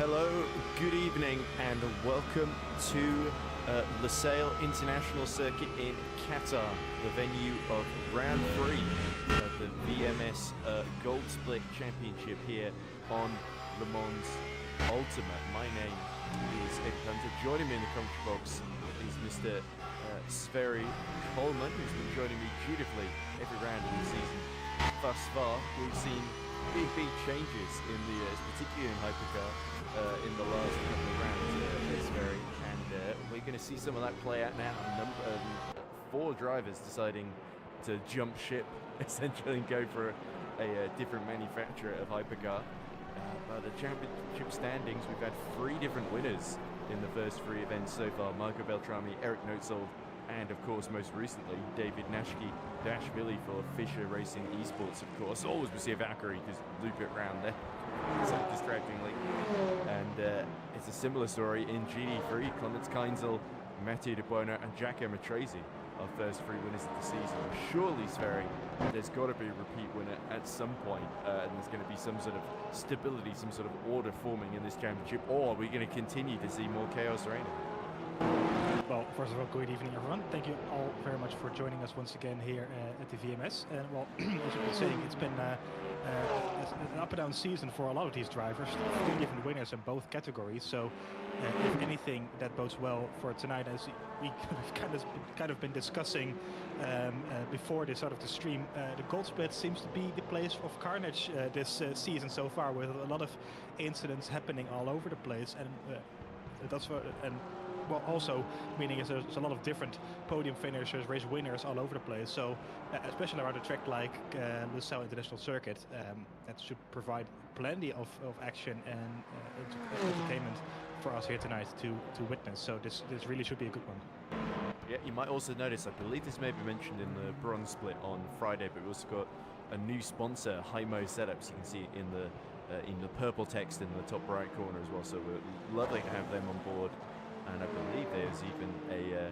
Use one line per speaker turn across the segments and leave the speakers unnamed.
Hello, good evening, and welcome to Lusail International Circuit in Qatar, the venue of round 3 of the VMS Gold Split Championship here on Le Mans Ultimate. My name is Ed Hunter. Joining me in the commentary box is Mr. Sverre Kolman, who's been joining me dutifully every round of the season. Thus far, we've seen big changes in the, particularly in Hypercar, in the last couple of rounds, Sverre, and we're going to see some of that play out now. 4 drivers deciding to jump ship, essentially, and go for a different manufacturer of Hypercar. By the championship standings, we've had 3 different winners in the first 3 events so far. Marco Beltrami, Eric Noetzold, and of course most recently David Dashvili for Fischer Racing Esports, of course. Always we see a Valkyrie just loop it round there so distractingly. And it's a similar story in GD3. Clemens Keinzel, Mathieu de Buono and Giacomo Matrese, our first 3 winners of the season. Surely, Sverre, there's got to be a repeat winner at some point, and there's going to be some sort of stability, some sort of order forming in this championship, or are we going to continue to see more chaos reigning?
Well, first of all, good evening, everyone. Thank you all very much for joining us once again here at the VMS. And well, as you've been saying, it's been an up and down season for a lot of these drivers. 3 different winners in both categories. So, if anything, that bodes well for tonight, as we've kind of been discussing before this sort of the stream. The Gold Split seems to be the place of carnage this season so far, with a lot of incidents happening all over the place, and well, also meaning there's a lot of different podium finishers, race winners all over the place. So, especially around a track like Lusail International Circuit, that should provide plenty of action and entertainment for us here tonight to witness. So this really should be a good one.
Yeah, you might also notice, I believe this may be mentioned in the bronze split on Friday, but we also got a new sponsor, Hymo Setups. You can see it in the purple text in the top right corner as well. So we're lovely to have them on board. And I believe there's even a,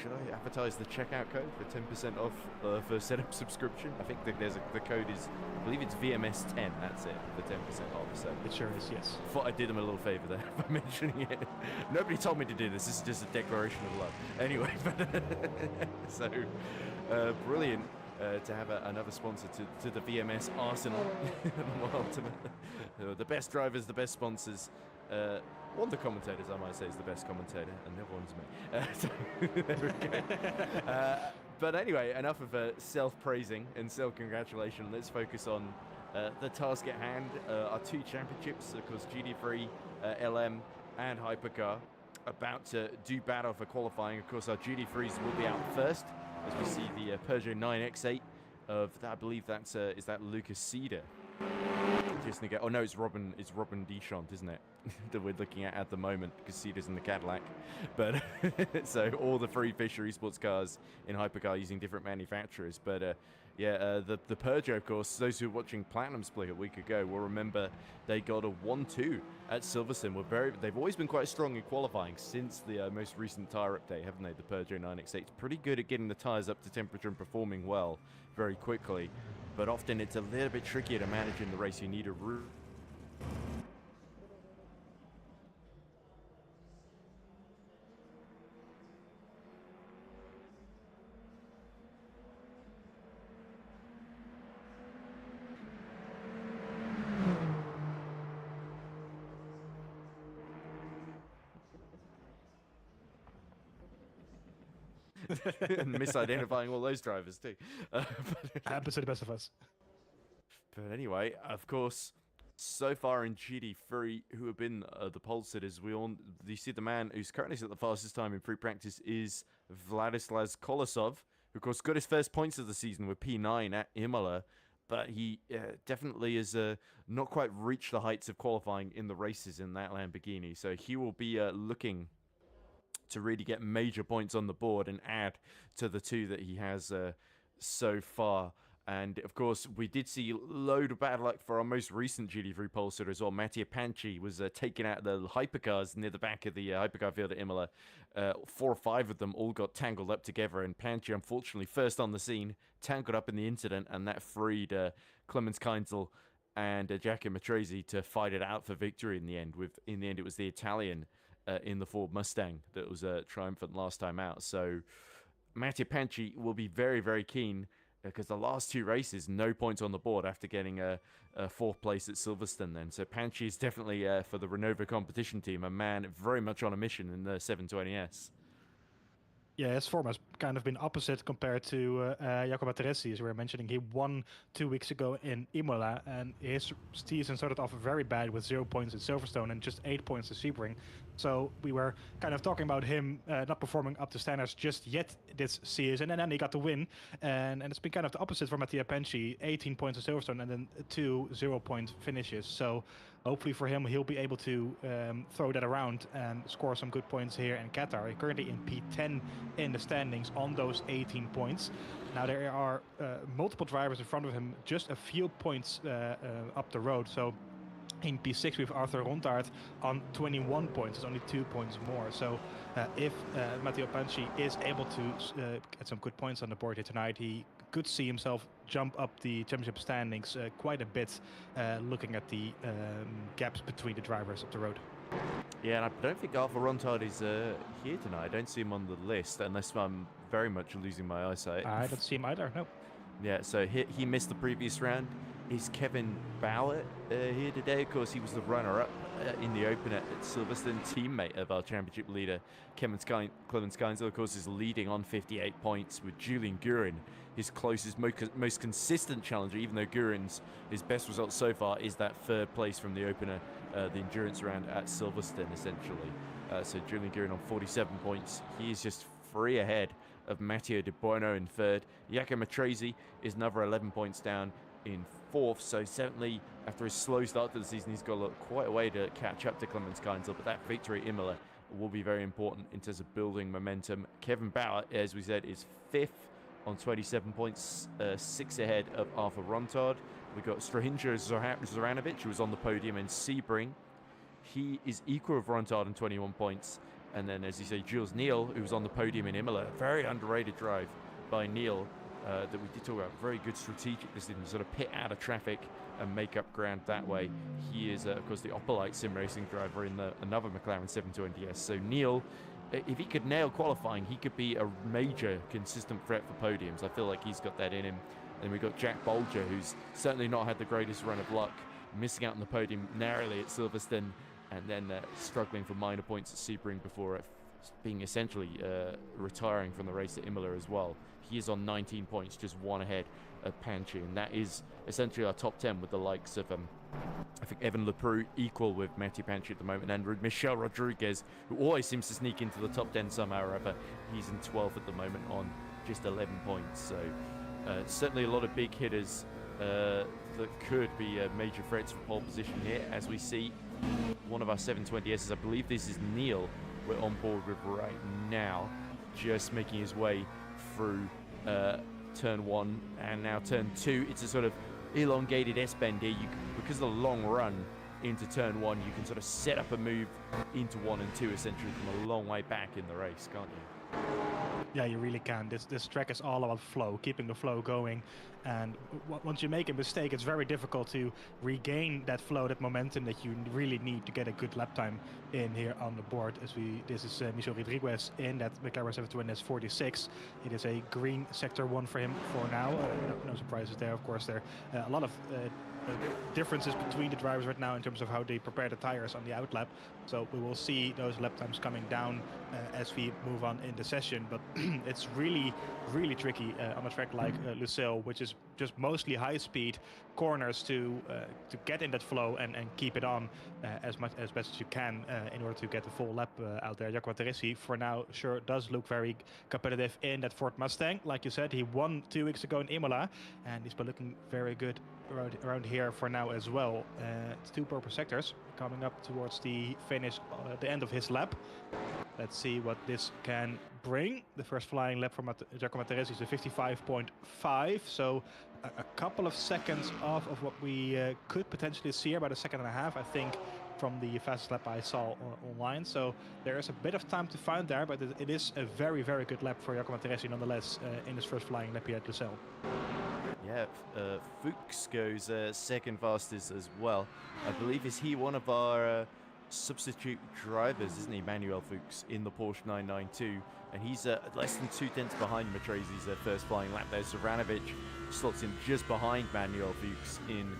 should I advertise the checkout code for 10% off for setup subscription? I think that the code is, I believe it's VMS10, that's it, for 10% off. So
it sure is, yes.
Thought I did them a little favour there by mentioning it. Nobody told me to do this is just a declaration of love. Anyway, so brilliant. To have another sponsor to the VMS arsenal. The best drivers, the best sponsors. One of the commentators, I might say, is the best commentator, and the other one's me. But anyway, enough of self-praising and self-congratulation. Let's focus on the task at hand. Our 2 championships, of course, GD3, LM, and Hypercar, about to do battle for qualifying. Of course, our GD3s will be out first, as we see the Peugeot 9X8 of that. I believe that's is that Lucas Cedar. Oh no, it's Robin Deschamps, isn't it? That we're looking at the moment, because Cedar's in the Cadillac. But so all the 3 Fischer Esports cars in Hypercar using different manufacturers. But the Peugeot, of course, those who were watching Platinum Split a week ago will remember they got a 1-2 at Silverstone. They've always been quite strong in qualifying since the most recent tyre update, haven't they? The Peugeot 9X8 is pretty good at getting the tyres up to temperature and performing well very quickly. But often it's a little bit trickier to manage in the race. You need a route. And misidentifying all those drivers too.
Happens to the best of us.
But anyway, of course, so far in GD3, who have been the pole sitters, you see the man who's currently set the fastest time in free practice is Vladislav Kolosov, who of course got his first points of the season with P9 at Imola, but he definitely has not quite reached the heights of qualifying in the races in that Lamborghini. So he will be looking to really get major points on the board and add to the 2 that he has so far. And of course, we did see a load of bad luck for our most recent GD3 pole sitter as well. Mattia Panci was taking out the hypercars near the back of the hypercar field at Imola. 4 or 5 of them all got tangled up together, and Panci, unfortunately, first on the scene, tangled up in the incident, and that freed Clemens Keinzel and Giacomo Matrese to fight it out for victory in the end. In the end, it was the Italian in the Ford Mustang that was triumphant last time out. So Matteo Panci will be very, very keen because the last 2 races, no points on the board after getting a 4th place at Silverstone then. So Panci is definitely, for the Renova competition team, a man very much on a mission in the 720S.
Yeah, his form has kind of been opposite compared to Giacomo Teresi, as we were mentioning. He won 2 weeks ago in Imola, and his season started off very bad with 0 points at Silverstone and just 8 points at Sebring. So we were kind of talking about him not performing up to standards just yet this season, and then he got the win. And it's been kind of the opposite for Matteo Panci, 18 points at Silverstone and then 2 0-point finishes. So hopefully for him, he'll be able to throw that around and score some good points here in Qatar. He's currently in P10 in the standings on those 18 points. Now there are multiple drivers in front of him, just a few points up the road. So in P6 we have Arthur Rontaert on 21 points. It's only 2 points more. So if Matteo Panci is able to get some good points on the board here tonight, he could see himself jump up the championship standings quite a bit, looking at the gaps between the drivers up the road.
Yeah, and I don't think Arthur Rontaert is here tonight. I don't see him on the list, unless I'm very much losing my eyesight.
I don't see him either, no.
Yeah, so he missed the previous round. Is Kevin Bauer here today? Of course, he was the runner-up in the opener at Silverstone, teammate of our championship leader, Clemens Keinzel, of course, is leading on 58 points with Julian Gurin, his closest, most consistent challenger, even though Gurin's his best result so far is that 3rd place from the opener, the endurance round at Silverstone, essentially. So Julian Gurin on 47 points. He is just 3 ahead of Matteo De Buono in 3rd. Giacomo Matrese is another 11 points down in 4th, so certainly after his slow start to the season, he's got quite a way to catch up to Clemens Keinzel, but that victory at Imola will be very important in terms of building momentum. Kevin Bauer, as we said, is 5th on 27 points, 6 ahead of Arthur Rontaert. We've got Strahinja Zoranovic, who was on the podium in Sebring. He is equal with Rontaert on 21 points. And then, as you say, Jules Neal, who was on the podium in Imola, a very underrated drive by Neal, that we did talk about. Very good strategic decision, sort of pit out of traffic and make up ground that way. He is, of course, the Opelite sim racing driver in another McLaren 720S. So Neal, if he could nail qualifying, he could be a major consistent threat for podiums. I feel like he's got that in him. And we've got Jack Bolger, who's certainly not had the greatest run of luck, missing out on the podium narrowly at Silverstone, and then struggling for minor points at Sebring before being essentially retiring from the race at Imola as well. He is on 19 points, just 1 ahead of Panci, and that is essentially our top 10 with the likes of I think Evan Leproux equal with Matteo Panci at the moment, and Michel Rodriguez, who always seems to sneak into the top 10 somehow or other. He's in 12th at the moment on just 11 points. So certainly a lot of big hitters that could be major threats for pole position here, as we see one of our 720Ss. I believe this is Neal we're on board with right now, just making his way through turn 1 and now turn 2. It's a sort of elongated S-bend here. Because of the long run into turn 1, you can sort of set up a move into 1 and 2 essentially from a long way back in the race, can't you?
Yeah, you really can. This track is all about flow, keeping the flow going. And once you make a mistake, it's very difficult to regain that flow, that momentum that you really need to get a good lap time in here on the board. This is Michel Rodriguez in that McLaren 720S 46. It is a green sector 1 for him for now. No surprises there, of course. There are a lot of differences between the drivers right now in terms of how they prepare the tires on the outlap. So we will see those lap times coming down as we move on in the session. But it's really, really tricky on a track like Lusail, which is just mostly high-speed corners to get in that flow and keep it on as best as you can in order to get the full lap out there. Giacomo Teresi, for now, sure does look very competitive in that Ford Mustang. Like you said, he won 2 weeks ago in Imola, and he's been looking very good around here for now as well. It's 2 purple sectors coming up towards the finish, the end of his lap. Let's see what this can bring. The first flying lap from Giacomo Teresi is a 55.5, so a couple of seconds off of what we could potentially see, about 1.5 seconds, I think, from the fastest lap I saw online. So there is a bit of time to find there, but it is a very, very good lap for Giacomo Teresi nonetheless in his first flying lap here at Lusail.
Yeah, Fuchs goes second fastest as well. I believe is he one of our substitute drivers, isn't he, Manuel Fuchs, in the Porsche 992, and he's less than 2 tenths behind Matresi's first flying lap there. Suranovic slots in just behind Manuel Fuchs in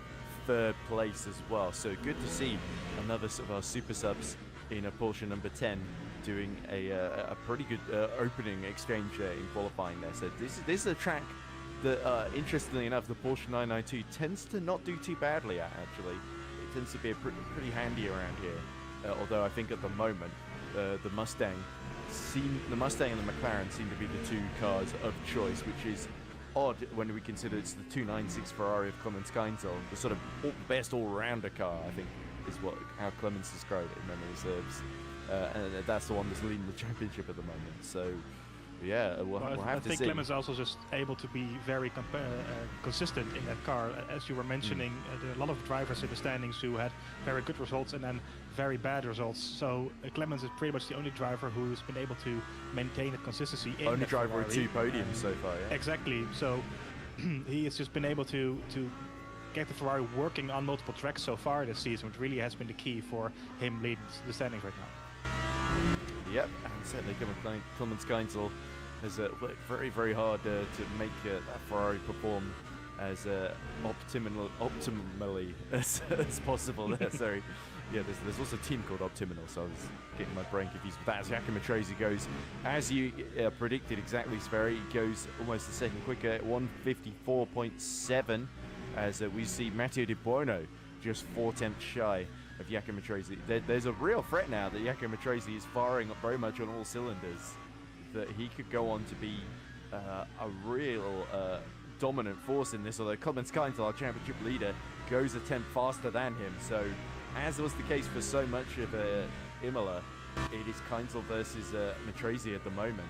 third place as well. So good to see another sort of our super subs in a Porsche number 10 doing a pretty good opening exchange in qualifying there. So this is a track that, interestingly enough, the Porsche 992 tends to not do too badly at, actually. It tends to be pretty handy around here. Although I think at the moment, the Mustang and the McLaren seem to be the two cars of choice, which is odd when we consider it's the 296 Ferrari of Clemens Keinzel, the sort of best all-rounder car, I think, is how Clemens described it in memory serves. And that's the one that's leading the championship at the moment. So, yeah, we'll have to see.
I think Clemens is also just able to be very consistent in that car. As you were mentioning, there are a lot of drivers in the standings who had very good results and then very bad results. So Clemens is pretty much the only driver who's been able to maintain that consistency.
Only driver with 2 podiums so far, yeah.
Exactly. So he has just been able to get the Ferrari working on multiple tracks so far this season, which really has been the key for him leading the standings right now.
Yep, and certainly Clemens Keinzel has worked very, very hard to make that Ferrari perform as optimally as possible there. Sorry. Yeah, there's also a team called Optimal, so I was getting my brain confused with that. As Jakob Matresi goes, as you predicted exactly, Sverre, he goes almost a second quicker at 154.7, as we see Matteo Di Buono just 4 tenths shy of Jakob Matresi. There's a real threat now that Jakob Matresi is firing very much on all cylinders, that he could go on to be a real dominant force in this, although Clemens Keinzel, our championship leader, goes a tenth faster than him. So, as was the case for so much of Imola, it is Keinzel versus Matresi at the moment.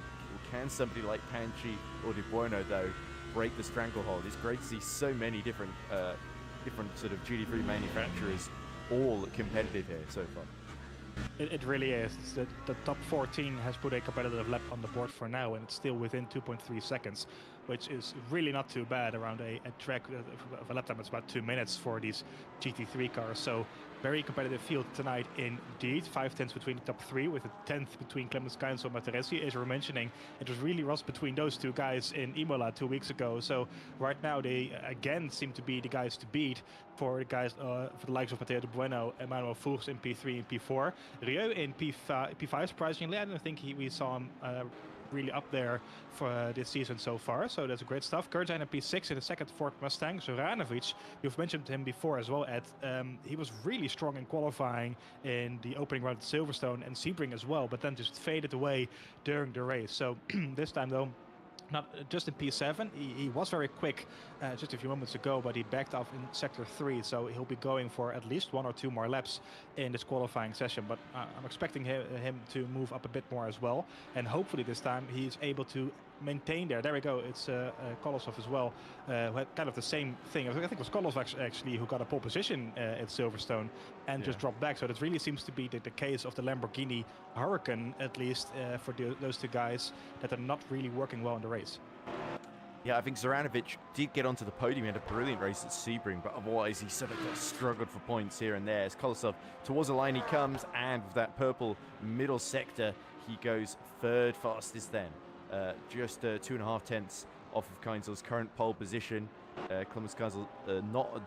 Can somebody like Panchi or Di Buono, though, break the stranglehold? It's great to see so many different sort of duty-free manufacturers all competitive here so far.
It really is. The top 14 has put a competitive lap on the board for now, and it's still within 2.3 seconds, which is really not too bad around a track of a lap time. It's about 2 minutes for these GT3 cars. So very competitive field tonight indeed. 5 tenths between the top 3, with a 10th between Clemens Keinzel and Materesi. As you were mentioning, it was really rough between those two guys in Imola 2 weeks ago. So right now they again seem to be the guys to beat for the guys for the likes of Matteo Di Buono, Emmanuel Fuchs in P3 and P4. Rieu in P5 surprisingly. I don't think we saw him really up there for this season so far, so that's great stuff. Kurjan in P6 in the second Ford Mustang. Zoranovic, you've mentioned him before as well, Ed. He was really strong in qualifying in the opening round at Silverstone and Sebring as well, but then just faded away during the race. So this time though, not just in P7, he was very quick just a few moments ago, but he backed off in sector 3, so he'll be going for at least 1 or 2 more laps in this qualifying session. But I'm expecting him to move up a bit more as well, and hopefully this time he's able to maintain there we go. It's Kolosov as well, who had kind of the same thing. I think it was Kolosov actually who got a pole position at Silverstone and just dropped back. So that really seems to be the case of the Lamborghini Huracan, at least for those two guys that are not really working well in the race.
Yeah, I think Zoranovic did get onto the podium. He had a brilliant race at Sebring, but otherwise he sort of struggled for points here and there. As Kolosov towards the line he comes, and with that purple middle sector, he goes third fastest then. Just 2.5 tenths off of Keinzel's current pole position. Clemens Keinzel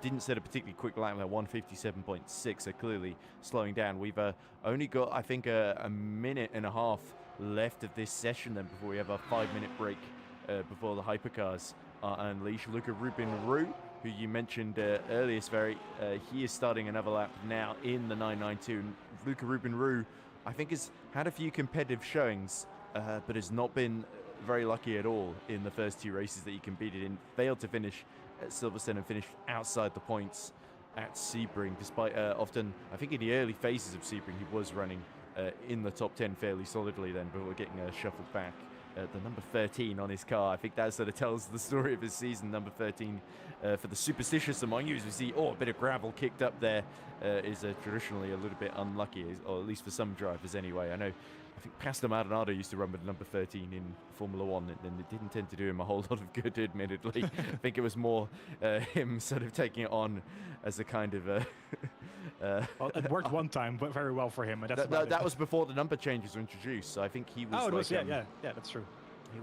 didn't set a particularly quick lap at 157.6, so clearly slowing down. We've only got, I think, a minute and a half left of this session then before we have a 5-minute break before the hypercars are unleashed. Luca Rubin-Roux, who you mentioned earlier, Sverre, he is starting another lap now in the 992. Luca Rubin-Roux, I think, has had a few competitive showings, but has not been very lucky at all in the first 2 races that he competed in. Failed to finish at Silverstone and finished outside the points at Sebring, despite often, I think in the early phases of Sebring, he was running in the top 10 fairly solidly then, but we're getting shuffled back. The number 13 on his car, I think that sort of tells the story of his season. Number 13 for the superstitious among you, as we see, a bit of gravel kicked up there, is traditionally a little bit unlucky, or at least for some drivers anyway. I know I think Pastor Maldonado used to run with number 13 in Formula 1, and it didn't tend to do him a whole lot of good, admittedly. I think it was more him sort of taking it on as a kind of...
well, it worked one time, but very well for him. And that's
that was before the number changes were introduced, so I think he was...
Oh, it was, yeah, that's true.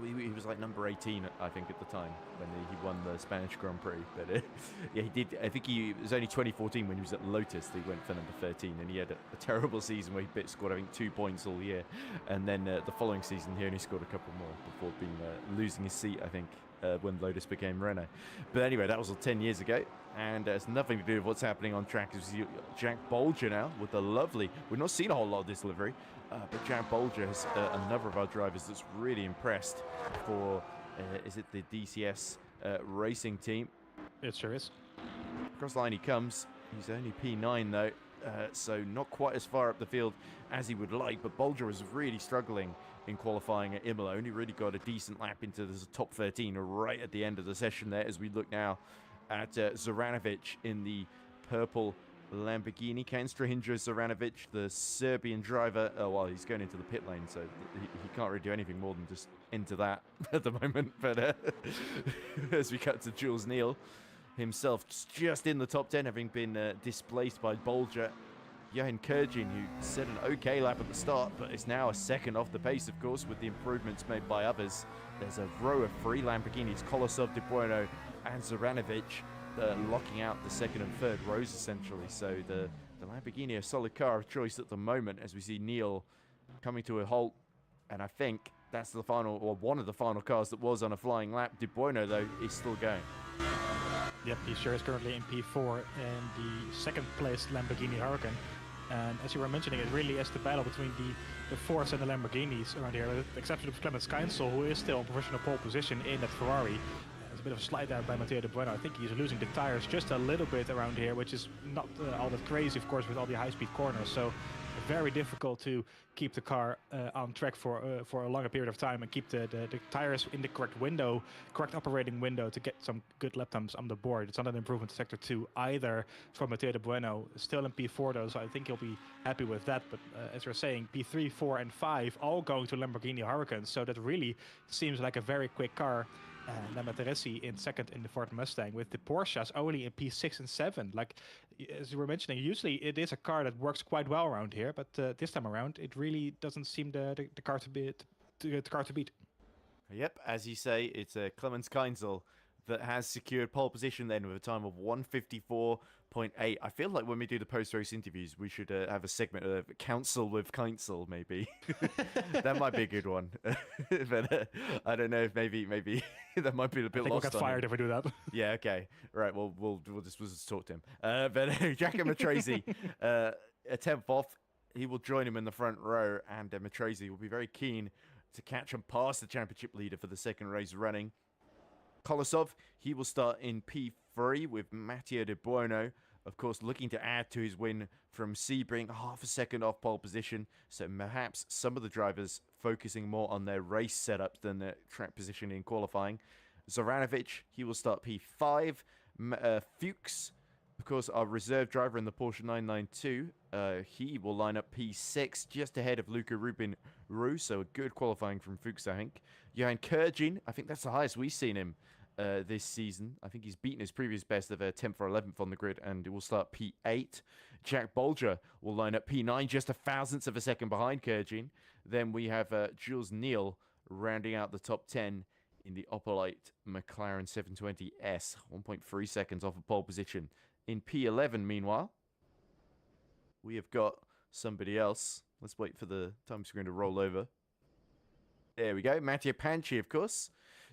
He was like number 18, I think, at the time when he won the Spanish Grand Prix. But yeah, he did. I think it was only 2014 when he was at Lotus that he went for number 13, and he had a terrible season where he scored, I think, 2 points all year. And then the following season, he only scored a couple more before losing his seat, I think, when Lotus became Renault. But anyway, that was 10 years ago, and it's nothing to do with what's happening on track. It's Jack Bolger now with the lovely... We've not seen a whole lot of this livery. But Jack Bolger has another of our drivers that's really impressed for, is it the DCS racing team?
It sure is.
Across the line he comes. He's only P9 though, so not quite as far up the field as he would like. But Bolger was really struggling in qualifying at Imola. Only really got a decent lap into the top 13 right at the end of the session there, as we look now at Zoranovic in the purple Lamborghini. Ken Strahinja Zoranovic, the Serbian driver. Oh, well, he's going into the pit lane, so he can't really do anything more than just enter that at the moment. But as we cut to Jules Neal himself, just in the top 10, having been displaced by Bolger. Johan Kurjin, who set an okay lap at the start, but is now a second off the pace, of course, with the improvements made by others. There's a row of 3 Lamborghinis, Kolosov, De Bueno, and Zoranovic, locking out the second and third rows, essentially. So the Lamborghini, a solid car of choice at the moment, as we see Neal coming to a halt. And I think that's the final, or one of the final cars that was on a flying lap. De Bueno, though, is still going.
Yep, he sure is currently in P4 in the second place Lamborghini Huracan. And as you were mentioning, it really is the battle between the Fords and the Lamborghinis around here, with the exception of Clemens Keinsel, who is still in professional pole position in that Ferrari. There's a bit of a slide down by Matteo De Bueno. I think he's losing the tires just a little bit around here, which is not all that crazy, of course, with all the high-speed corners. So very difficult to keep the car on track for a longer period of time and keep the tires in the correct window, correct operating window, to get some good lap times on the board. It's not an improvement to Sector 2 either from Matteo De Bueno. Still in P4 though, so I think he'll be happy with that. But as you're saying, P3, 4 and 5 all going to Lamborghini Huracans, so that really seems like a very quick car. Lamateresi in second in the Ford Mustang, with the Porsches only in P6 and 7. Like, as you were mentioning, usually it is a car that works quite well around here, but this time around it really doesn't seem the car to beat.
Yep, as you say, it's Clemens Keinsel that has secured pole position then with a time of 1:54.8. I feel like when we do the post-race interviews, we should have a segment of Counsel with Keinsel, maybe. That might be a good one. But I don't know if maybe that might be a bit
I think
lost.
We'll get fired if we do that.
Yeah, okay. Right, well, we'll just talk to him. But Giacomo Matrese, a 10th off, he will join him in the front row, and Matrese will be very keen to catch and pass the championship leader for the second race running. Kolosov, he will start in P3 with Matteo De Bueno, of course, looking to add to his win from Sebring, half a second off pole position. So perhaps some of the drivers focusing more on their race setups than their track position in qualifying. Zoranovic, he will start P5. Fuchs, of course, our reserve driver in the Porsche 992, he will line up P6, just ahead of Luca Rubin Roux, so a good qualifying from Fuchs, I think. Johan Kurjin, I think that's the highest we've seen him this season. I think he's beaten his previous best of 10th or 11th on the grid, and it will start P8. Jack Bolger will line up P9, just a thousandth of a second behind Kurjin. Then we have Jules Neal rounding out the top 10 in the Opelite McLaren 720S, 1.3 seconds off of pole position. In P11, meanwhile, we have got somebody else. Let's wait for the time screen to roll over. There we go. Mattia Panchi, of course,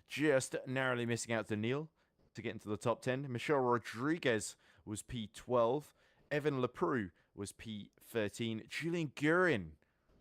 just narrowly missing out to Neal to get into the top 10. Michel Rodriguez was P12. Evan Leproux was P13. Julian Gurin,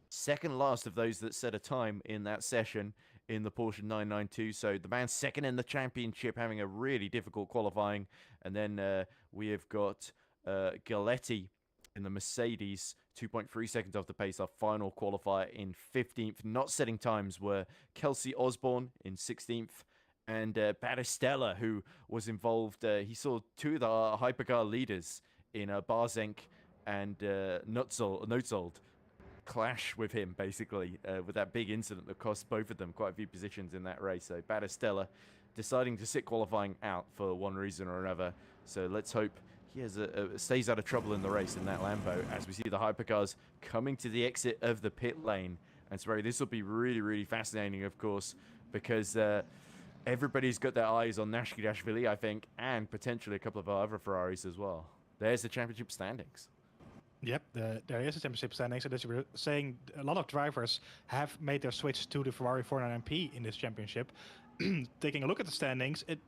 second last of those that set a time in that session in the Porsche 992. So the man second in the championship, having a really difficult qualifying. And then we have got Galetti in the Mercedes, 2.3 seconds off the pace, our final qualifier in 15th. Not setting times were Kelsey Osborne in 16th and Battistella, who was involved. He saw two of the hypercar leaders in Barzenk and Notzold clash with him, basically, with that big incident that cost both of them quite a few positions in that race. So Battistella deciding to sit qualifying out for one reason or another. So let's hope he has stays out of trouble in the race in that Lambo, as we see the hypercars coming to the exit of the pit lane. And Sverre, this will be really, really fascinating, of course, because everybody's got their eyes on Nashkidashvili, I think, and potentially a couple of our other Ferraris as well. There's the championship standings.
Yep, there is a championship standings. So as you were saying, a lot of drivers have made their switch to the Ferrari 499P in this championship. Taking a look at the standings, it's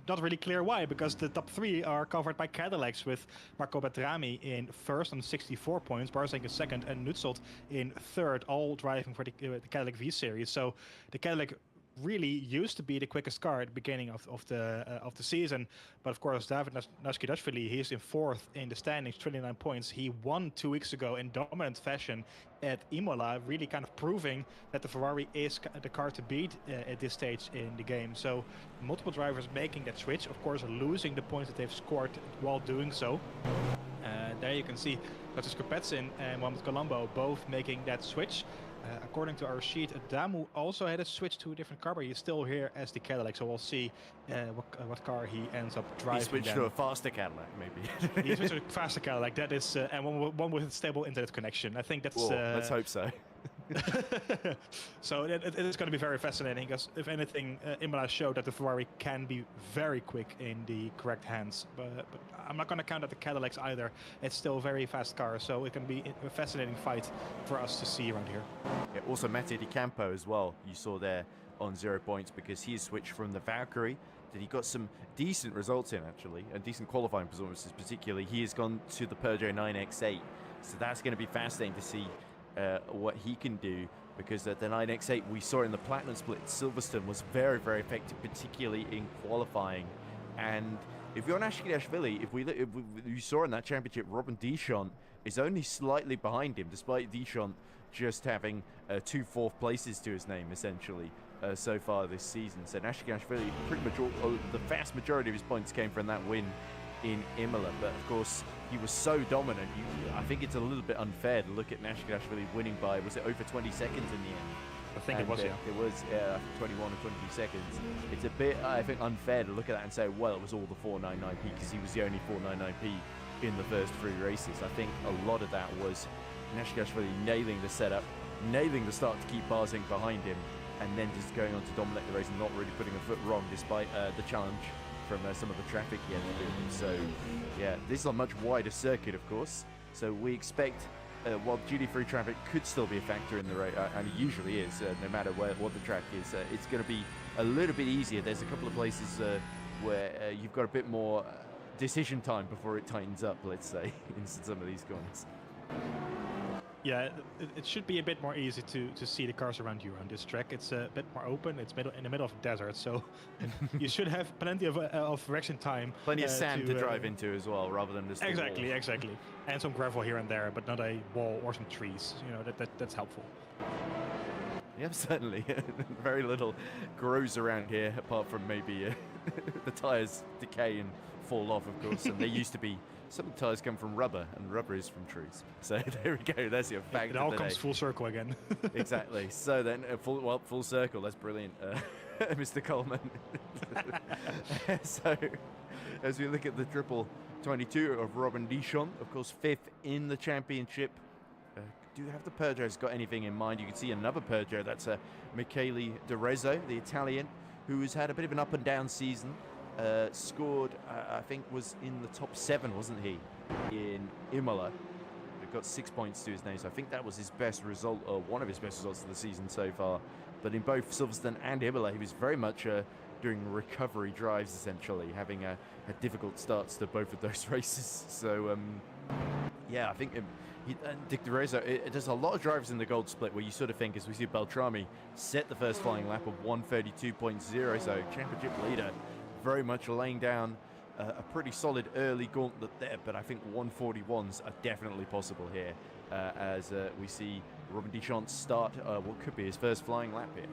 not really clear why, because the top 3 are covered by Cadillacs, with Marco Beltrami in first on 64 points, Barzeng in second, and Nutsolt in third, all driving for the Cadillac V Series. So the Cadillac really used to be the quickest car at the beginning of the season, but of course David Nashkidashvili, he's in fourth in the standings, 29 points. He won 2 weeks ago in dominant fashion at Imola, really kind of proving that the Ferrari is the car to beat at this stage in the game. So multiple drivers making that switch, of course losing the points that they've scored while doing so. There you can see Dr. Skopetsin and Mohamed Colombo both making that switch. According to our sheet, Adamu also had a switch to a different car, but he's still here as the Cadillac, so we'll see what car he ends up driving.
He switched to a faster Cadillac, maybe.
He switched to a faster Cadillac, that is, and one with a stable internet connection. I think that's...
Whoa, let's hope so.
So it is going to be very fascinating, because if anything, Imola showed that the Ferrari can be very quick in the correct hands, but I'm not going to count out the Cadillacs either. It's still a very fast car, so it can be a fascinating fight for us to see around here.
Yeah, also Mattia Di Campo as well, you saw there on 0 points, because he has switched from the Valkyrie that he got some decent results in, actually, and decent qualifying performances particularly. He has gone to the Peugeot 9X8, so that's going to be fascinating to see what he can do, because the 9X8 we saw in the Platinum Split at Silverstone was very, very effective, particularly in qualifying. And if you're Nashkidashvili, if you saw in that championship, Robin Deschamps is only slightly behind him, despite Deschamps just having 2 fourth places to his name, essentially, so far this season. So Nashkidashvili, pretty much the vast majority of his points came from that win in Imola, but of course he was so dominant. I think it's a little bit unfair to look at Nashkidashvili winning by, was it over 20 seconds in the end?
I think it was, yeah.
It was 21 or 22 seconds. It's a bit, I think, unfair to look at that and say, well, it was all the 499P, because he was the only 499P in the first 3 races. I think a lot of that was Nashkidashvili nailing the setup, nailing the start to keep Barzeng behind him, and then just going on to dominate the race and not really putting a foot wrong, despite the challenge from some of the traffic he had to do. So yeah, this is a much wider circuit, of course, so we expect while duty-free traffic could still be a factor in the race, and it usually is, no matter what the track is, it's going to be a little bit easier. There's a couple of places where you've got a bit more decision time before it tightens up, let's say, in some of these corners.
Yeah, it should be a bit more easy to see the cars around you on this track. It's a bit more open. It's in the middle of a desert, so you should have plenty of reaction time.
Plenty of sand to drive into as well, rather than just
exactly, and some gravel here and there, but not a wall or some trees. You know, that's helpful.
Yeah, certainly. Very little grows around here, apart from maybe the tires decay and fall off, of course. And they used to be. Some of the tires come from rubber, and rubber is from trees. So there we go. There's your fact.
It all comes full circle again.
Exactly. So then, full circle. That's brilliant, Mr. Kolman. So, as we look at the triple 22 of Robin Deschamps, of course, 5th in the championship. Do you have the Peugeot's got anything in mind? You can see another Peugeot. That's Michele Di Rezzo, the Italian, who has had a bit of an up and down season. Scored, I think, was in the top 7, wasn't he, in Imola? He got 6 points to his name, so I think that was his best result, or one of his best results of the season so far. But in both Silverstone and Imola, he was very much doing recovery drives, essentially, having had difficult starts to both of those races. So, yeah, I think Dick Di Rezzo, there's a lot of drivers in the gold split where you sort of think, as we see Beltrami set the first flying lap of 1:32.0, so championship leader, very much laying down a pretty solid early gauntlet there, but I think 141s are definitely possible here, as we see Robin Deschamps start what could be his first flying lap here.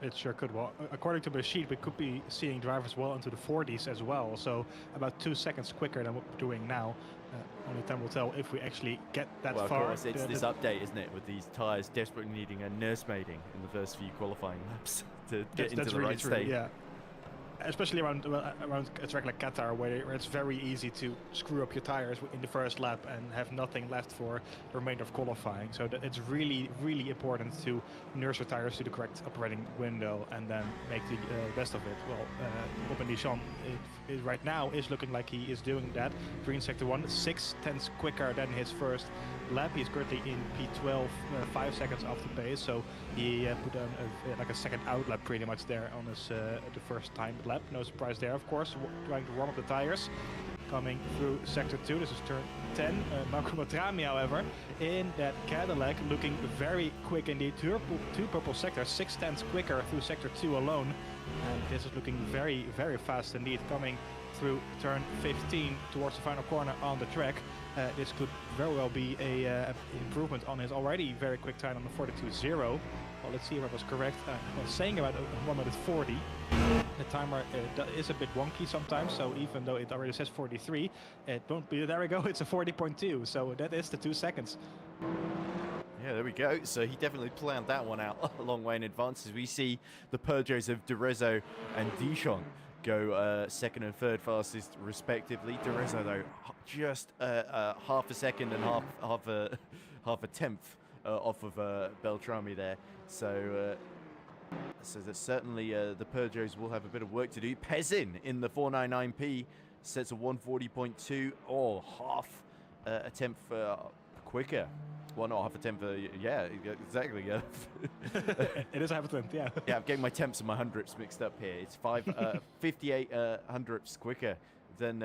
It sure could. Well, according to my sheet, we could be seeing drivers well into the 40s as well, so about 2 seconds quicker than what we're doing now. only time will tell if we actually get that
well,
far.
Of course, it's this update, isn't it, with these tyres desperately needing a nursemaiding in the first few qualifying laps to get into the
really
right
true,
state.
yeah. Especially around a track like Qatar, where it's very easy to screw up your tires in the first lap and have nothing left for the remainder of qualifying. So it's really, really important to nurse your tires to the correct operating window and then make the best of it. Well, Robin Deschamps right now is looking like he is doing that. Green sector 1, 6/10 quicker than his first lap. He's currently in P12, 5 seconds off the pace. So he put on like a second out lap pretty much there on his the first time lap. No surprise there, of course. Trying to warm up the tires. Coming through sector 2, this is turn 10. Marco Matrami, however, in that Cadillac, looking very quick indeed. Two purple sectors, 6/10 quicker through sector 2 alone. And this is looking very, very fast indeed. Coming through turn 15 towards the final corner on the track. This could very well be a improvement on his already very quick time on the 42.0. Well, let's see if I was correct. I was saying about 1:40. The timer is a bit wonky sometimes, so even though it already says 43, it won't be. There we go, it's a 40.2, so that is the 2 seconds.
Yeah, there we go. So he definitely planned that one out a long way in advance, as we see the Peugeots of De Rezo and Dijon go second and third fastest respectively. De Rezo, though, just half a second and half a tenth off of Beltrami there. So that certainly the Peugeots will have a bit of work to do. Pezin in the 499P sets a 140.2, or half a tenth quicker. Well, not half a tenth. Yeah, exactly. Yeah.
It is half a tenth. Yeah.
Yeah, I'm getting my tenths and my hundredths mixed up here. It's 58 hundredths quicker than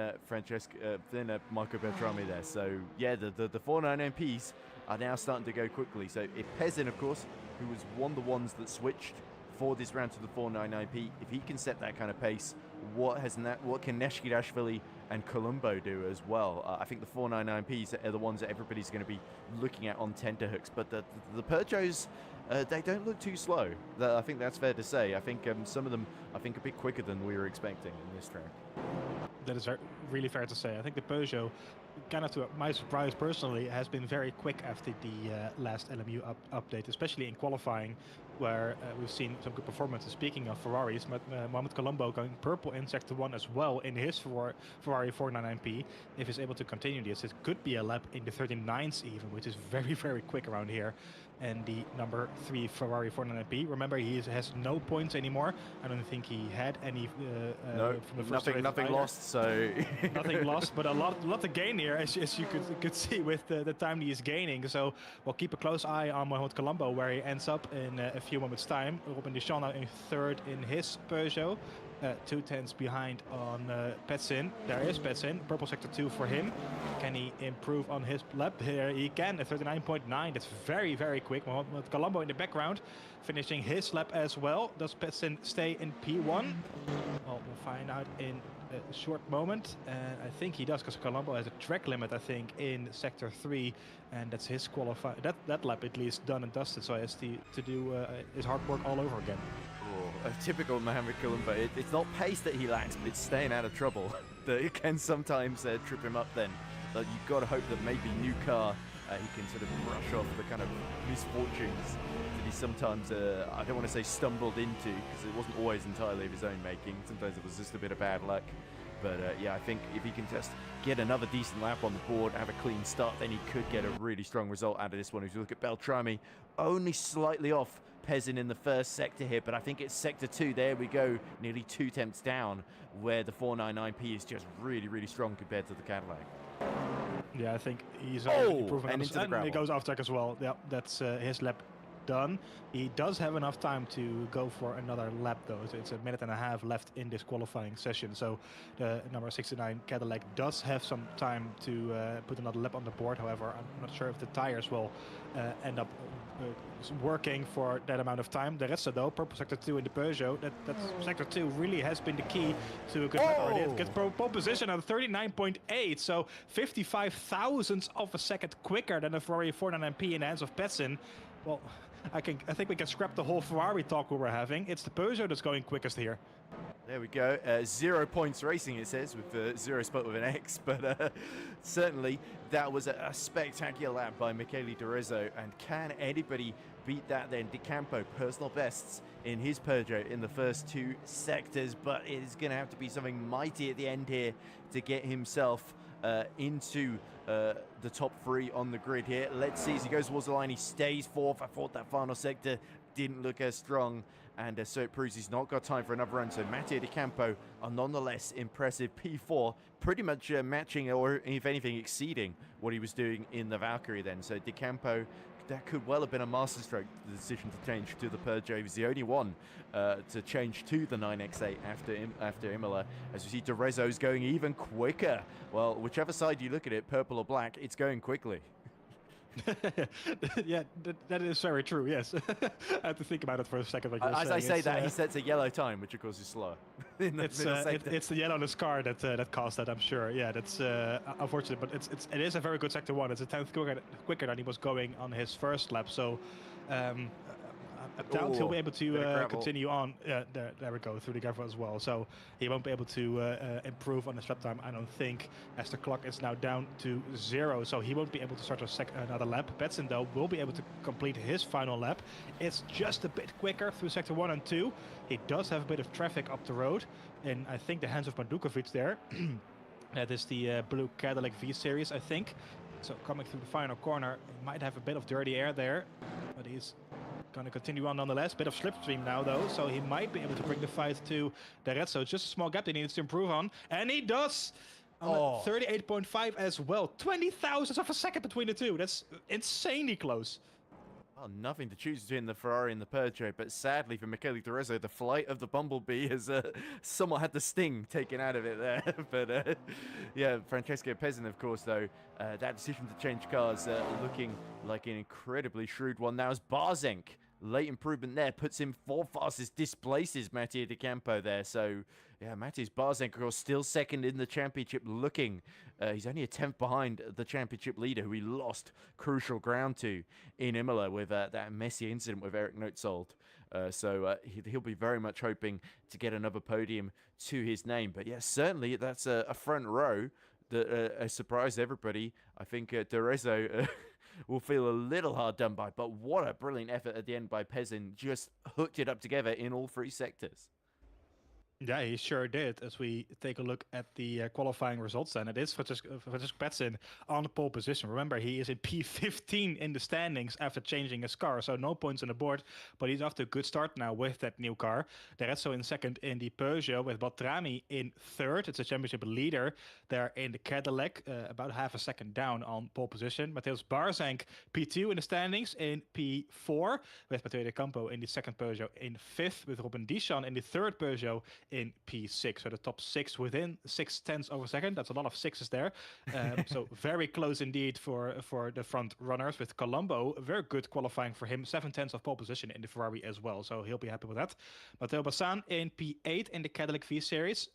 Marco Beltrami there. So yeah, the 499Ps are now starting to go quickly. So if Pezin, of course, who was one of the ones that switched for this round to the 499P, if he can set that kind of pace, what can Neshkidashvili and Colombo do as well? I think the 499Ps are the ones that everybody's going to be looking at on tenterhooks. But the Peugeots, they don't look too slow. I think that's fair to say. I think some of them, a bit quicker than we were expecting in this track.
That is really fair to say. I think the Peugeot, kind of to my surprise personally, has been very quick after the last LMU update, especially in qualifying, where we've seen some good performances. Speaking of Ferraris, Mohamed Colombo going purple in sector 1 as well in his Ferrari 499P. If he's able to continue this, it could be a lap in the 39s even, which is very, very quick around here. And the number 3 Ferrari 499P, remember, he has no points anymore. I don't think he had any
no,
from the first race
nothing
either.
lost, so
nothing lost, but a lot to gain here, as you could see with the time he is gaining. So we'll keep a close eye on Mohamed Colombo, where he ends up in a few moments time. Robin Deschamps now in third in his Peugeot, 2 tenths behind on Pezin. There is Pezin, purple sector 2 for him. Can he improve on his lap? Here he can, a 39.9. That's very, very quick. Mohamed Colombo in the background, finishing his lap as well. Does Pezin stay in P1? Well, we'll find out in a short moment, and I think he does, because Colombo has a track limit, I think, in sector 3, and that's his that lap at least done and dusted, so he has to do his hard work all over again.
Oh, a typical Mohamed Colombo. It's not pace that he lacks, but it's staying out of trouble that it can sometimes trip him up then. But you've got to hope that maybe new car, he can sort of brush off the kind of misfortunes that he sometimes, I don't want to say stumbled into, because it wasn't always entirely of his own making. Sometimes it was just a bit of bad luck. But yeah, I think if he can just get another decent lap on the board, have a clean start, then he could get a really strong result out of this one. If you look at Beltrami, only slightly off Pezin in the first sector here, but I think it's sector 2. There we go, nearly 2 tenths down, where the 499P is just really, really strong compared to the Cadillac.
Yeah, I think he's improving,
and into the gravel.
He goes off track as well. Yeah, that's his lap done. He does have enough time to go for another lap, though. It's a minute and a half left in this qualifying session, so the number 69 Cadillac does have some time to put another lap on the board. However, I'm not sure if the tires will end up working for that amount of time. The rest, though, purple sector 2 in the Peugeot, that sector 2 really has been the key to a good lap. It gets pole position at 39.8, so 55 thousandths of a second quicker than the Ferrari 499P in the hands of Pezin. Well, I think we can scrap the whole Ferrari talk we were having. It's the Peugeot that's going quickest here.
There we go. 0 points racing, it says, with zero spot with an X. But certainly that was a spectacular lap by Michele De Rezzo. And can anybody beat that then? De Campo, personal bests in his Peugeot in the first 2 sectors. But it is going to have to be something mighty at the end here to get himself into the top 3 on the grid here. Let's see as he goes towards the line. He stays 4th. I thought that final sector didn't look as strong, and so it proves he's not got time for another run. So Matteo De Campo, a nonetheless impressive P4, pretty much matching, or if anything exceeding, what he was doing in the Valkyrie then. So De Campo, that could well have been a masterstroke, the decision to change to the Peugeot. He was the only one to change to the 9X8 after Imola. As we see, De Rezzo's going even quicker. Well, whichever side you look at it, purple or black, it's going quickly.
Yeah, that is very true, yes. I had to think about it for a second.
As I say that, he sets a yellow time, which of course is slower.
It's the yellowness car that caused that, I'm sure. Yeah, that's unfortunate, but it is a very good sector 1. It's a 10th quicker than he was going on his first lap. So I doubt he'll be able to continue on. There we go, through the gravel as well. So he won't be able to improve on his lap time, I don't think, as the clock is now down to 0. So he won't be able to start another lap. Betson, though, will be able to complete his final lap. It's just a bit quicker through sector 1 and 2. He does have a bit of traffic up the road, and I think the hands of Mandukovic there. That is the blue Cadillac V Series, I think. So coming through the final corner, he might have a bit of dirty air there, but he's going to continue on nonetheless. Bit of slipstream now, though, so he might be able to bring the fight to the red. So it's just a small gap that he needs to improve on, and he does. 38.5 as well. 20 thousandths of a second between the two. That's insanely close.
Well, nothing to choose between the Ferrari and the Peugeot, but sadly for Michele De Rezzo, the flight of the Bumblebee has somewhat had the sting taken out of it there. But yeah, Francesco Pezzin, of course, though, that decision to change cars looking like an incredibly shrewd one. Now as Barzenk, late improvement there, puts him 4th fastest, displaces Matteo De Campo there. So yeah, Matthias Barzenk, of course, still second in the championship, looking. He's only a 10th behind the championship leader, who he lost crucial ground to in Imola with that messy incident with Eric Notzold. So he'll be very much hoping to get another podium to his name. But yeah, certainly that's a front row that surprised everybody. I think De Rezzo will feel a little hard done by, but what a brilliant effort at the end by Pezzin. Just hooked it up together in all 3 sectors.
Yeah, he sure did. As we take a look at the qualifying results, then it is Francesco Pezzin on the pole position. Remember, he is in P15 in the standings after changing his car, so no points on the board. But he's off to a good start now with that new car. De Rezzo in second in the Peugeot, with Batrami in third. It's a championship leader there in the Cadillac, about half a second down on pole position. Mateusz Barzenk P2 in the standings in P4, with Matteo De Campo in the second Peugeot in fifth, with Robin Dischan in the third Peugeot in P6. So the top 6 within 0.6 of a second. That's a lot of 6s there. So very close indeed for the front runners, with Colombo. Very good qualifying for him. 0.7 of pole position in the Ferrari as well. So he'll be happy with that. Matteo Bassan in P8 in the Cadillac V Series.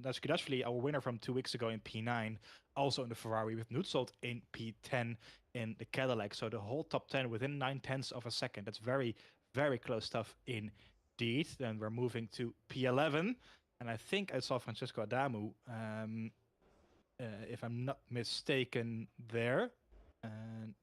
That's Kudashvili, our winner from 2 weeks ago, in P9. Also in the Ferrari, with Nutsold in P10 in the Cadillac. So the whole top 10 within 0.9 of a second. That's very, very close stuff in Then we're moving to P11, and I think I saw Francesco Adamu, if I'm not mistaken, there. And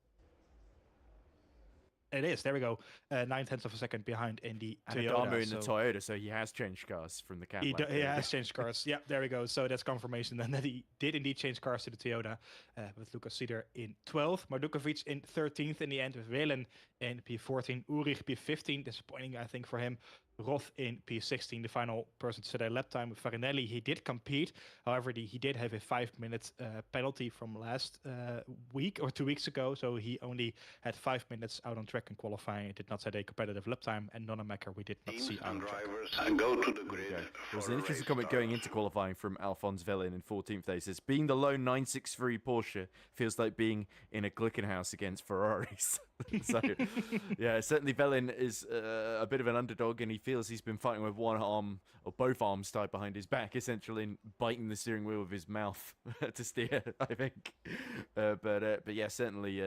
it is, there we go, 0.9 of a second behind in the Toyota.
Adamu in the Toyota, so he has changed cars from the Cadillac.
He has changed cars. Yeah, there we go. So that's confirmation then that he did indeed change cars to the Toyota, with Lucas Cedar in 12th, Mardukovic in 13th in the end, with Welen in P14, Ulrich P15, disappointing I think for him. Roth in P16, the final person to set a lap time. With Farinelli, he did compete. However, he did have a 5-minute penalty from last week or 2 weeks ago. So he only had 5 minutes out on track in qualifying. It did not set a competitive lap time. And Nonamaker, we did not see on track.
Go to the grid.
There was an interesting comment going into qualifying from Alphonse Vellin in 14th day. He says, being the lone 963 Porsche feels like being in a Glickenhaus against Ferraris. So, yeah, certainly Vellin is a bit of an underdog, and he feels he's been fighting with one arm, or both arms tied behind his back, essentially, and biting the steering wheel with his mouth to steer, I think. But yeah, certainly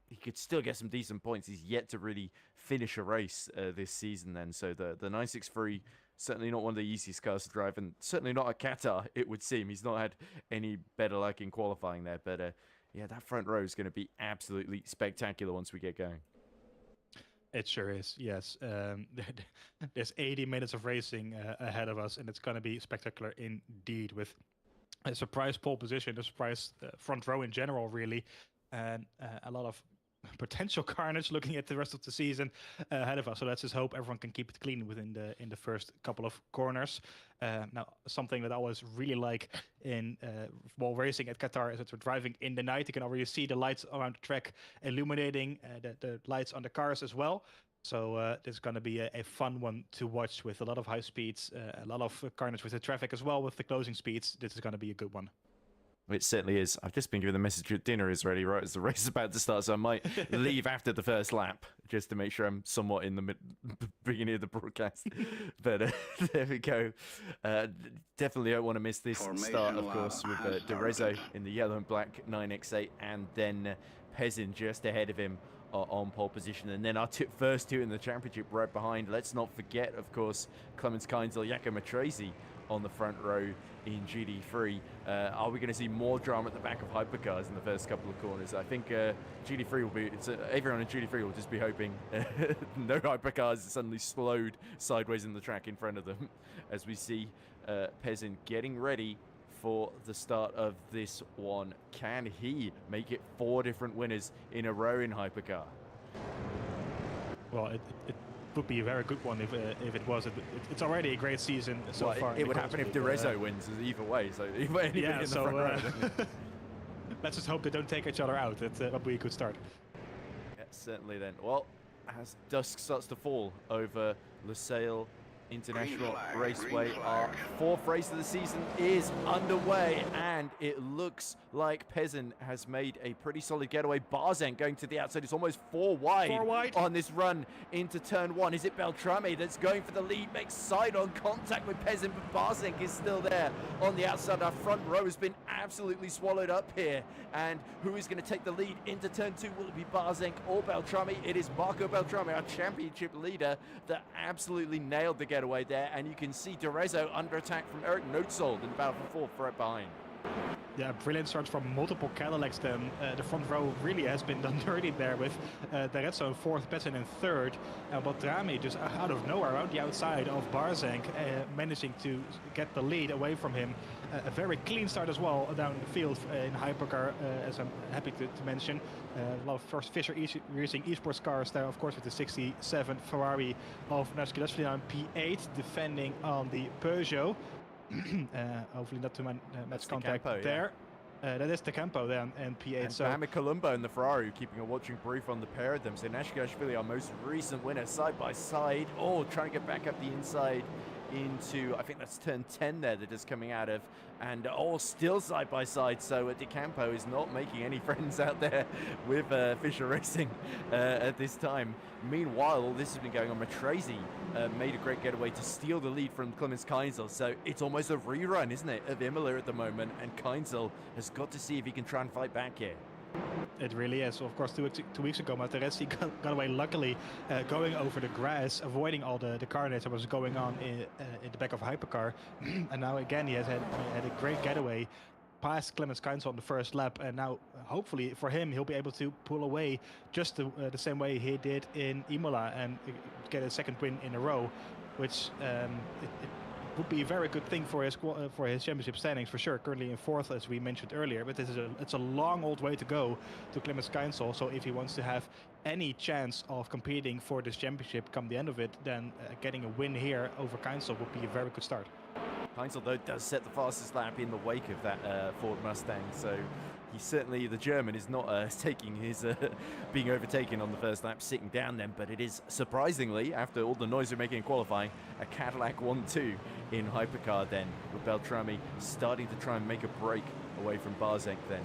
he could still get some decent points. He's yet to really finish a race this season then. So the 963 certainly not one of the easiest cars to drive, and certainly not at Qatar, it would seem. He's not had any better luck in qualifying there, but yeah, that front row is going to be absolutely spectacular once we get going.
It sure is, yes. There's 80 minutes of racing ahead of us, and it's going to be spectacular indeed, with a surprise pole position, a surprise front row in general, really, and a lot of potential carnage looking at the rest of the season ahead of us. So let's just hope everyone can keep it clean within the first couple of corners. Now, something that I always really like in while racing at Qatar is that we're driving in the night. You can already see the lights around the track illuminating the lights on the cars as well. So this is going to be a fun one to watch, with a lot of high speeds, a lot of carnage with the traffic as well, with the closing speeds. This is going to be a good one.
It certainly is. I've just been given the message that dinner is ready right as the race is about to start, so I might leave after the first lap just to make sure I'm somewhat in the beginning of the broadcast. But there we go. Definitely don't want to miss this start, of course, with De Rezo in the yellow and black 9X8, and then Pezin just ahead of him on pole position, and then our first two in the championship right behind. Let's not forget, of course, Clemens Keinzel, Jaco Matrese on the front row in GD3. Are we going to see more drama at the back of hypercars in the first couple of corners? I think GD3 will be, everyone in GD3 will just be hoping no hypercars suddenly slowed sideways in the track in front of them, as we see Pezin getting ready for the start of this one. Can he make it 4 different winners in a row in hypercar?
Well, it would be a very good one if it was. It's already a great season so far.
It would happen if De Rezo wins either way. So
yeah, so let's just hope they don't take each other out. That would be a good start.
Yeah, certainly then. Well, as dusk starts to fall over Lusail International Raceway, our 4th race of the season is underway, and it looks like Pezin has made a pretty solid getaway. Barzenk going to the outside. It's almost 4 wide on this run into turn 1. Is it Beltrame that's going for the lead? Makes side-on contact with Pezin, but Barzenk is still there on the outside. Our front row has been absolutely swallowed up here, and who is going to take the lead into turn 2? Will it be Barzenk or Beltrame? It is Marco Beltrame, our championship leader, that absolutely nailed the getaway there, and you can see De Rezo under attack from Eric Noetzold in battle for 4th right behind.
Yeah, brilliant start from multiple Cadillacs then. The front row really has been done dirty there with De Rezo in 4th, Pezin in 3rd, and Beltrame just out of nowhere around the outside of Barzenk, managing to get the lead away from him. A very clean start as well down the field in hypercar, as I'm happy to mention. A lot of first Fisher Racing esports cars there, of course, with the 67 Ferrari of Naski Leslie on P8, defending on the Peugeot. Hopefully not too much contact Campo, there. Yeah. That is the Campo then, and P8.
And Mohamed Colombo in the Ferrari, keeping a watching brief on the pair of them. So Nashikashvili, our most recent winner, side by side. Oh, trying to get back up the inside into, I think that's turn 10 there that is coming out of, and all still side by side. So De Campo is not making any friends out there with Fisher Racing at this time. Meanwhile, all this has been going on. Matrese made a great getaway to steal the lead from Clemens Keinzel. So it's almost a rerun, isn't it, of Imola at the moment, and Keinzel has got to see if he can try and fight back here.
It really is. So of course, 2 weeks ago, Materesi got away luckily, going over the grass, avoiding all the carnage that was going on in the back of a hypercar. And now again, he had a great getaway past Clemens Keinzel on the first lap, and now hopefully for him he'll be able to pull away just the same way he did in Imola and get a 2nd win in a row, which it would be a very good thing for his championship standings for sure. Currently in 4th, as we mentioned earlier, but it's a long old way to go to Clemens Keinzel. So if he wants to have any chance of competing for this championship come the end of it, then getting a win here over Keinzel would be a very good start.
Keinzel, though, does set the fastest lap in the wake of that Ford Mustang, so he certainly, the German, is not taking his being overtaken on the first lap, sitting down then, but it is surprisingly, after all the noise we're making in qualifying, a Cadillac 1-2 in hypercar then, with Beltrame starting to try and make a break away from Barzenk then.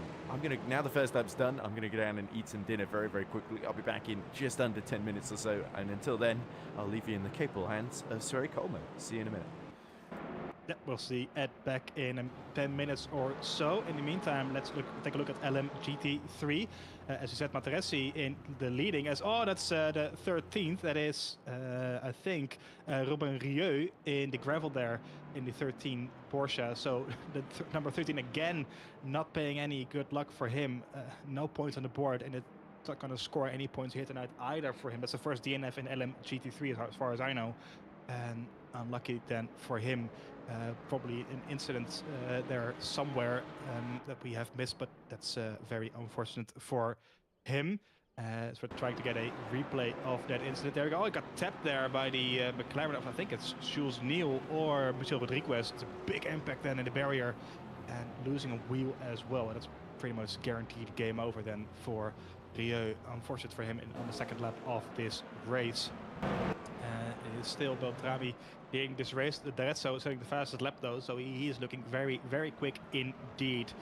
Now the first lap's done, I'm going to go down and eat some dinner very, very quickly. I'll be back in just under 10 minutes or so, and until then, I'll leave you in the capable hands of Sverre Kolman. See you in a minute.
Yeah, we'll see Ed back in 10 minutes or so. In the meantime, let's take a look at LMGT3. As you said, Materesi in the leading as, that's the 13th. That is, I think, Robin Rieu in the gravel there in the 13 Porsche. So the number 13 again, not paying any good luck for him. No points on the board, and it's not going to score any points here tonight either for him. That's the first DNF in LMGT3 as far as I know. And unlucky then for him. Probably an incident there somewhere that we have missed, but that's very unfortunate for him. So we're trying to get a replay of that incident. There we go. It got tapped there by the McLaren of, I think it's Jules Neal or Michel Rodriguez. It's a big impact then in the barrier and losing a wheel as well. And that's pretty much guaranteed game over then for Rio. Unfortunate for him on the second lap of this race. It is still Beltrami being this race. D'Arezzo is having the fastest lap though, so he is looking very, very quick indeed.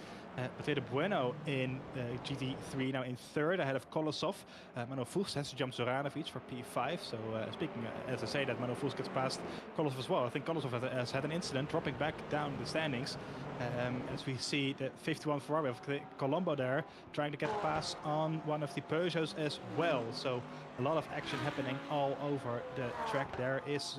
Matteo Bueno in GT3 now in third ahead of Kolosov. Mano Fuchs has to jump Zoranovic for P5. So speaking, as I say, that Mano Fuchs gets past Kolosov as well. I think Kolosov has had an incident dropping back down the standings. As we see the 51 Ferrari of Colombo there trying to get past on one of the Peugeots as well. So a lot of action happening all over the track. There is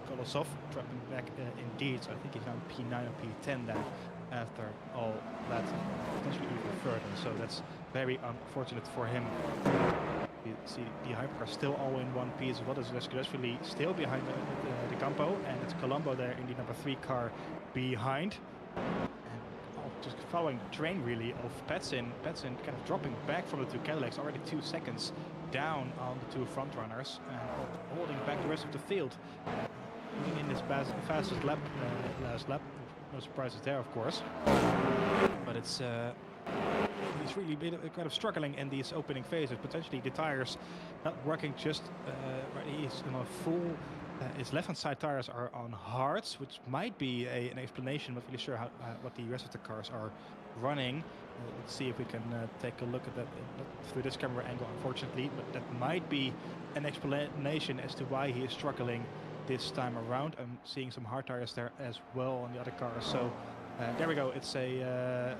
Kolosov dropping back indeed. So I think he's now P9 or P10 then after all that, potentially even further. So that's very unfortunate for him. You see the hypercar still all in one piece. What is successfully still behind the Campo, and it's Colombo there in the number 3 car behind. And just following the train really of Petsin. Petsin kind of dropping back from the two Cadillacs, already 2 seconds down on the two front runners and holding back the rest of the field. In this fastest lap, last lap. No surprises there, of course. But it's he's really been kind of struggling in these opening phases. Potentially the tires not working just right. He's on a full. His left-hand side tires are on hards, which might be an explanation. Not really sure how what the rest of the cars are running. Let's see if we can take a look at that through this camera angle, unfortunately. But that might be an explanation as to why he is struggling this time around. I'm seeing some hard tires there as well on the other cars. So there we go. It's a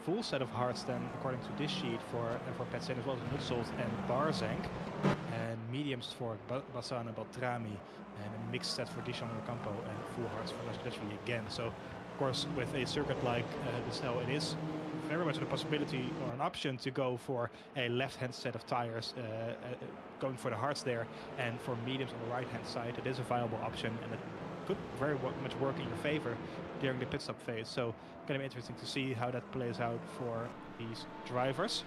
full set of hards then, according to this sheet for Petsen, as well as Nutsold and Barzank, and mediums for Bassan and Beltrami, and a mixed set for Dijon Campo, and full hards for Leslie again. So of course, with a circuit like this, it is very much a possibility or an option to go for a left-hand set of tires, going for the hards there, and for mediums on the right-hand side. It is a viable option, and it could very much work in your favor during the pit stop phase. So going to be interesting to see how that plays out for these drivers.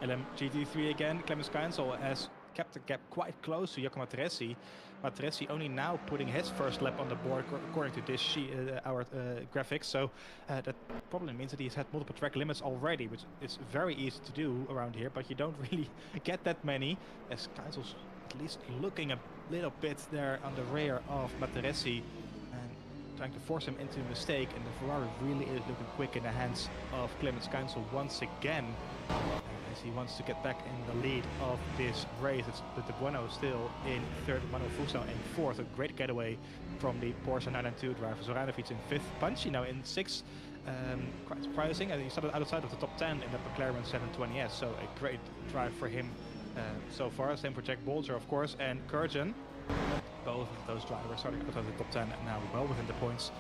LMGT3 again, Clemens Keinsel has kept the gap quite close to Jacopo Materesi. Materesi only now putting his first lap on the board according to this sheet, our graphics. So that probably means that he's had multiple track limits already, which is very easy to do around here, but you don't really get that many, as Keinsel's at least looking a little bit there on the rear of Materesi and trying to force him into a mistake. And the Ferrari really is looking quick in the hands of Clemens Keinsel once again, as he wants to get back in the lead of this race. It's the Bueno still in third, Mano Fuso in fourth. A great getaway from the Porsche 992 driver. Zoranovic in fifth, Punchy now in sixth. Quite surprising, and he started outside of the top 10 in the McLaren 720S, so a great drive for him so far. Same for Jack Bolger, of course, and Kurjan. Both of those drivers starting outside of the top 10 and now well within the points.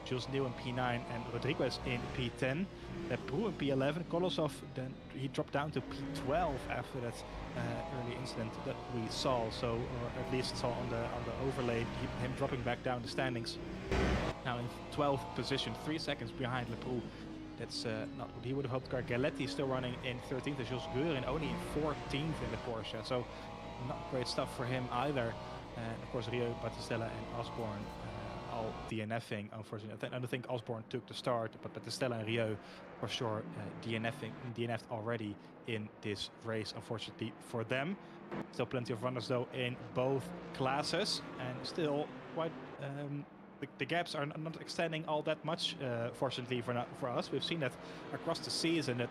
Jules Neal in P9 and Rodriguez in P10. Prue in P11. Kolosov, then he dropped down to P12 after that early incident that we saw. So, or at least saw on the overlay, him dropping back down the standings. Now in 12th position, 3 seconds behind Leproux. That's not what he would have hoped. Galetti still running in 13th. Jules Guerin only in 14th in the Porsche. So not great stuff for him either. And of course, Rio, Battistella and Osborne all DNFing, unfortunately. I don't think Osborne took the start, but Battistella and Rio for sure DNF'd already in this race, unfortunately for them. Still plenty of runners though in both classes, and still quite the gaps are not extending all that much, fortunately for us. We've seen that across the season that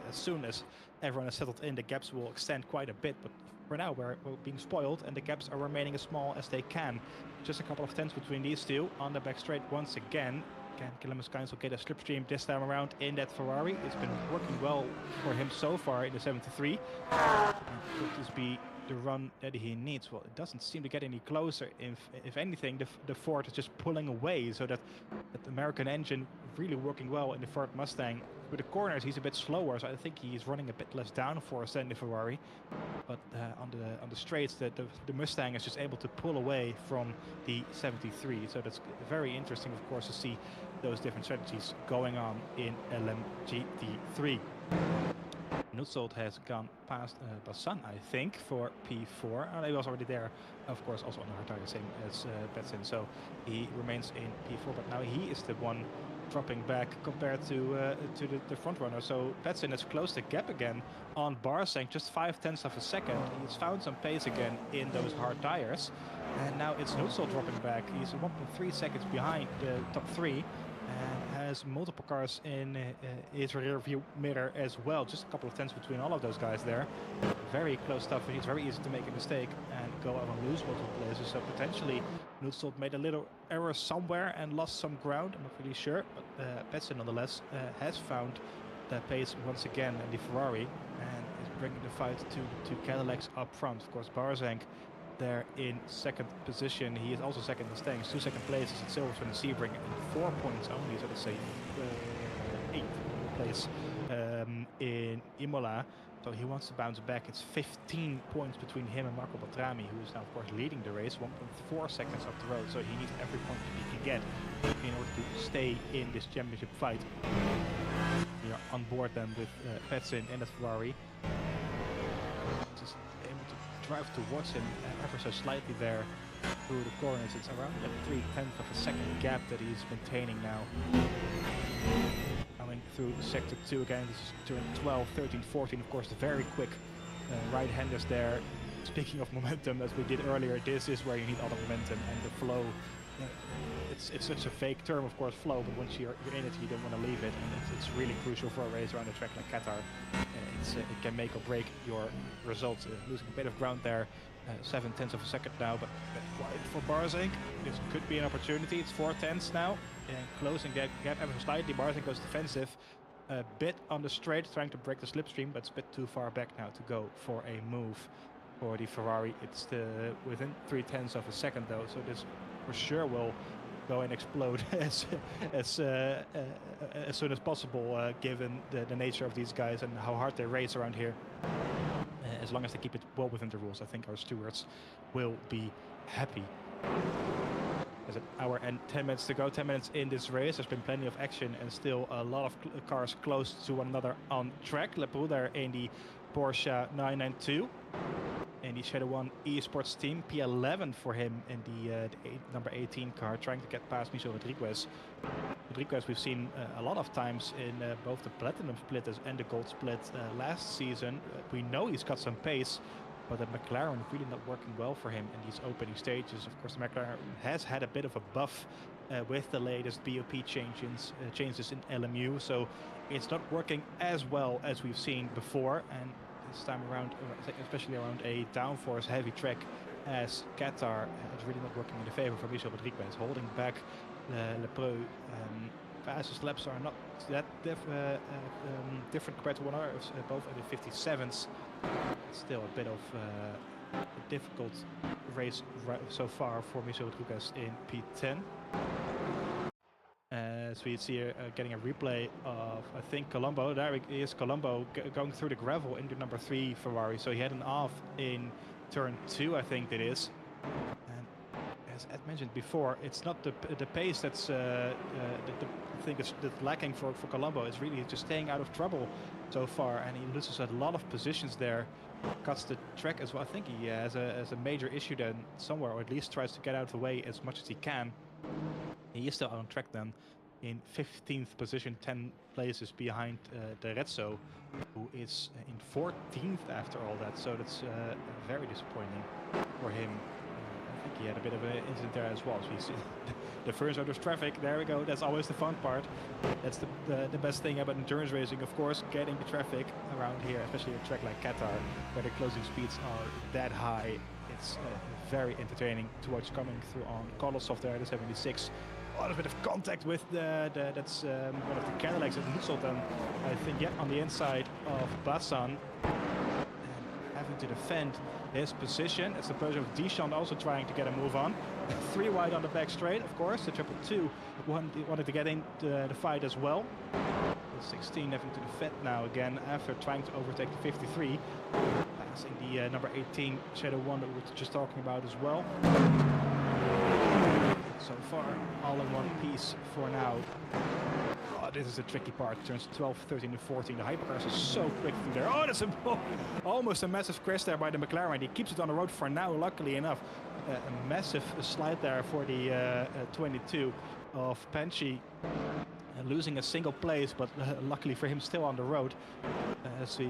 as soon as everyone has settled in, the gaps will extend quite a bit. But for now, we're being spoiled, and the gaps are remaining as small as they can. Just a couple of tenths between these two on the back straight once again. Can Columbus Council get a slipstream this time around in that Ferrari? It's been working well for him so far in the 73. Could this be the run that he needs? Well, it doesn't seem to get any closer. If anything, the Ford is just pulling away, so that the American engine really working well in the Ford Mustang. With the corners, he's a bit slower, so I think he's running a bit less downforce than the Ferrari. But on the straights, the Mustang is just able to pull away from the 73. So that's very interesting, of course, to see those different strategies going on in LMGT3. Nutsold has gone past Bassan, I think, for P4. He was already there, of course, also on the hard tire, same as Petsin. So he remains in P4, but now he is the one dropping back compared to the front runner. So Petsin has closed the gap again on Barseng, just 0.5 of a second. He's found some pace again in those hard tires. And now it's Nutsold dropping back. He's 1.3 seconds behind the top 3. And has multiple cars in his rear view mirror as well. Just a couple of tenths between all of those guys there. Very close stuff. It's very easy to make a mistake and go out and lose multiple places. So potentially Nutsold made a little error somewhere and lost some ground. I'm not really sure. But Petsin nonetheless has found that pace once again in the Ferrari. And is bringing the fight to Cadillacs up front. Of course, Barzank there in second position. He is also second in the standings, 2 second places at Silverstone and Sebring, and 4 points only, so let's say 8th place in Imola. So he wants to bounce back. It's 15 points between him and Marco Beltrami, who is now of course leading the race, 1.4 seconds off the road. So he needs every point that he can get in order to stay in this championship fight. We are on board then with Petsin and the Ferrari. Just able to drive towards him ever so slightly there through the corners. It's around a 0.3 of a second gap that he's maintaining now. Coming through sector 2 again. This is turn 12, 13, 14. Of course, the very quick right-handers there. Speaking of momentum, as we did earlier, this is where you need all the momentum and the flow. It's such a fake term, of course, flow, but once you're in it, you don't want to leave it, and it's really crucial for a race around a track like Qatar. It can make or break your results. Losing a bit of ground there, 0.7 of a second now, but quiet for Barzank. This could be an opportunity. It's 0.4 now, and closing that gap ever so slightly. Barzank goes defensive, a bit on the straight, trying to break the slipstream, but it's a bit too far back now to go for a move for the Ferrari. It's within 0.3 of a second though, so this for sure will go and explode as soon as possible, given the nature of these guys and how hard they race around here. As long as they keep it well within the rules, I think our stewards will be happy. There's an hour and 10 minutes to go, 10 minutes in this race. There's been plenty of action and still a lot of cars close to one another on track. Lepoux there in the Porsche 992. In the Shadow 1 eSports team, P11 for him in the number 18 car, trying to get past Michel Rodriguez. Rodriguez we've seen a lot of times in both the Platinum split and the Gold split last season. We know he's got some pace, but the McLaren really not working well for him in these opening stages. Of course, the McLaren has had a bit of a buff with the latest BOP changes in LMU, so it's not working as well as we've seen before. And this time around, especially around a downforce heavy track as Qatar, it's really not working in the favor for Michel Rodriguez, holding back Lepoux. Fastest laps are not that different compared to one another, both at the 57s. Still a bit of a difficult race so far for Michel Rodriguez in P10. As we see here, getting a replay of, I think, Colombo. There he is, Colombo going through the gravel into number 3 Ferrari. So he had an off in turn 2, I think it is. And as Ed mentioned before, it's not the pace that's the thing that's lacking for Colombo. It's really just staying out of trouble so far, and he loses a lot of positions there. Cuts the track as well. I think he has a major issue then somewhere, or at least tries to get out of the way as much as he can. He is still on track then in 15th position, 10 places behind Derezzo, who is in 14th after all that. So that's very disappointing for him. I think he had a bit of an incident there as well. So you see the first out of traffic. There we go. That's always the fun part. That's the best thing about endurance racing, of course, getting the traffic around here, especially a track like Qatar, where the closing speeds are that high. It's very entertaining to watch coming through on Kolman there, the 76. A little bit of contact with that's one of the Cadillacs at Nutzelt, and I think on the inside of Bassan, having to defend his position. It's the pressure of Deschamps also trying to get a move on. 3 wide on the back straight, of course. The 222 wanted to get into the fight as well. The 16 having to defend now again after trying to overtake the 53. Passing the number 18 Shadow 1 that we were just talking about as well. So far, all in one piece for now. Oh, this is a tricky part. Turns 12, 13, and 14. The hypercars are so quick through there. Oh, that's almost a massive crash there by the McLaren. He keeps it on the road for now, luckily enough. A massive slide there for the 22 of Panchi. Losing a single place, but luckily for him, still on the road. That's the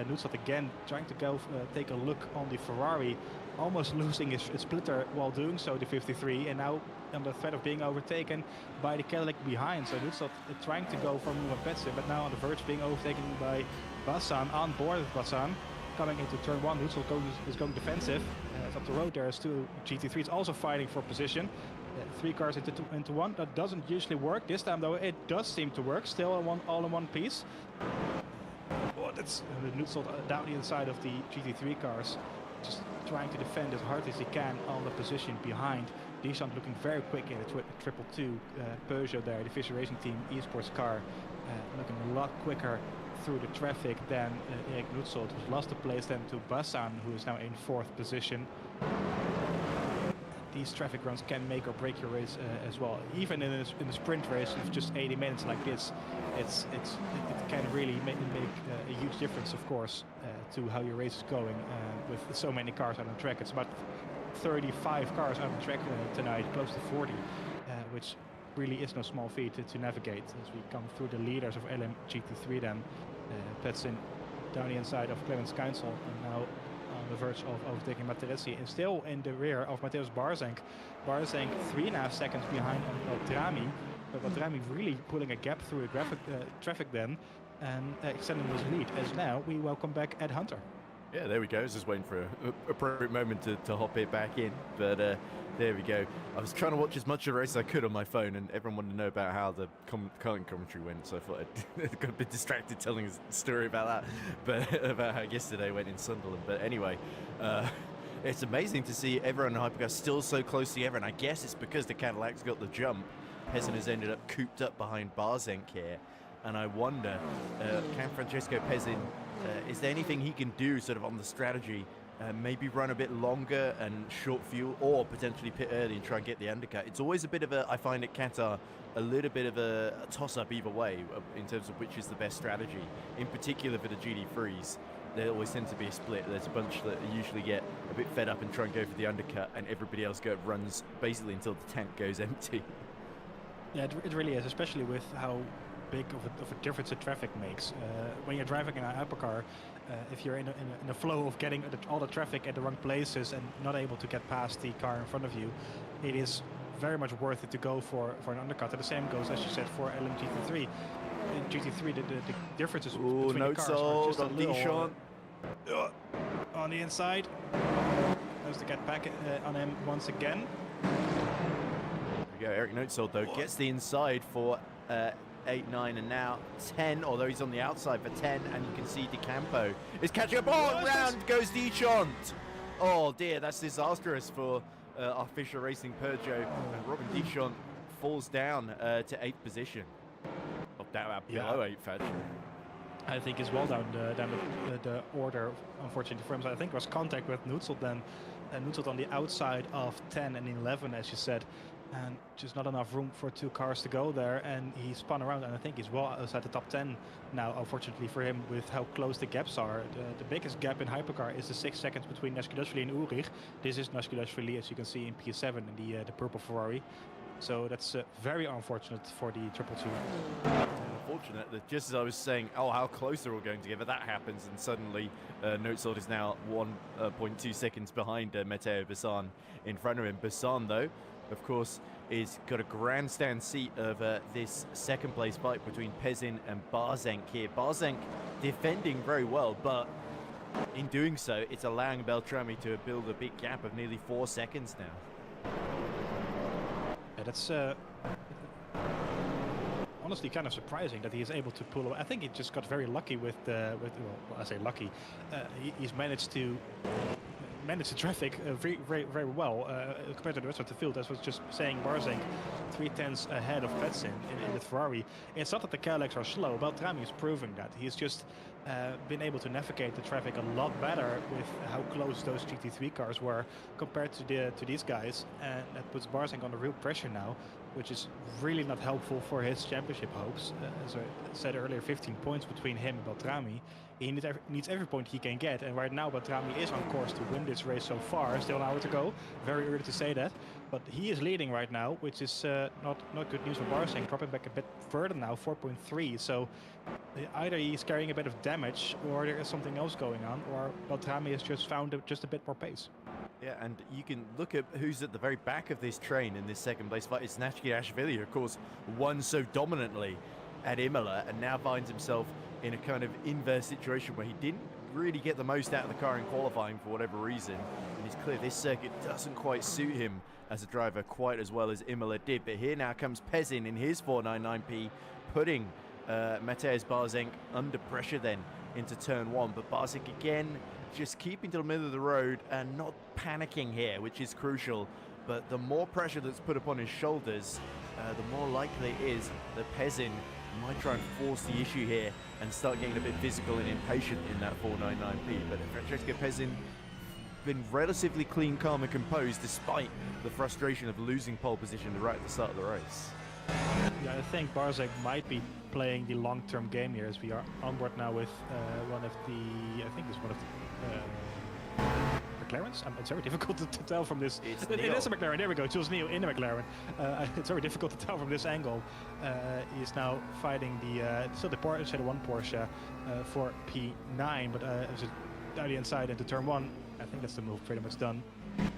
Nutzelt again, trying to go take a look on the Ferrari. Almost losing his splitter while doing so, the 53, and now on the threat of being overtaken by the Cadillac behind. So Nutzelt trying to go for Mupetse, but now on the verge being overtaken by Bassan, on board with Bassan. Coming into turn 1, Nutzelt is going defensive. Up the road, there's 2 GT3s also fighting for position. 3 cars into one. That doesn't usually work. This time, though, it does seem to work. Still all in one piece. Oh, that's Nutzelt down the inside of the GT3 cars. Just trying to defend as hard as he can on the position behind. Deschamps looking very quick in the 222 Peugeot there, the Fischer Racing Team esports car. Looking a lot quicker through the traffic than Erik Nutzelt, who's lost the place then to Bassan, who is now in 4th position. These traffic runs can make or break your race as well. Even in a sprint race of just 80 minutes like this, it can really make a huge difference, of course, to how your race is going with so many cars on the track. It's about 35 cars on the track tonight, close to 40, which really is no small feat to navigate as we come through the leaders of LMGT3 then. Petsin down the inside of Clemens Keinsel, and now on the verge of overtaking Materesi, and still in the rear of Mateusz Barzenk. Barzenk 3.5 seconds behind on Beltrami, but Beltrami really pulling a gap through the traffic then, and extending his lead, as now we welcome back Ed Hunter.
Yeah, there we go. I was just waiting for an appropriate moment to hop it back in. But there we go. I was trying to watch as much of the race as I could on my phone, and everyone wanted to know about how the current commentary went. So I thought I'd got a bit distracted telling a story about that, but about how yesterday went in Sunderland. But anyway, it's amazing to see everyone in Hypercar still so close together. And I guess it's because the Cadillac's got the jump. Pezin has ended up cooped up behind Barzenk here. And I wonder, can Francesco Pezin, is there anything he can do sort of on the strategy? Maybe run a bit longer and short fuel, or potentially pit early and try and get the undercut. It's always a bit of I find at Qatar, a little bit of a toss-up either way in terms of which is the best strategy. In particular for the GT3s, there always tends to be a split. There's a bunch that usually get a bit fed up and try and go for the undercut, and everybody else runs basically until the tank goes empty.
Yeah, it really is, especially with how big of a difference the traffic makes. When you're driving in a hypercar, if you're in a flow of getting all the traffic at the wrong places and not able to get past the car in front of you, it is very much worth it to go for an undercut. And the same goes, as you said, for LMGT3. In GT3, the differences between the cars are just a little on the inside. Has to get back on him once again.
There we go. Erik Nutzelt, though, gets the inside for 8, 9, and now 10, although he's on the outside for 10, and you can see De Campo is catching up. Oh, round goes Deschamps. Oh dear, that's disastrous for our Fischer Racing Peugeot. Robin Deschamps falls down to 8th position. Oh, down below 8th, actually.
I think as well down the order, unfortunately for him. So I think it was contact with Nutzelt then, and Nutzelt on the outside of 10 and 11, as you said. And just not enough room for 2 cars to go there, and he spun around, and I think he's well outside the top 10 now, unfortunately for him, with how close the gaps are. The biggest gap in hypercar is the 6 seconds between Nashkilashvili and Ulrich. This is Nashkilashvili, as you can see in P7 in the purple Ferrari. So that's very unfortunate for the 222.
unfortunate that just as I was saying, oh, how close they're all going together, that happens, and suddenly Notesold is now 1.2 seconds behind Matteo Bassan in front of him. Bassan, though, of course, is got a grandstand seat of this second place fight between Pezin and Barzenk here. Barzenk defending very well, but in doing so, it's allowing Beltrami to build a big gap of nearly 4 seconds now.
Yeah, that's honestly kind of surprising that he is able to pull away. I think he just got very lucky with well, I say lucky. He's managed to manage the traffic very well compared to the rest of the field. As I was just saying, Barzenk 3/10 ahead of Pezin in the Ferrari. It's not that the Cadillacs are slow. Beltrami is proving that. He's just been able to navigate the traffic a lot better with how close those GT3 cars were compared to these guys, and that puts Barzenk under real pressure now, which is really not helpful for his championship hopes. As I said earlier, 15 points between him and Beltrami. He needs every point he can get, and right now Beltrami is on course to win this race so far. Still an hour to go. Very early to say that, but he is leading right now, which is not good news for Barzenk. Dropping back a bit further now, 4.3. So either he's carrying a bit of damage, or there is something else going on, or Beltrami has just found just a bit more pace.
Yeah, and you can look at who's at the very back of this train in this second place fight. It's Nashkiashvili, who of course won so dominantly at Imola, and now finds himself in a kind of inverse situation where he didn't really get the most out of the car in qualifying for whatever reason. And it's clear this circuit doesn't quite suit him as a driver quite as well as Imola did. But here now comes Pezin in his 499P, putting Mateusz Barzenk under pressure then into turn one. But Barzenk again just keeping to the middle of the road and not panicking here, which is crucial. But the more pressure that's put upon his shoulders, the more likely it is that Pezin might try and force the issue here and start getting a bit physical and impatient in that 499P. But Francesco Pezin been relatively clean, calm and composed despite the frustration of losing pole position right at the start of the race.
Yeah, I think Barzenk might be playing the long-term game here, as we are on board now with one of the, I think it's one of the McLarens. It's very difficult to tell from this. It is a McLaren. There we go. Jules Neal in the McLaren. It's very difficult to tell from this angle. He is now fighting the still the Porsche, the one Porsche for P9, but as down the inside into turn one, I think that's the move pretty much done.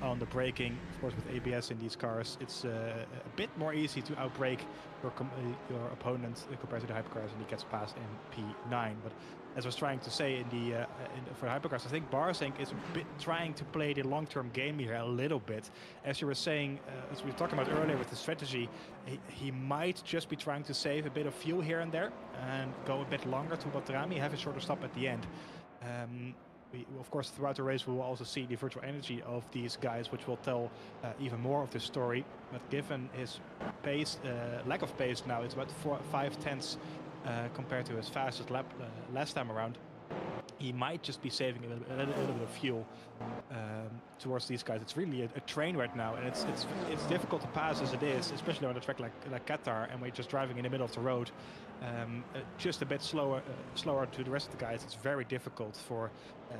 On the braking, of course, with ABS in these cars, it's a bit more easy to outbrake your opponent compared to the hypercars, and he gets past in P9. But as I was trying to say for the hypercars, I think Barzenk is a bit trying to play the long-term game here a little bit. As you were saying, as we were talking about earlier with the strategy, he might just be trying to save a bit of fuel here and there and go a bit longer to Beltrami, have a shorter stop at the end. Of course, throughout the race, we will also see the virtual energy of these guys, which will tell even more of the story. But given his pace, lack of pace now, it's about 5/10 compared to his fastest lap last time around. He might just be saving a little bit of fuel towards these guys. It's really a train right now, and it's difficult to pass as it is, especially on a track like Qatar, and we're just driving in the middle of the road. Just a bit slower to the rest of the guys. It's very difficult for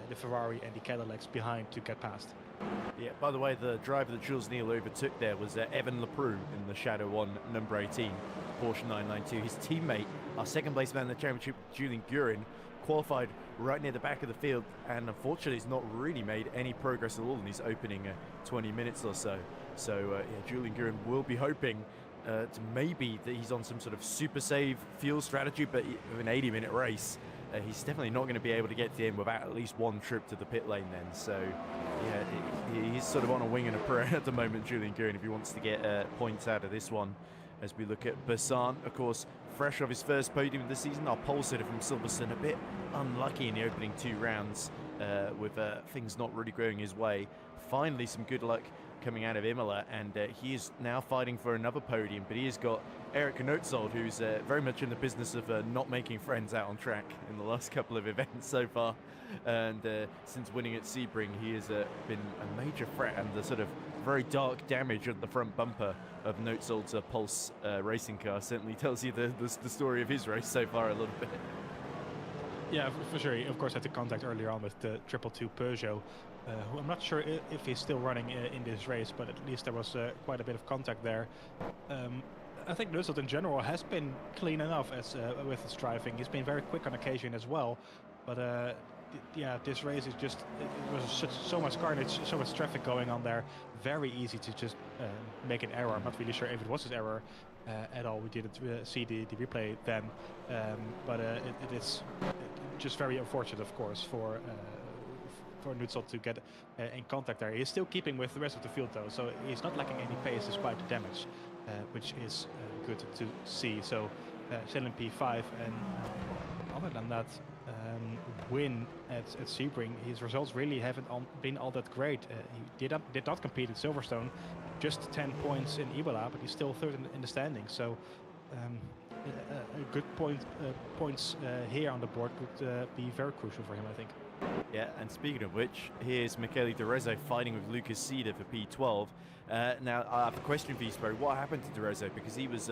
the Ferrari and the Cadillacs behind to get past.
Yeah, by the way, the driver that Jules Neal overtook there was Evan Leproux in the Shadow 1 number 18 Porsche 992. His teammate, our second place man in the championship, Julian Gurin, qualified right near the back of the field, and unfortunately has not really made any progress at all in his opening 20 minutes or so. So yeah, Julian Gurin will be hoping to maybe that he's on some sort of super save fuel strategy, but with an 80-minute race, he's definitely not going to be able to get to the end without at least one trip to the pit lane then. So yeah, he's sort of on a wing and a prayer at the moment, Julian Gurin, if he wants to get points out of this one. As we look at Bassan, of course, fresh off his first podium of the season, our pole sitter from Silverstone, a bit unlucky in the opening 2 rounds with things not really going his way. Finally, some good luck coming out of Imola, and he is now fighting for another podium, but he has got Eric Notesold, who's very much in the business of not making friends out on track in the last couple of events so far, and since winning at Sebring, he has been a major threat, and the sort of very dark damage on the front bumper of Notesold's Pulse racing car certainly tells you the story of his race so far a little bit.
Yeah, for sure. He, of course, had the contact earlier on with the 222 Peugeot, who I'm not sure if he's still running in this race, but at least there was quite a bit of contact there. I think Nusseld in general has been clean enough as with his driving. He's been very quick on occasion as well, but yeah, this race is just it was so much carnage, so much traffic going on there. Very easy to just make an error. I'm not really sure if it was his error at all. We didn't see the replay then, but it is just very unfortunate, of course, for Nusseld to get in contact there. He's still keeping with the rest of the field though, so he's not lacking any pace despite the damage, which is good to see. So still in P5, and other than that win at Sebring, his results really haven't been all that great. He did not compete in Silverstone, just 10 points in Imola, but he's still third in the standings. So a good points here on the board would be very crucial for him, I think.
Yeah, and speaking of which, here's Michele De Rezzo fighting with Lucas Cedar for P12. Now, I have a question for you, Sverre. What happened to De Rezzo? Because he was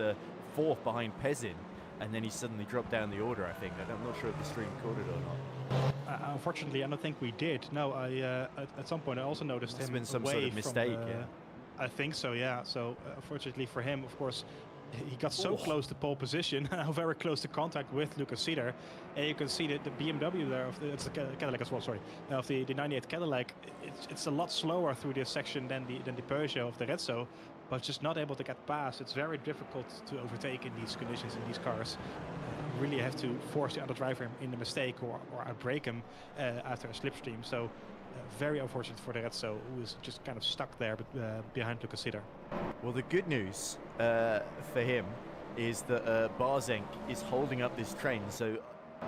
fourth behind Pezin, and then he suddenly dropped down the order, I think. I'm not sure if the stream caught it or not.
Unfortunately, I don't think we did. No, at some point I also noticed him
been some
away
sort of mistake,
from
yeah.
I think so, yeah. So unfortunately for him, of course, he got so close to pole position, very close to contact with Lucas Cedar. And you can see that the BMW there, it's the Cadillac as well, sorry, of the 98 Cadillac, it's a lot slower through this section than the Peugeot of the Rezzo, but just not able to get past. It's very difficult to overtake in these conditions, in these cars. You really have to force the other driver in the mistake or outbrake him after a slipstream. So very unfortunate for the Rezzo, who is just kind of stuck there behind Lucas Cedar.
Well, the good news for him is that Barzenk is holding up this train. So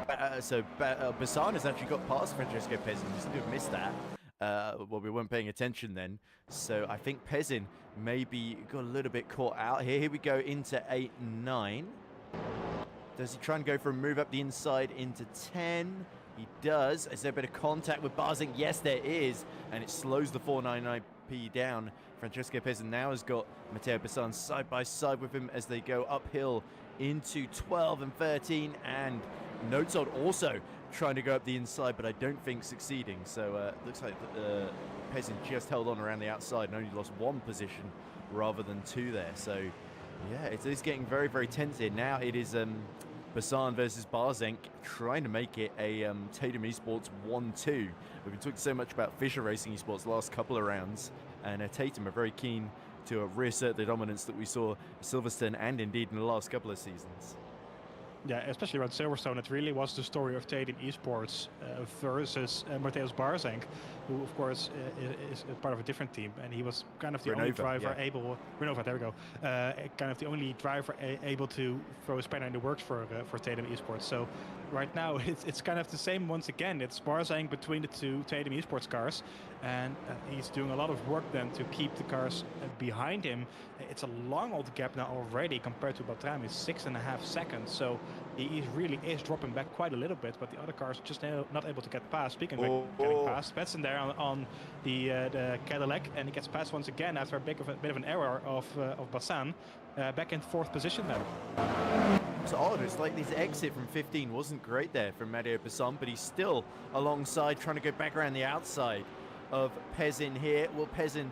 Bassan has actually got past Francesco Pezin. We seem to have missed that. Well, we weren't paying attention then. So I think Pezin maybe got a little bit caught out here. Here we go into 8-9. Does he try and go for a move up the inside into 10? He does. Is there a bit of contact with Barzenk? Yes, there is. And it slows the 499P down. Francesco Pezin now has got Matteo Bassan side by side with him as they go uphill into 12 and 13. And Notzold also trying to go up the inside, but I don't think succeeding. So looks like Pezin just held on around the outside and only lost one position rather than two there. So yeah, it is getting very, very tense here. Now it is Bassan versus Barzenk trying to make it a Tatum Esports 1-2. We've been talking so much about Fisher Racing Esports the last couple of rounds, and Tatum are very keen to reassert the dominance that we saw at Silverstone and indeed in the last couple of seasons.
Yeah, especially around Silverstone, it really was the story of Tatum Esports versus Mateusz Barzenk, who of course is part of a different team, and he was kind of the only driver able. Renova, there we go. Kind of the only driver able to throw a spanner in the works for Tatum Esports. So right now it's kind of the same once again. It's Barzenk between the two Tatum Esports cars, and he's doing a lot of work then to keep the cars behind him. It's a long old gap now already compared to Beltrami, 6.5 seconds. So he really is dropping back quite a little bit, but the other cars are just not able to get past. Speaking of getting past, Petson there on the Cadillac, and he gets past once again after a bit of an error of Bassan, back in 4th position now.
It's odd, it's like this exit from 15 wasn't great there from Matteo Bassan, but he's still alongside trying to go back around the outside of Pezin here. Will Pezin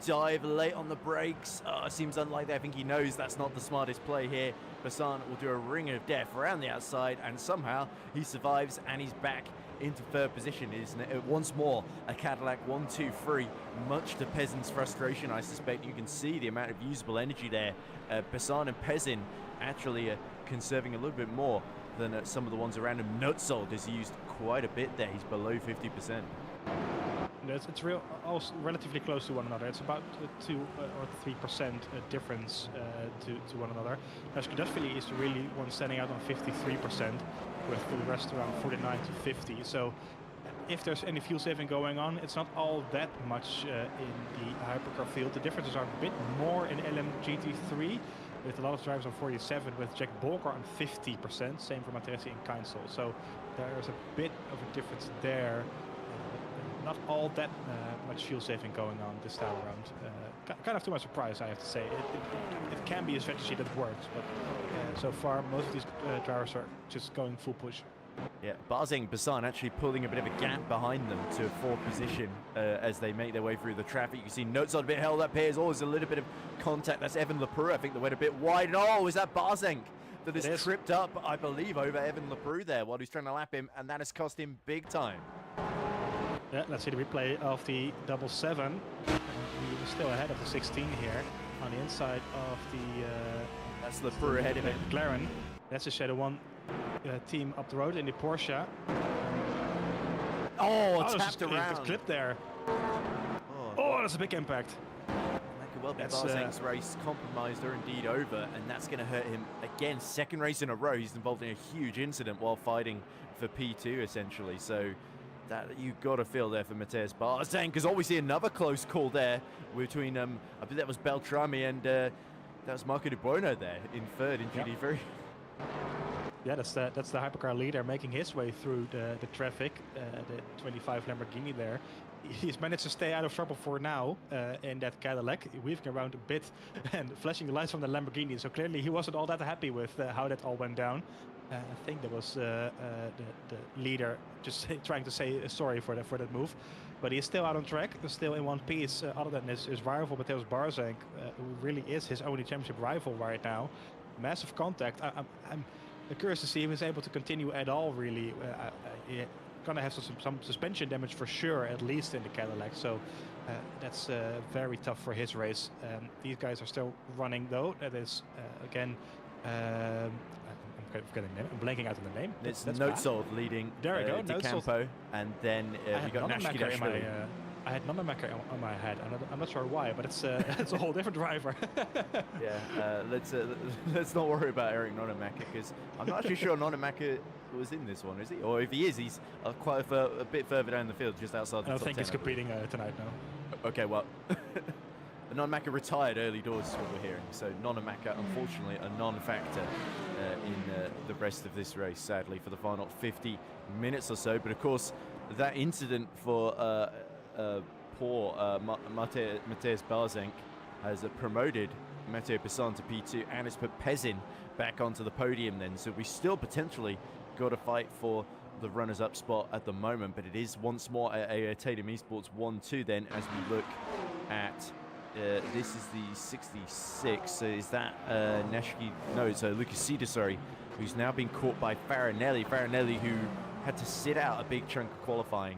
dive late on the brakes? Seems unlikely. I think he knows that's not the smartest play here. Bassan will do a ring of death around the outside, and somehow he survives and he's back into 3rd position. Isn't it? Once more, a Cadillac 1-2-3, much to Pezin's frustration, I suspect. You can see the amount of usable energy there. Bassan and Pezin actually conserving a little bit more than some of the ones around him. Notzold has used quite a bit there. He's below 50%.
It's relatively close to one another. It's about 2 or 3% difference to one another. Skudashvili is really one standing out on 53%, with the rest around 49 to 50. So if there's any fuel saving going on, it's not all that much in the hypercar field. The differences are a bit more in LMGT3, with a lot of drivers on 47, with Jack Bolker on 50%, same for Materesi and Keinsel. So there's a bit of a difference there. Not all that much fuel saving going on this time around. Kind of to my surprise, I have to say. It can be a strategy that works, but so far most of these drivers are just going full push.
Yeah, Barzeng Basan actually pulling a bit of a gap behind them to a fourth position as they make their way through the traffic. You can see Notes a bit held up here. There's always a little bit of contact. That's Evan Leproux. I think they went a bit wide. And oh, is that Barzeng that has tripped up, I believe, over Evan Leproux there while he's trying to lap him, and that has cost him big time.
Yeah, let's see the replay of the double 7. We're still ahead of the 16 here on the inside of the...
that's Leproux ahead of him.
McLaren. That's the Shadow 1 team up the road in the Porsche.
Oh, tapped around.
It's clipped there. Oh, that's a big impact.
That could well be Barzeng's race compromised or indeed over, and that's going to hurt him again. Second race in a row, he's involved in a huge incident while fighting for P2 essentially. So that you've got to feel there for Mathias Barzeng, because obviously another close call there between I believe that was Beltrami and that was Marco De Buono there in third in GT3.
Yeah, that's the hypercar leader making his way through the traffic. The 25 Lamborghini there. He's managed to stay out of trouble for now in that Cadillac, weaving around a bit and flashing the lights from the Lamborghini. So clearly he wasn't all that happy with how that all went down. I think there was the leader just trying to say sorry for that move. But he's still out on track, still in one piece, other than his rival Mathias Barzeng, who really is his only championship rival right now. Massive contact. I'm curious to see if he's able to continue at all, really. Gonna have some suspension damage for sure, at least in the Cadillac. So that's very tough for his race. These guys are still running, though. That is, again... I'm forgetting the name. I'm blanking out on the name.
It's Notesold leading De Campo, and then we got Nashki.
I had Nonamaker on my head. I'm not sure why, but it's it's a whole different driver.
Yeah, let's not worry about Eric Nonamaker, because I'm not actually sure Nonamaker was in this one, is he? Or if he is, he's quite a bit further down the field, just outside the top 10.
I don't think he's competing tonight, no.
Okay, well, Nonamaker retired early doors is what we're hearing, so Nonamaker, unfortunately, a non-factor in the rest of this race, sadly, for the final 50 minutes or so. But of course, that incident for poor Mathias Barzeng has promoted Matteo Basan to P2 and has put Pezin back onto the podium then. So we still potentially got to fight for the runners-up spot at the moment, but it is once more a Tatum Esports 1-2 then as we look at this is the 66. So is that Nashki? No, so Lucas Cedar, sorry, who's now been caught by Farinelli. Farinelli, who had to sit out a big chunk of qualifying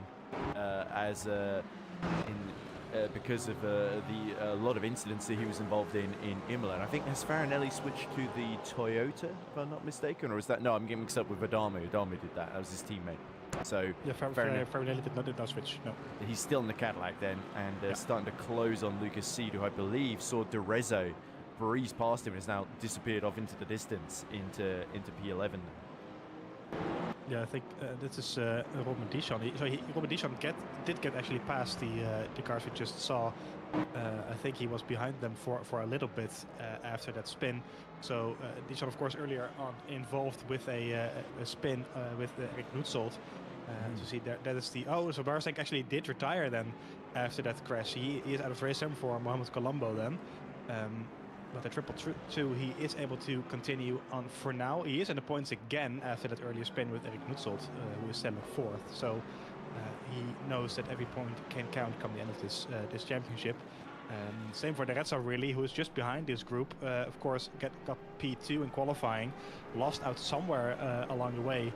because of a lot of incidents that he was involved in Imola. And I think has Farinelli switched to the Toyota, if I'm not mistaken, or is that no? I'm getting mixed up with Adamu. Adamu did that. That was his teammate. So
yeah, Farinelli did not switch. No,
he's still in the Cadillac then, and starting to close on Lucas Seed, who I believe saw Derezzo breeze past him and has now disappeared off into the distance into P11.
Yeah, I think this is Robin Dichon. So Robin Dichon did get actually past the cars we just saw. I think he was behind them for a little bit after that spin. So Dichon, of course, earlier on involved with a spin with Erik Noetsold. So see that is the so Barzeng actually did retire then after that crash. He is out of race for Mohamed Colombo then. But the triple two, he is able to continue on for now. He is in the points again after that earlier spin with Erik Noetsold, who is still in fourth. So he knows that every point can count come the end of this championship. Same for Derezzo, really, who is just behind this group. Of course, got P2 in qualifying, lost out somewhere along the way,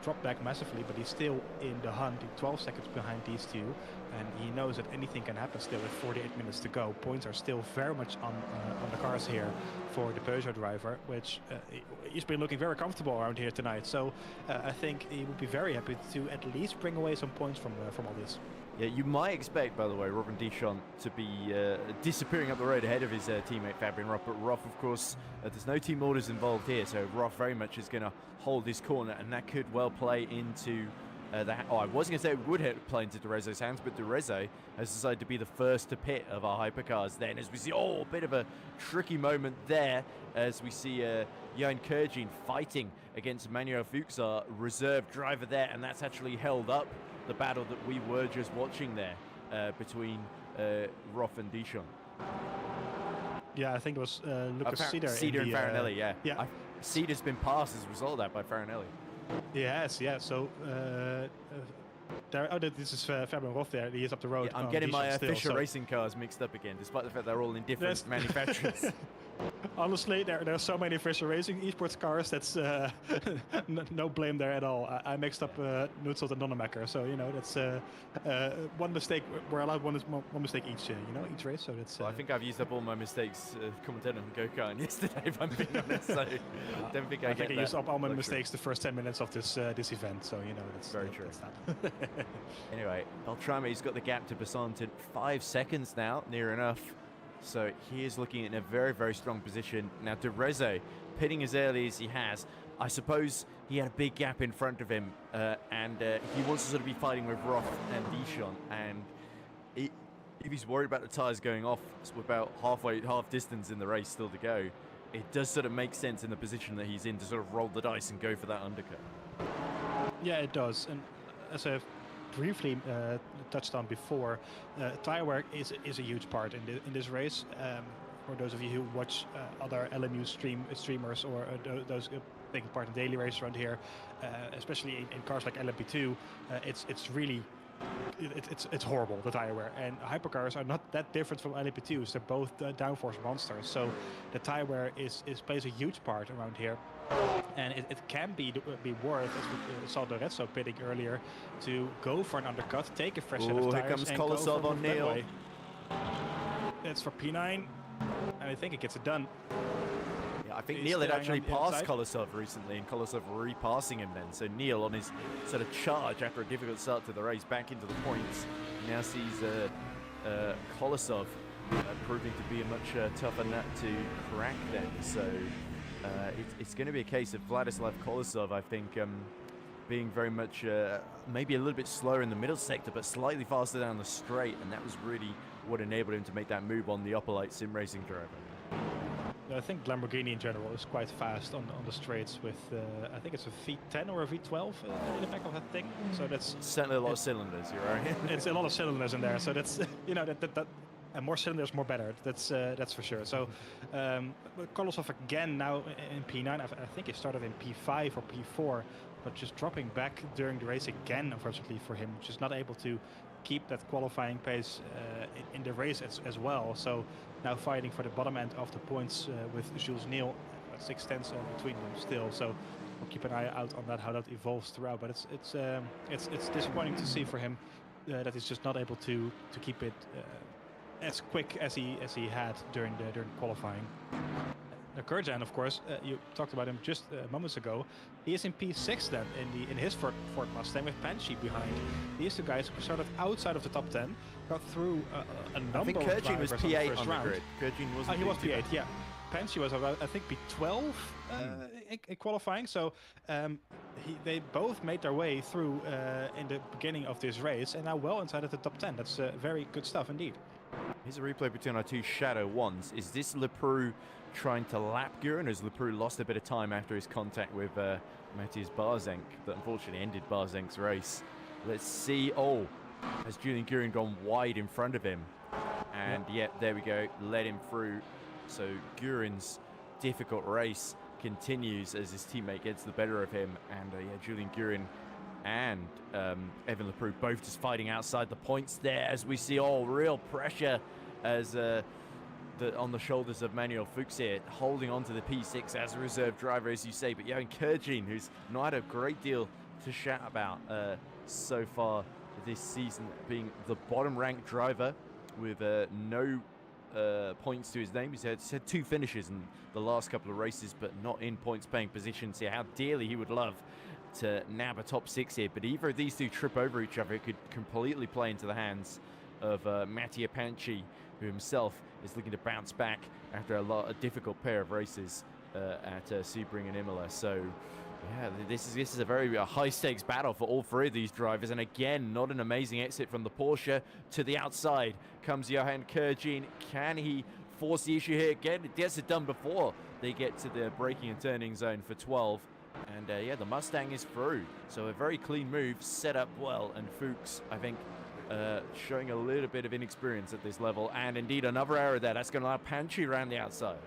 dropped back massively, but he's still in the hunt, 12 seconds behind these two. And he knows that anything can happen still with 48 minutes to go. Points are still very much on the cars here for the Peugeot driver, which he's been looking very comfortable around here tonight. So I think he would be very happy to at least bring away some points from all this.
Yeah, you might expect, by the way, Robin Dichon to be disappearing up the road ahead of his teammate Fabian Ruff. But Ruff, of course, there's no team orders involved here, so Ruff very much is going to hold his corner, and that could well play into I was going to say it would play into Derezzo's hands, but Derezzo has decided to be the first to pit of our hypercars then, as we see, a bit of a tricky moment there, as we see Jan Kurjin fighting against Manuel Fuchs, our reserve driver there, and that's actually held up the battle that we were just watching there between Ruff and Dichon.
Yeah, I think it was Lucas Cedar
and Farinelli, yeah.
Yeah.
Cedar's been passed as a result of that by Farinelli.
He has, yeah. So this is Fabian Roth there. He is up the road.
Yeah, I'm getting my
still,
Fisher racing cars mixed up again, despite the fact they're all in different manufacturers.
Honestly, there are so many Fisher Racing esports cars. That's no blame there at all. I mixed up Nutzelt and Nonemaker, so that's one mistake. We're allowed one mistake each, each race. So that's.
Well, I think I've used up all my mistakes commentating on go-kart yesterday, if I'm being honest. So don't think I
used up all my mistakes the first 10 minutes of this event. So that's
very true.
That's
Anyway, Beltrame, he's got the gap to Basant in 5 seconds now, near enough. So he is looking in a very, very strong position. Now, De Reze, pitting as early as he has. I suppose he had a big gap in front of him, and he wants to sort of be fighting with Roth and Dishon. And if he's worried about the tyres going off, it's about half distance in the race still to go. It does sort of make sense in the position that he's in to sort of roll the dice and go for that undercut.
Yeah, it does. And as I've briefly touched on before, tire wear is a huge part in this race. For those of you who watch other LMU streamers or those taking part in daily races around here, especially in cars like LMP2, it's really it's horrible, the tire wear. And hypercars are not that different from LMP2s. They're both downforce monsters, so the tire wear plays a huge part around here. And it can be worth, as we saw Lorenzo pitting earlier, to go for an undercut, take a fresh set of tires.
Here comes
and
Kolosov on Neil.
It's for P9, and I think it gets it done.
Yeah, I think Neil had actually passed Kolosov recently, and Kolosov repassing him then. So Neil, on his sort of charge after a difficult start to the race, back into the points. He now sees Kolosov proving to be a much tougher nut to crack then. So it's going to be a case of Vladislav Kolosov, I think, being very much maybe a little bit slower in the middle sector, but slightly faster down the straight, and that was really what enabled him to make that move on the upper light sim racing driver.
I think Lamborghini in general is quite fast on the straights with, I think it's a V10 or a V12 in the back of that thing. So that's
certainly a lot of cylinders, you're right.
It's a lot of cylinders in there, so that's, that and more cylinders, more better. That's for sure. So Kolosov again now in P9. I think he started in P5 or P4, but just dropping back during the race again, unfortunately for him, just not able to keep that qualifying pace in the race as well. So now fighting for the bottom end of the points with Jules Neal, 6/10 between them still. So we'll keep an eye out on that, how that evolves throughout. But it's disappointing to see for him that he's just not able to keep it as quick as he had during qualifying. Now Kurjan, of course, you talked about him just moments ago. He is in P6 then in his Ford Mustang with Panchi behind. These two guys who started outside of the top 10, got through a number of drivers.
I think Kurjan was P8 on the grid. Kurjan wasn't.
He was P8, yeah. Panchi was about, I think, P12 in qualifying. So they both made their way through in the beginning of this race, and now well inside of the top 10. That's very good stuff indeed.
Here's a replay between our two Shadow ones. Is this Leproux trying to lap Gurin, as Leproux lost a bit of time after his contact with Matthias Barzenk, that unfortunately ended Barzenk's race? Let's see. Oh, has Julian Gurin gone wide in front of him? And yet, there we go, led him through. So Gurin's difficult race continues as his teammate gets the better of him. And Julian Gurin and Evan Leproux both just fighting outside the points there, as we see real pressure as on the shoulders of Manuel Fuchs here, holding on to the P6 as a reserve driver, as you say. But Johan Kurjan, who's not had a great deal to shout about so far this season, being the bottom ranked driver with no points to his name. He's had 2 finishes in the last couple of races, but not in points paying positions here. How dearly he would love to nab a top 6 here, but either of these two trip over each other, it could completely play into the hands of Mattia Panchi, who himself is looking to bounce back after a difficult pair of races at Sebring and Imola. So yeah, this is a very high stakes battle for all 3 of these drivers. And again, not an amazing exit from the Porsche. To the outside comes Johan Kurjan. Can he force the issue here? Again, it gets it done before they get to the braking and turning zone for 12. And the Mustang is through. So a very clean move, set up well. And Fuchs, I think, showing a little bit of inexperience at this level. And indeed, another error there. That's going to allow Panchi around the outside.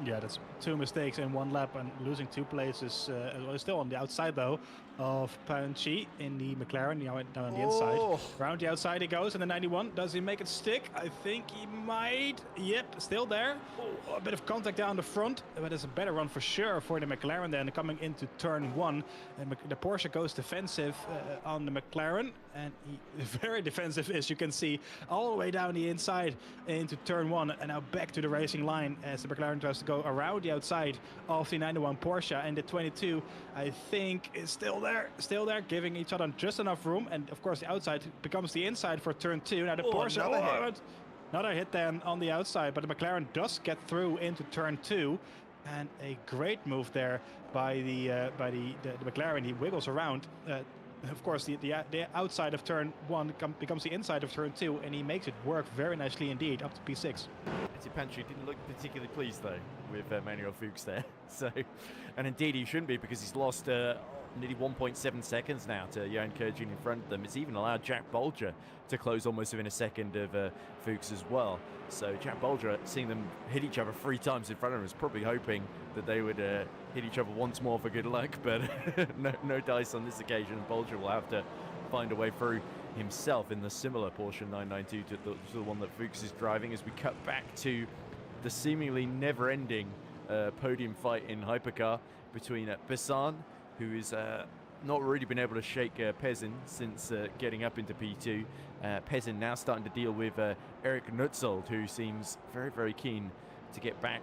Yeah, that's 2 mistakes in 1 lap and losing 2 places. Still on the outside though of Panchi in the McLaren, down on the inside. Around the outside he goes, and the 91, does he make it stick? I think he might. Yep, still there. A bit of contact down the front, but it's a better run for sure for the McLaren then coming into turn 1. And the Porsche goes defensive on the McLaren, and he very defensive, as you can see, all the way down the inside into turn 1, and now back to the racing line as the McLaren tries to go around the outside of the 91 Porsche, and the 22 I think is still there, giving each other just enough room, and of course the outside becomes the inside for turn 2. Now the Porsche, another hit then on the outside, but the McLaren does get through into turn 2, and a great move there by the McLaren. He wiggles around. Of course, the outside of turn 1 becomes the inside of turn 2, and he makes it work very nicely indeed, up to P6.
Panchi didn't look particularly pleased though with Manuel Fuchs there. So, and indeed he shouldn't be, because he's lost nearly 1.7 seconds now to Jan Kurjin in front of them. It's even allowed Jack Bolger to close almost within a second of Fuchs as well. So Jack Bolger, seeing them hit each other 3 times in front of him, was probably hoping that they would hit each other once more for good luck, but no dice on this occasion. Bolger will have to find a way through himself in the similar Porsche 992 to the one that Fuchs is driving, as we cut back to the seemingly never-ending podium fight in hypercar between Bessan, who is not really been able to shake Pezin since getting up into P2. Pezin now starting to deal with Eric Nutzold, who seems very, very keen to get back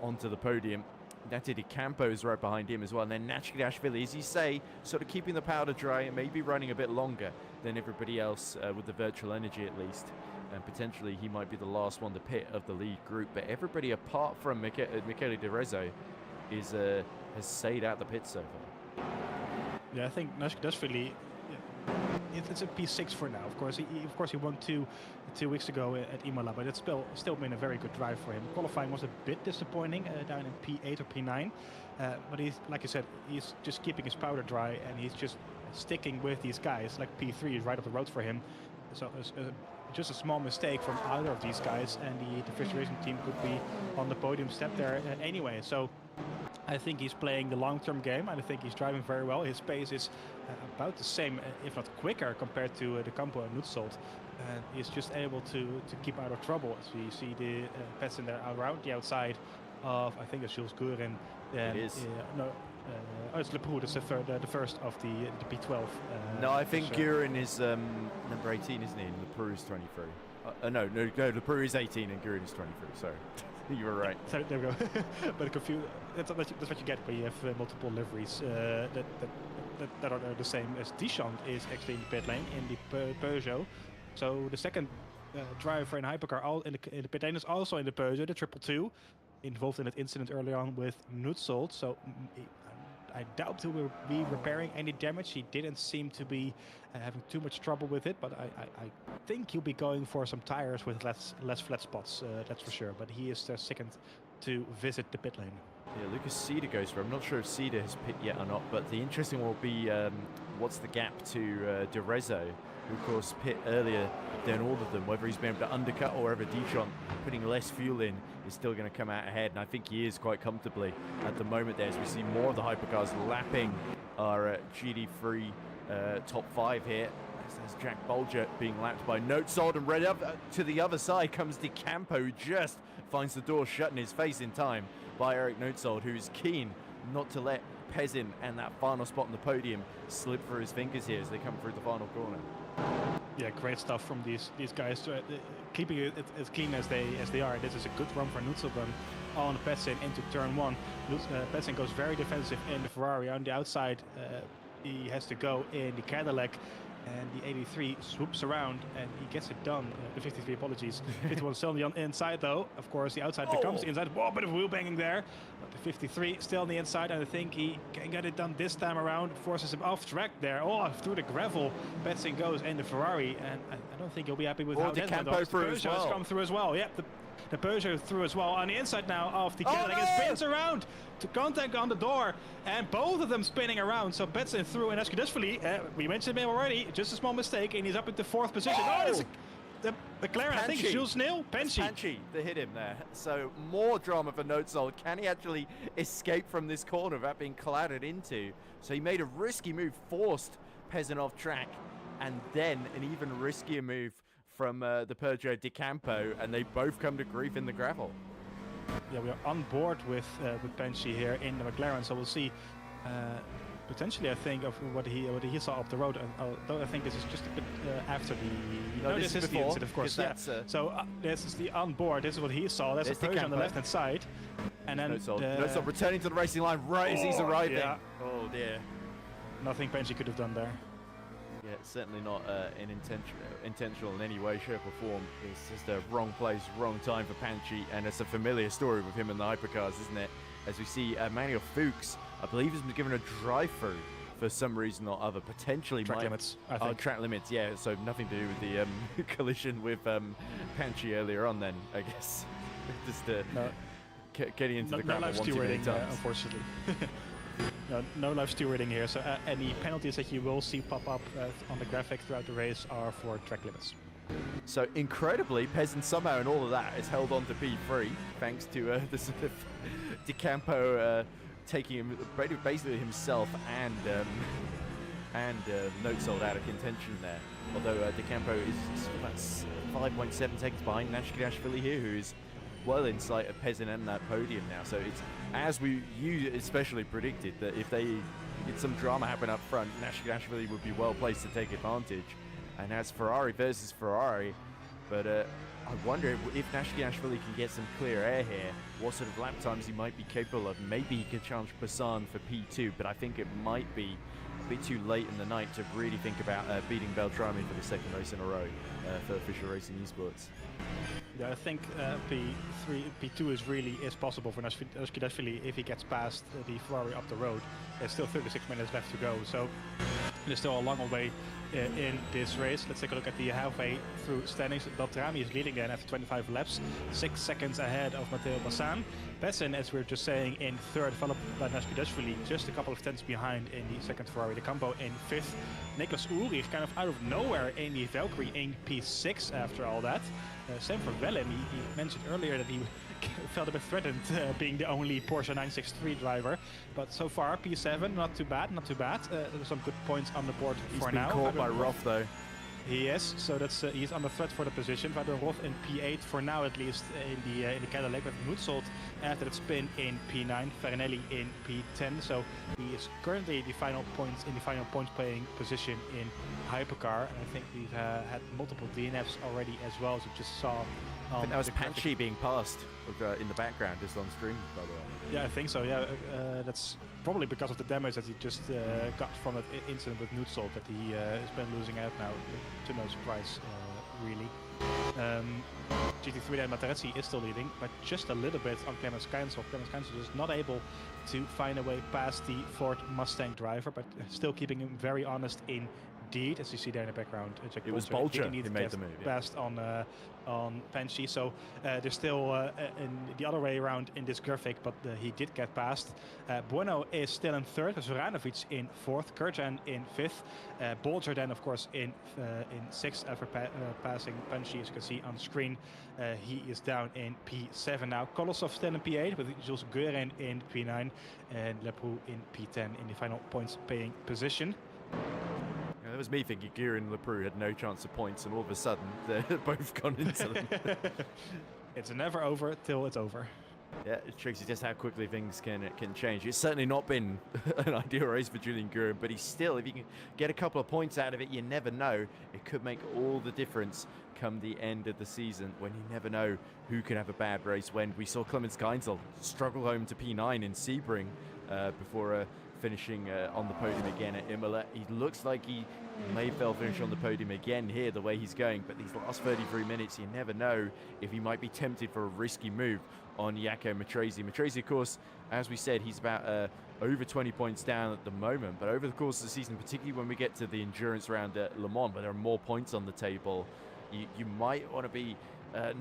onto the podium. Nati Campo is right behind him as well. And then Nachkidashvili, as you say, sort of keeping the powder dry and maybe running a bit longer than everybody else with the virtual energy at least. And potentially he might be the last one to pit of the lead group. But everybody apart from Michele De Rezzo is has stayed out the pit so far.
Yeah, I think Nachkidashvili, it's a P6 for now. Of course, he won two weeks ago at Imola, but it's still been a very good drive for him. Qualifying was a bit disappointing down in P8 or P9, but he's, like you said, he's just keeping his powder dry, and he's just sticking with these guys. Like P3 is right up the road for him, so just a small mistake from either of these guys, and the Fischer Racing team could be on the podium step there anyway. So I think he's playing the long-term game, and I think he's driving very well. His pace is about the same, if not quicker, compared to the Campo and Nutzold. And he's just able to keep out of trouble. As we see the Pezin there around the outside of, I think it's Jules Guerin.
It is.
It's Leproux, that's the first of the P12.
No, I think Guerin is number 18, isn't he? And Leproux is 23. No, Leproux is 18 and Guerin is 23, sorry. You were right.
So there we go. But confused. That's what you get when you have multiple liveries that are the same. As Deschamps is actually in the pit lane in the Peugeot. So the second driver in hypercar in the pit lane is also in the Peugeot, the 222, involved in that incident early on with Nutzold. So I doubt he will be repairing any damage. He didn't seem to be having too much trouble with it, but I think he'll be going for some tires with less flat spots, that's for sure. But he is the second to visit the pit lane.
Yeah, Lucas Cedar goes for. I'm not sure if Cedar has pit yet or not, but the interesting one will be what's the gap to De Rezzo, who of course pit earlier than all of them. Whether he's been able to undercut or whether Deschamps putting less fuel in is still going to come out ahead, and I think he is quite comfortably at the moment there, as we see more of the hypercars lapping our GD3 top 5 here. There's Jack Bolger being lapped by Nutzold, and right up to the other side comes De Campo, just finds the door shut in his face in time by Eric Nutzold, who's keen not to let Pezin and that final spot on the podium slip through his fingers here as they come through the final corner.
Yeah, great stuff from these guys, keeping it as clean as they are. This is a good run for Nutzold on Pezin into turn 1. Pezin goes very defensive in the Ferrari. On the outside, he has to go in the Cadillac, and the 83 swoops around and he gets it done. The 53, apologies. 51 still on the inside though. Of course, the outside becomes the inside. Whoa, bit of wheel banging there. But the 53 still on the inside, and I think he can get it done this time around. Forces him off track there. Oh, through the gravel. Pezin goes in the Ferrari, and I don't think he'll be happy with how that went. The Peugeot has come through as well. Yep, the Peugeot through as well. On the inside now of the Cadillac. It spins around to contact on the door, and both of them spinning around. So Pezin through, and Nachkidashvili, we mentioned him already, just a small mistake, and he's up into 4th position. the McLaren, I think it's Jules Neal.
Panchi that hit him there. So more drama for Notesold. Can he actually escape from this corner without being clattered into? So he made a risky move, forced Peasant off track, and then an even riskier move from the Peugeot De Campo, and they both come to grief in the gravel.
Yeah, we are on board with Panchi here in the McLaren, so we'll see potentially, I think, of what he saw up the road. Although I think this is just a bit after the.
No, this is
the
before,
incident, of course. Yeah. So this is the on board. This is what he saw. There's a Peugeot on the left hand side, and then
Notesold returning to the racing line right as he's arriving.
Yeah.
Oh dear.
Nothing Panchi could have done there.
Yeah, certainly not intentional in any way, shape or form. It's just a wrong place, wrong time for Panchi, and it's a familiar story with him and the hypercars, isn't it? As we see Manuel Fuchs, I believe, has been given a drive-through for some reason or other. Potentially
track limits, I think.
Track limits, yeah. So nothing to do with the collision with Panchi earlier on. Then I guess just getting into the
no live stewarding,
times.
unfortunately. No live stewarding here. So any penalties that you will see pop up on the graphic throughout the race are for track limits.
So incredibly, Peasant somehow in all of that is held on to P3 thanks to the sort of De Campo taking him basically himself and Notesold out of contention there. Although De Campo is about 5.7 seconds behind Nashikashvili here, who is well in sight of Peasant and that podium now. So it's as you especially predicted that if they get some drama happen up front, Nashikashvili would be well placed to take advantage. And as Ferrari versus Ferrari, but I wonder if Nashikashvili can get some clear air here, what sort of lap times he might be capable of. Maybe he could challenge Passan for P2, but I think it might be a bit too late in the night to really think about beating Beltrami for the second race in a row for Official Racing Esports.
Yeah, I think P2 is possible for Nashikashvili if he gets past the Ferrari up the road. There's still 36 minutes left to go, so there's still a long way in this race. Let's take a look at the halfway through standings. Beltrami is leading then after 25 laps, 6 seconds ahead of Matteo Passan. Peasant, as we were just saying, in third, followed by Nashikashvili, just a couple of tenths behind in the second Ferrari De Campo in fifth. Niklas Ulrich kind of out of nowhere in the Valkyrie in P6 after all that. Same for Wellem. He mentioned earlier that he felt a bit threatened being the only Porsche 963 driver, but so far P7, not too bad. There's some good points on the board for now.
He's been caught by Roth though.
He is, so that's he's under threat for the position. Vader Roth in P8 for now, at least in the Cadillac, with Notesold after that spin in P9, Farinelli in P10. So he is currently in the final points playing position in hypercar. And I think we've had multiple DNFs already as well, as we just saw.
I think that was Panchi being passed in the background, just on stream, by the way.
Yeah, I think so. Yeah, that's probably because of the damage that he just got from that incident with Notesold, that he has been losing out now, to no surprise, really. GT3 and Materazzi is still leading, but just a little bit on Clemens Keinsel. Clemens Keinsel is not able to find a way past the Ford Mustang driver, but still keeping him very honest indeed, as you see there in the background.
It was Bolger who made the move.
Passed on Panchi, so there's still in the other way around in this graphic, but he did get past. Bueno is still in third, Zoranovic in fourth, Kurjan in fifth, Bolger then of course in sixth after passing Panchi, as you can see on screen. He is down in P7 now. Kolosov still in P8 with Jules Guerin in P9 and Leproux in P10 in the final points paying position.
Yeah, that was me thinking Guerin and Leproux had no chance of points, and all of a sudden they're both gone into them.
It's never over till it's over.
Yeah, it shows you just how quickly things can change. It's certainly not been an ideal race for Julian Guerin, but he's still, if you can get a couple of points out of it, you never know. It could make all the difference come the end of the season, when you never know who can have a bad race. When we saw Clemens Keinsel struggle home to P9 in Sebring before finishing on the podium again at Imola. He looks like he may well finish on the podium again here, the way he's going, but these last 33 minutes, you never know if he might be tempted for a risky move on Jaakko Matrese. Matrese, of course, as we said, he's about over 20 points down at the moment, but over the course of the season, particularly when we get to the endurance round at Le Mans, where there are more points on the table, you might want to be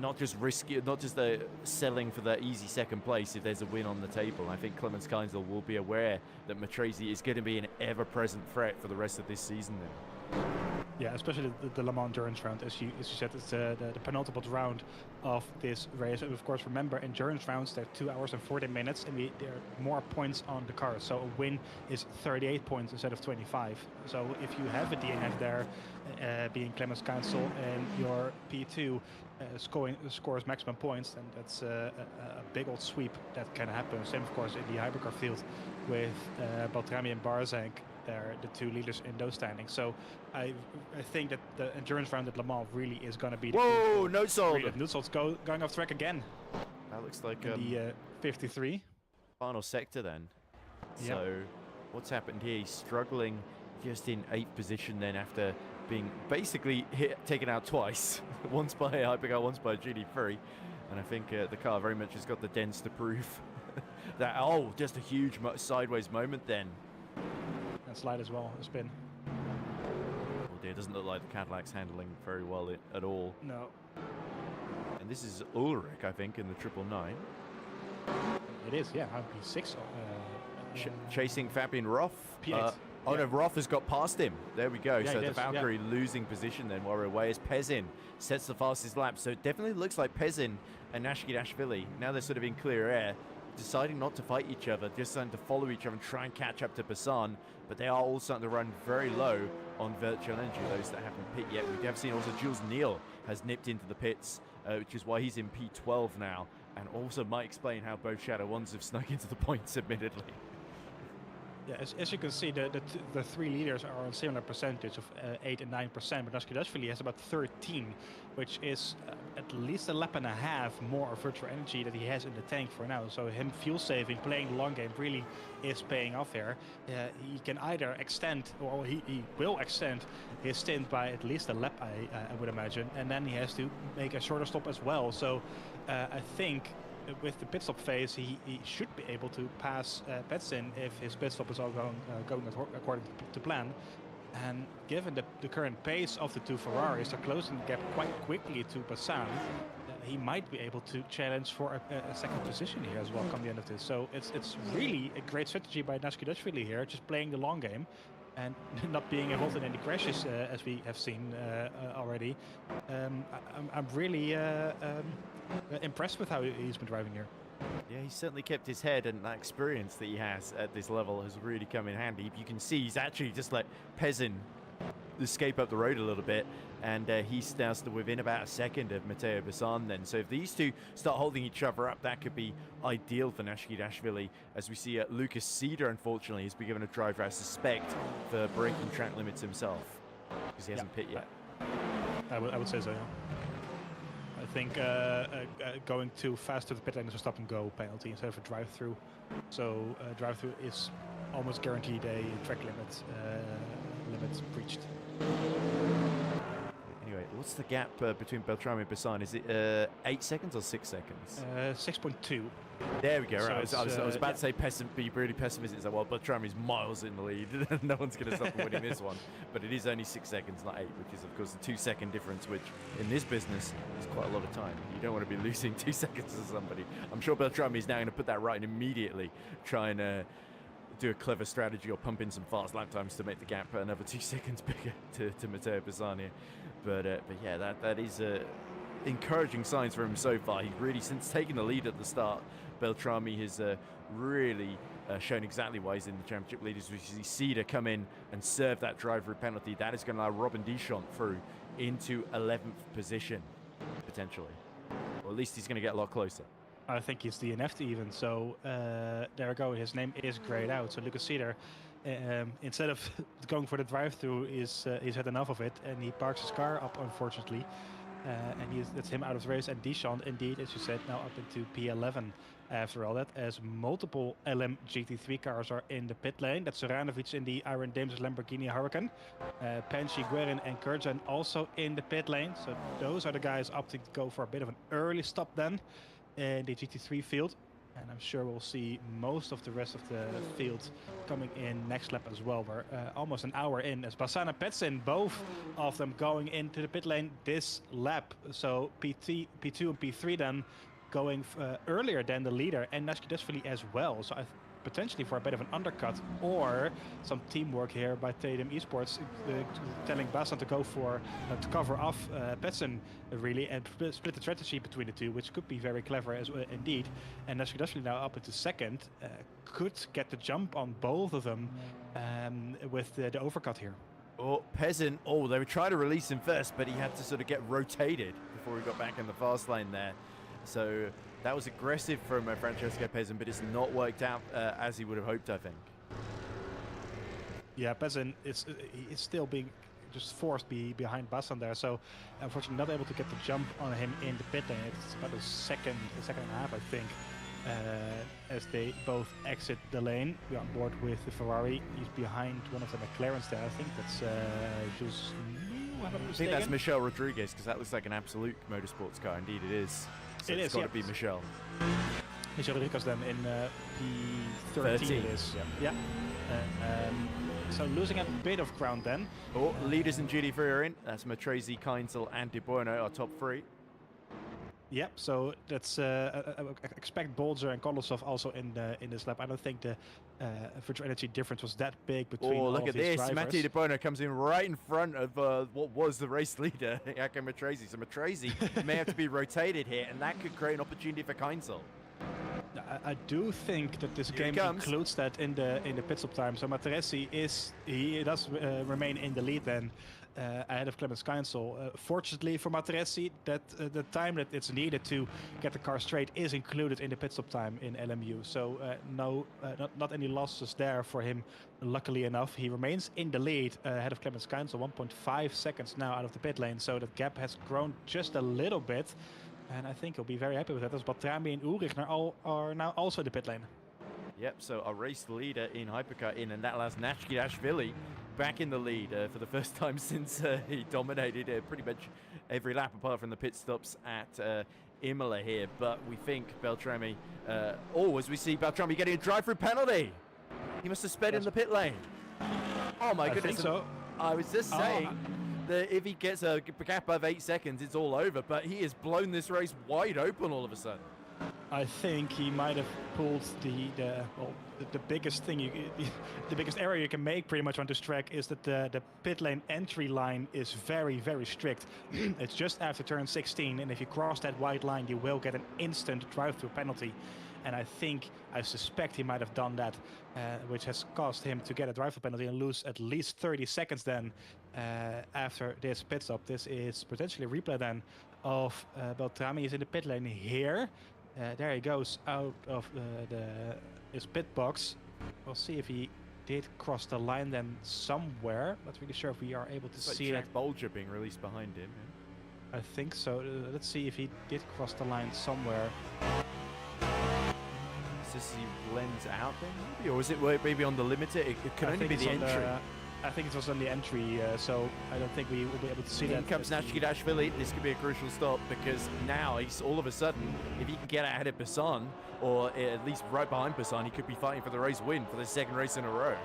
not just risky, not just selling for the easy second place if there's a win on the table. I think Clemens Keinsel will be aware that Matrese is going to be an ever-present threat for the rest of this season then.
Yeah, especially the Le Mans endurance round, as you said, it's the penultimate round of this race. And of course, remember, endurance rounds, they're 2 hours and 40 minutes, and there are more points on the cars. So a win is 38 points instead of 25. So if you have a DNF there, being Clemens Council, and your P2 scores maximum points, then that's a big old sweep that can happen. Same, of course, in the hypercar field with Baltrami and Barzank. They're the two leaders in those standings. So I think that the endurance round at Le Mans really is going to be the
Whoa, Nootsold!
Nootsold's going off track again.
That looks like
the 53.
Final sector then.
Yep.
So what's happened here? He's struggling just in 8th position then after being basically taken out twice. Once by Hypercar, once by GD3. And I think the car very much has got the dents to prove that, just a huge sideways moment then.
And slide as well, a spin.
Oh dear, doesn't look like the Cadillac's handling very well at all.
No.
And this is Ulrich, I think, in the 999.
It is, yeah. P6.
Chasing Fabian Roth.
P8.
No, Roth has got past him. There we go.
Yeah,
So the Valkyrie losing position then while we're away as Pezin sets the fastest lap. So it definitely looks like Pezin and Nashkidashvili, now they're sort of in clear air, deciding not to fight each other, just starting to follow each other and try and catch up to Basan. But they are all starting to run very low on Virtual Energy, those that haven't pit yet. We have seen also Jules Neal has nipped into the pits, which is why he's in P12 now, and also might explain how both Shadow Ones have snuck into the points, admittedly.
Yeah, as you can see, the three leaders are on similar percentage of 8 and 9%, but Nashkidashvili has about 13, which is at least a lap and a half more of virtual energy that he has in the tank for now. So him fuel saving, playing the long game really is paying off here. He can either extend, or he will extend his stint by at least a lap, I would imagine, and then he has to make a shorter stop as well. So I think with the pit stop phase, he should be able to pass Petsin if his pit stop is all going according to plan. And given the current pace of the two Ferraris, they're closing the gap quite quickly to Basan. He might be able to challenge for a second position here as well come the end of this. So it's really a great strategy by Nashkidashvili here, just playing the long game and not being involved in any crashes as we have seen already. I'm really impressed with how he's been driving here.
Yeah, he's certainly kept his head, and that experience that he has at this level has really come in handy. You can see he's actually just let Pezin escape up the road a little bit, and he's now still within about a second of Matteo Basan then. So if these two start holding each other up, that could be ideal for Nashkidashvili, as we see Lucas Cedar, unfortunately, has been given a driver, I suspect, for breaking track limits himself, because he hasn't pit yet.
I would say so, yeah. I think going too fast to the pit lane is a stop and go penalty instead of a drive-through. So drive-through is almost guaranteed a track limit breached.
Anyway, what's the gap between Beltrami and Basan? Is it 8 seconds or 6 seconds?
6.2.
There we go.
So
Right. I was about to say be really pessimistic. It's like, well, Beltrami's miles in the lead. No one's going to stop him winning this one. But it is only 6 seconds, not 8, which is, of course, a 2 second difference, which in this business is quite a lot of time. You don't want to be losing 2 seconds to somebody. I'm sure Beltrami's now going to put that right and immediately try and do a clever strategy or pump in some fast lap times to make the gap another 2 seconds bigger to Matteo Basan here. But yeah, that is encouraging signs for him so far. He really, since taking the lead at the start, Beltrami has really shown exactly why he's in the championship leaders. We see Cedar come in and serve that driver penalty. That is going to allow Robin Deschamps through into 11th position, potentially. Or at least he's going to get a lot closer.
I think he's DNF'd even, so there we go. His name is grayed out. So Lucas Cedar, instead of going for the drive-through, he's had enough of it, and he parks his car up, unfortunately. And that's him out of the race. And Deschamps, indeed, as you said, now up into P11 after all that, as multiple LM GT3 cars are in the pit lane. That's Soranovic in the Iron Dames Lamborghini Huracan. Panchi, Guerin and Kurjan also in the pit lane. So those are the guys opting to go for a bit of an early stop then in the GT3 field. And I'm sure we'll see most of the rest of the field coming in next lap as well. We're almost an hour in as Basan and Petsin, both of them going into the pit lane this lap. So P2 and P3 then going earlier than the leader, and Nashkidashvili as well. So potentially for a bit of an undercut or some teamwork here by Tatum Esports, telling Basan to go for to cover off Petson really and split the strategy between the two, which could be very clever as well, indeed. And Nashkidashvili now up into second, could get the jump on both of them with the overcut here.
Oh, Peasant. Oh, they were trying to release him first, but he had to sort of get rotated before he got back in the fast lane there. So that was aggressive from Francesco Peasant, but it's not worked out as he would have hoped, I think.
Yeah, Peasant is still being just forced behind Basan there, so unfortunately not able to get the jump on him in the pit lane. It's about a second and a half, I think. As they both exit the lane. We're on board with the Ferrari. He's behind one of the McLarens there. I think that's Jules.
I think that's Michelle Rodriguez, because that looks like an absolute motorsports car. Indeed, it is. So it's got to be Michelle.
Michelle Rodriguez then in P13 it is. Yeah. So losing a bit of ground then.
Oh, leaders in GT3 are in. That's Matrese, Keinzel, and De Bono, our top three.
Yep, so that's expect Bolger and Kolosov also in this lap. I don't think the virtual energy difference was that big between all
look
of
at
these
this.
drivers.
Matty De Bono comes in right in front of what was the race leader, Jaco Matrese. So Matrese may have to be rotated here, and that could create an opportunity for Keinzel.
I do think that this game includes that in the pit stop time. So Matrese does remain in the lead then. Ahead of Clemens Keinzel. Fortunately for Matrese, that the time that it's needed to get the car straight is included in the pit stop time in LMU. So not any losses there for him. Luckily enough, he remains in the lead ahead of Clemens Keinzel, 1.5 seconds now out of the pit lane. So that gap has grown just a little bit, and I think he'll be very happy with that. As Batrami and Ulrich are now also in the pit lane.
Yep, so our race leader in Hypercar in, and that allows Nashkidashvili back in the lead for the first time since he dominated pretty much every lap apart from the pit stops at Imola here. But we think Beltrami, as we see Beltrami getting a drive-through penalty. He must have sped in the pit lane. Oh my goodness.
I think so.
I was just saying that if he gets a gap of 8 seconds, it's all over. But he has blown this race wide open all of a sudden.
I think he might have pulled the biggest thing, the biggest error you can make pretty much on this track is that the pit lane entry line is very, very strict. It's just after turn 16, and if you cross that white line, you will get an instant drive-through penalty. And I suspect he might have done that, which has caused him to get a drive-through penalty and lose at least 30 seconds then after this pit stop. This is potentially a replay then of Beltrami is in the pit lane here. There he goes out of his pit box. We'll see if he did cross the line then somewhere. Not really sure if we are able to see that.
Bolger being released behind him.
Yeah. I think so. Let's see if he did cross the line somewhere.
Is he blends out then maybe? Or is it maybe on the limiter? It can only be the entry.
I think it was on the entry, so I don't think we will be able to see that.
In comes Nashkidashvili. This could be a crucial stop because now he's all of a sudden, if he can get ahead of Basan, or at least right behind Basan, he could be fighting for the race win for the second race in a row.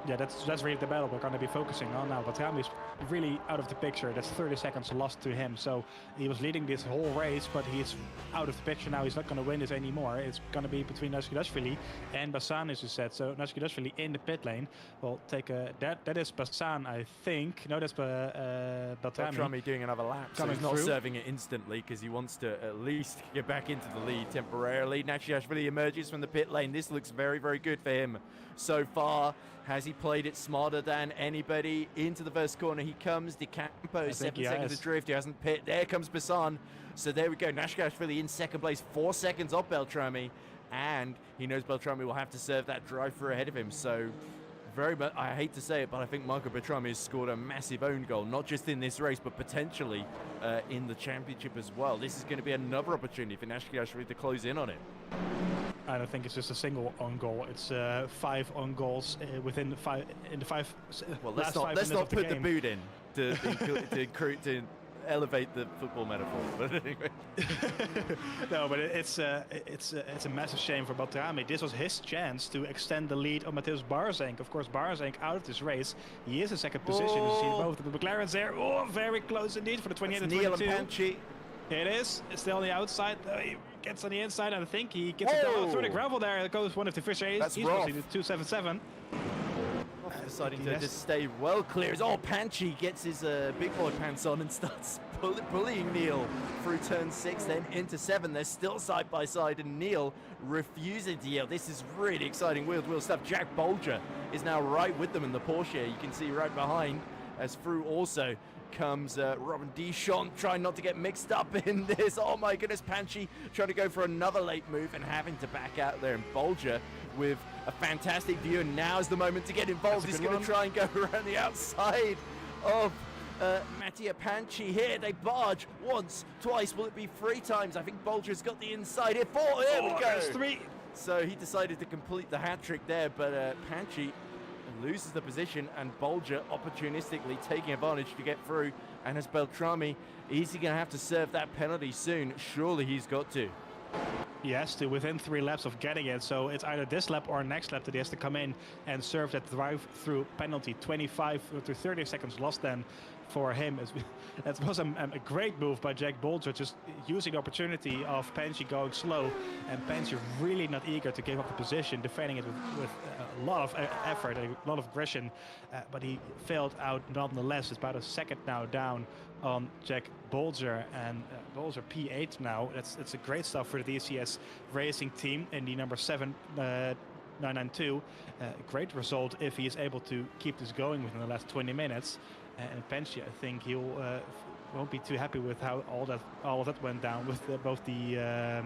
Yeah, that's really the battle we're going to be focusing on now. But Rami is really out of the picture. That's 30 seconds lost to him. So he was leading this whole race, but he's out of the picture now. He's not going to win this anymore. It's going to be between Nashkidashvili and Basan, as you said. So Nashkidashvili in the pit lane will take a... That is Basan, I think. No, that's
Beltrami doing another lap. So he's not serving it instantly because he wants to at least get back into the lead temporarily. Nashkidashvili emerges from the pit lane. This looks very, very good for him so far. Has he played it smarter than anybody? Into the first corner he comes. De Campo, 7 seconds adrift. He hasn't pit. There comes Basan. So there we go. Nashkidashvili in second place, 4 seconds off Beltrami. And he knows Beltrami will have to serve that drive-through ahead of him. So very much, I hate to say it, but I think Marco Beltrami has scored a massive own goal, not just in this race, but potentially in the championship as well. This is going to be another opportunity for Nashkidashvili to close in on it.
I don't think it's just a single own goal. It's 5 own goals within the 5
Well, let's not put the boot in to elevate the football metaphor. But anyway,
no, but it's a massive shame for Beltrami. This was his chance to extend the lead on Mateusz Barzank. Of course, Barzank out of this race. He is in second position. You see both of the McLarens there. Oh, very close indeed for the 28 and 22.
Neil and Panchi.
Here it is. It's still on the outside. gets on the inside, and I think he gets it down through the gravel there. It goes one of the Fisher A's.
That's
He's
rough.
mostly the 277.
Deciding to just stay well clear. Oh, Panchy gets his big boy pants on and starts bullying Neil through turn 6, then into 7. They're still side by side, and Neil refusing to yield. This is really exciting wheel-to-wheel stuff. Jack Bolger is now right with them in the Porsche. You can see right behind, as through also comes Robin Deschamps, trying not to get mixed up in this. Oh my goodness, Panchy trying to go for another late move and having to back out there, and Bolger with a fantastic view, and now's the moment to get involved. He's going to try and go around the outside of Mattia Panchy here. They barge once, twice. Will it be 3 times? I think Bolger's got the inside here. 4, here we go.
There's 3.
So he decided to complete the hat trick there, but Panchy loses the position, and Bolger opportunistically taking advantage to get through. And as Beltrami, is he going to have to serve that penalty soon? Surely he's got to.
He has to, within 3 laps of getting it. So it's either this lap or next lap that he has to come in and serve that drive-through penalty. 25 to 30 seconds lost then for him. That was a great move by Jack Bolger, just using the opportunity of Panchy going slow, and Panchy really not eager to give up the position, defending it with a lot of effort, a lot of aggression, but he failed out nonetheless. It's about a second now down on Jack Bolger, and Bolger P8 now. That's a great stuff for the DCS racing team in the number 7 992. Great result if he is able to keep this going within the last 20 minutes. And Panchy, I think he'll won't be too happy with how all of that went down, with both the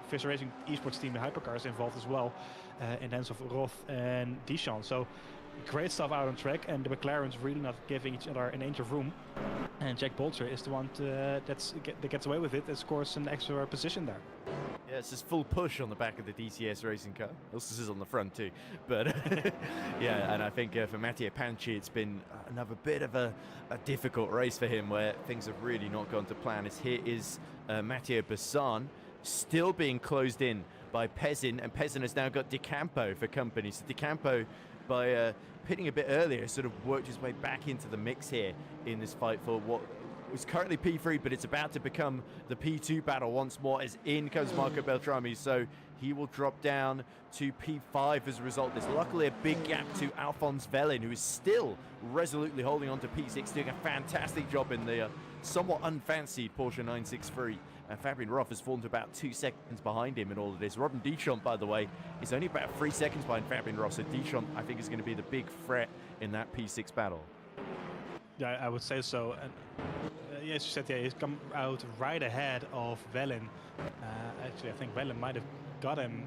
Fisher Racing esports team, the hypercars involved as well, in the hands of Roth and Deschamps. So great stuff out on track, and the McLarens really not giving each other an inch of room. And Jack Bolger is the one that gets away with it and scores an extra position there.
Yeah, it's just full push on the back of the DCS racing car. Also is on the front too. But yeah, and I think for Mattia Panchy, it's been another bit of a difficult race for him, where things have really not gone to plan. As here is Matteo Bassan still being closed in by Pesin, and Pesin has now got De Campo for company. So De Campo, by pitting a bit earlier, sort of worked his way back into the mix here in this fight for what was currently P3, but it's about to become the P2 battle once more, as in comes Marco Beltrami. So he will drop down to P5 as a result of this. Luckily, a big gap to Alphonse Vellin, who is still resolutely holding on to P6, doing a fantastic job in the somewhat unfancied Porsche 963. And Fabian Roth has fallen to about 2 seconds behind him in all of this. Robin Deschamps, by the way, is only about 3 seconds behind Fabian Roth. So Deschamps, I think, is going to be the big threat in that P6 battle.
Yeah, I would say so. And yes, you said, yeah, he's come out right ahead of Vellin. Actually, I think Vellin might have got him.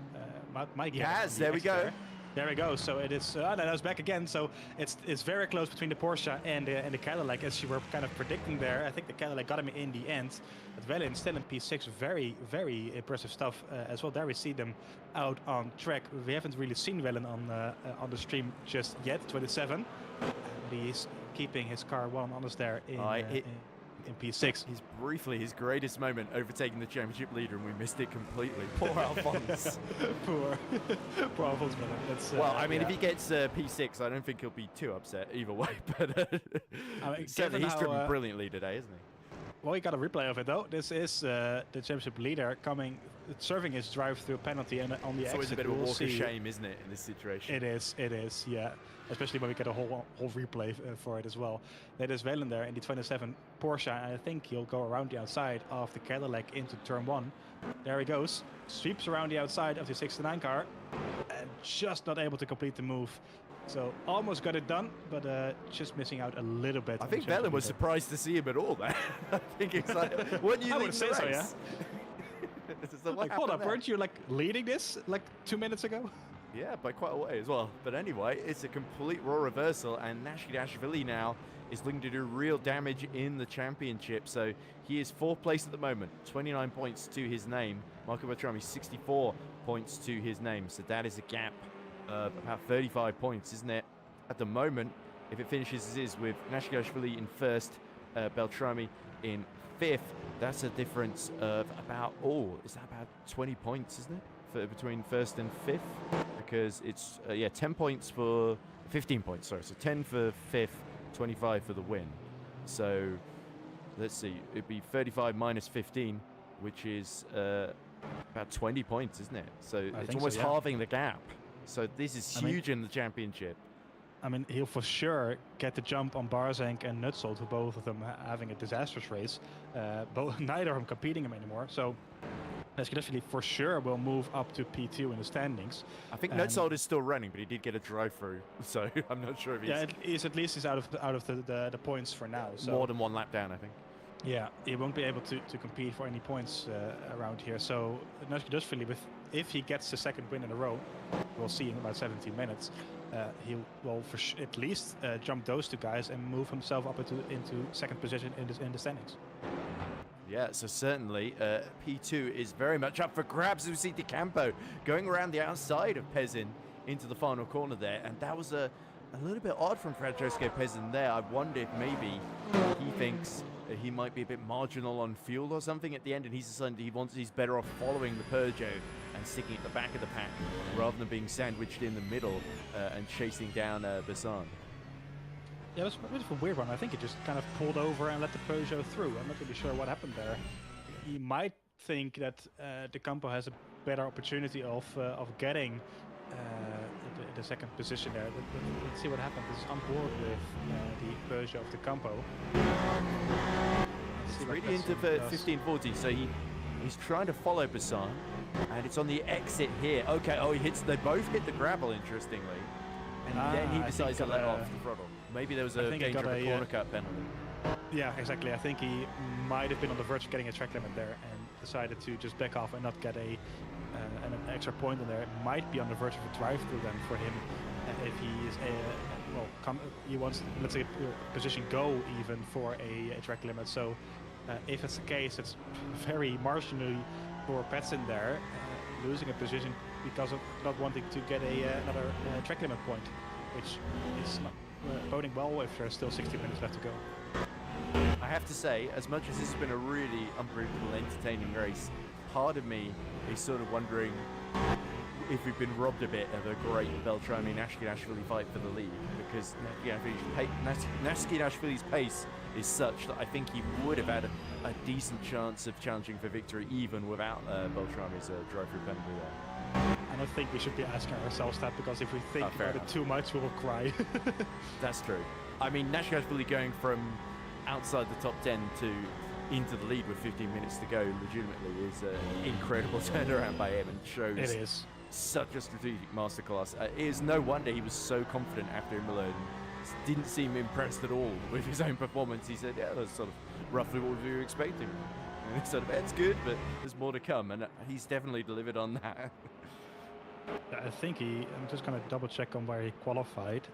Might get him
there we go.
There we go. So it is. No, that was back again. So it's very close between the Porsche and the Cadillac, as you were kind of predicting there. I think the Cadillac got him in the end. But Vellin still in P6. Very, very impressive stuff as well. There we see them out on track. We haven't really seen Vellin on the stream just yet. 27. He's keeping his car well on us there in P6.
He's briefly his greatest moment, overtaking the championship leader, and we missed it completely. Poor Alphonse.
poor Alphonse.
Well, I mean, if he gets P6, I don't think he'll be too upset either way. But certainly he's driven brilliantly today, isn't he?
Well, he got a replay of it though. This is the championship leader serving his drive-through penalty, and on the exit.
It's a bit of a walk of shame, isn't it, in this situation?
It is, yeah. Especially when we get a whole replay for it as well. That is Vellin there in the 27 Porsche, and I think he'll go around the outside of the Cadillac into turn 1. There he goes, sweeps around the outside of the 69 car, and just not able to complete the move. So almost got it done, but just missing out a little bit.
I think Vellin was surprised to see him at all there. I think it's like, when you lead the race. So, yeah.
So like, hold up, weren't you like leading this like 2 minutes ago?
Yeah, by quite a way as well. But anyway, it's a complete role reversal, and Nashidashvili now is looking to do real damage in the championship. So he is 4th place at the moment, 29 points to his name. Marco Beltrami, 64 points to his name. So that is a gap of about 35 points, isn't it? At the moment, if it finishes as is with Nashidashvili in 1st, Beltrami in 5th, that's a difference of about, is that about 20 points, isn't it? Between 1st and 5th, because it's 10 points for 15 points, sorry, so 10 for 5th, 25 for the win. So let's see, it'd be 35 minus 15, which is about about 20 points, isn't it? So
I
it's
think
almost
so, yeah.
halving the gap. So this is huge in the championship.
I mean, he'll for sure get the jump on Barzank and Nutsold, who both of them having a disastrous race. Neither of them competing him anymore. So Neskidashvili for sure will move up to P2 in the standings.
I think Nutsold is still running, but he did get a drive-through, so I'm not sure if he's...
Yeah, at least he's out of the points for now. So
more than one lap down, I think.
Yeah, he won't be able to compete for any points around here. So Neskidashvili, if he gets the second win in a row, we'll see in about 17 minutes. He will at least jump those two guys and move himself up into second position in the standings.
Yeah, so certainly P2 is very much up for grabs. We see De Campo going around the outside of Pezin into the final corner there, and that was a little bit odd from Francesco Pezin there. I wonder if maybe he thinks he might be a bit marginal on fuel or something at the end, and he's decided he's better off following the Peugeot and sticking at the back of the pack rather than being sandwiched in the middle and chasing down Besson.
Yeah, that's a bit of a weird one. I think he just kind of pulled over and let the Peugeot through. I'm not really sure what happened there. He might think that De Campo has a better opportunity of getting the second position there. Let's see what happens. This is on board with the Peugeot of De Campo.
It's really into 1540, so he's trying to follow Besson, and it's on the exit here. Okay, they both hit the gravel, interestingly, and then he decides to let off the throttle. Maybe there was a danger of a corner cut penalty.
Yeah, exactly. I think he might have been on the verge of getting a track limit there and decided to just back off and not get an extra point in there. It might be on the verge of a drive-through then for him if he is he wants, let's say, position go even for a track limit. So if it's the case, it's very marginally for Petson there, losing a position because of not wanting to get another track limit point, which is not boding well if there's still 60 minutes left to go.
I have to say, as much as this has been a really unbelievable, entertaining race, part of me is sort of wondering if we've been robbed a bit of a great Beltrami-Nashkidashvili fight for the lead, because Nashkidashvili's pace is such that I think he would have had a decent chance of challenging for victory even without Beltrami's drive-through penalty there.
I don't think we should be asking ourselves that, because if we think about it too much, we will cry.
That's true. I mean, Nashkidashvili going from outside the top 10 to into the lead with 15 minutes to go legitimately is an incredible turnaround by him, and shows such a strategic masterclass. It is no wonder he was so confident after Imola. Didn't seem impressed at all with his own performance. He said, yeah, that's sort of roughly what we were expecting. And he said, it's good, but there's more to come, and he's definitely delivered on that.
I think I'm just going to double check on where he qualified.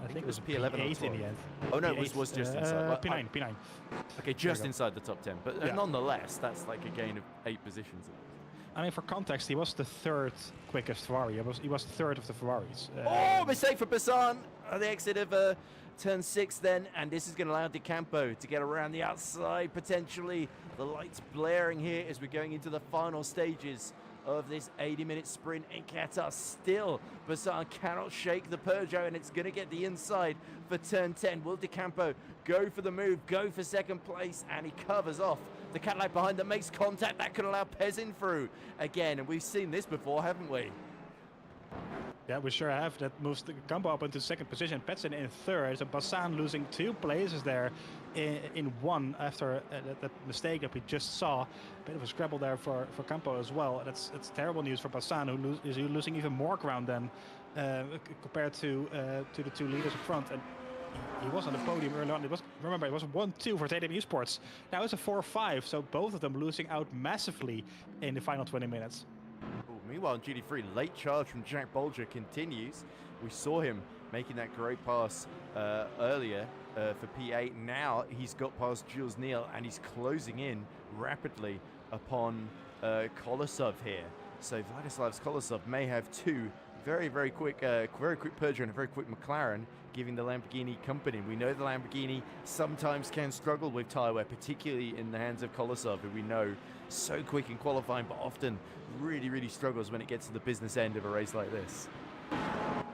I think it was
P11
P8 in the end.
Oh no, it was just inside.
P9.
Okay, just inside the top 10, but nonetheless, that's like a gain of 8 positions.
I mean, for context, he was the third quickest Ferrari. He was the third of the Ferraris.
Mistake for Besson at the exit of turn 6 then, and this is going to allow De Campo to get around the outside potentially. The lights blaring here as we're going into the final stages of this 80-minute sprint in Qatar. Still, Besson cannot shake the Peugeot, and it's going to get the inside for turn 10. Will De Campo go for the move, go for second place, and he covers off the Cadillac behind that makes contact. That could allow Pezin through again, and we've seen this before, haven't we?
Yeah, we sure have. That moves De Campo up into second position. Pezin in third. So Besson losing 2 places there in one after that mistake that we just saw. A bit of a scrabble there for Campo as well. That's terrible news for Besson, who is losing even more ground than compared to the 2 leaders up front. And he was on the podium early on. Remember, it was 1-2 for TDM Esports. Now it's a 4-5, so both of them losing out massively in the final 20 minutes.
Meanwhile, in GT3, late charge from Jack Bolger continues. We saw him making that great pass earlier for P8. Now he's got past Jules Neal, and he's closing in rapidly upon Kolosov here. So Vladislav Kolosov may have 2 very quick Peugeot and a very quick McLaren, giving the Lamborghini company. We know the Lamborghini sometimes can struggle with tyre wear, particularly in the hands of Kolosov, who we know so quick in qualifying, but often really struggles when it gets to the business end of a race like this.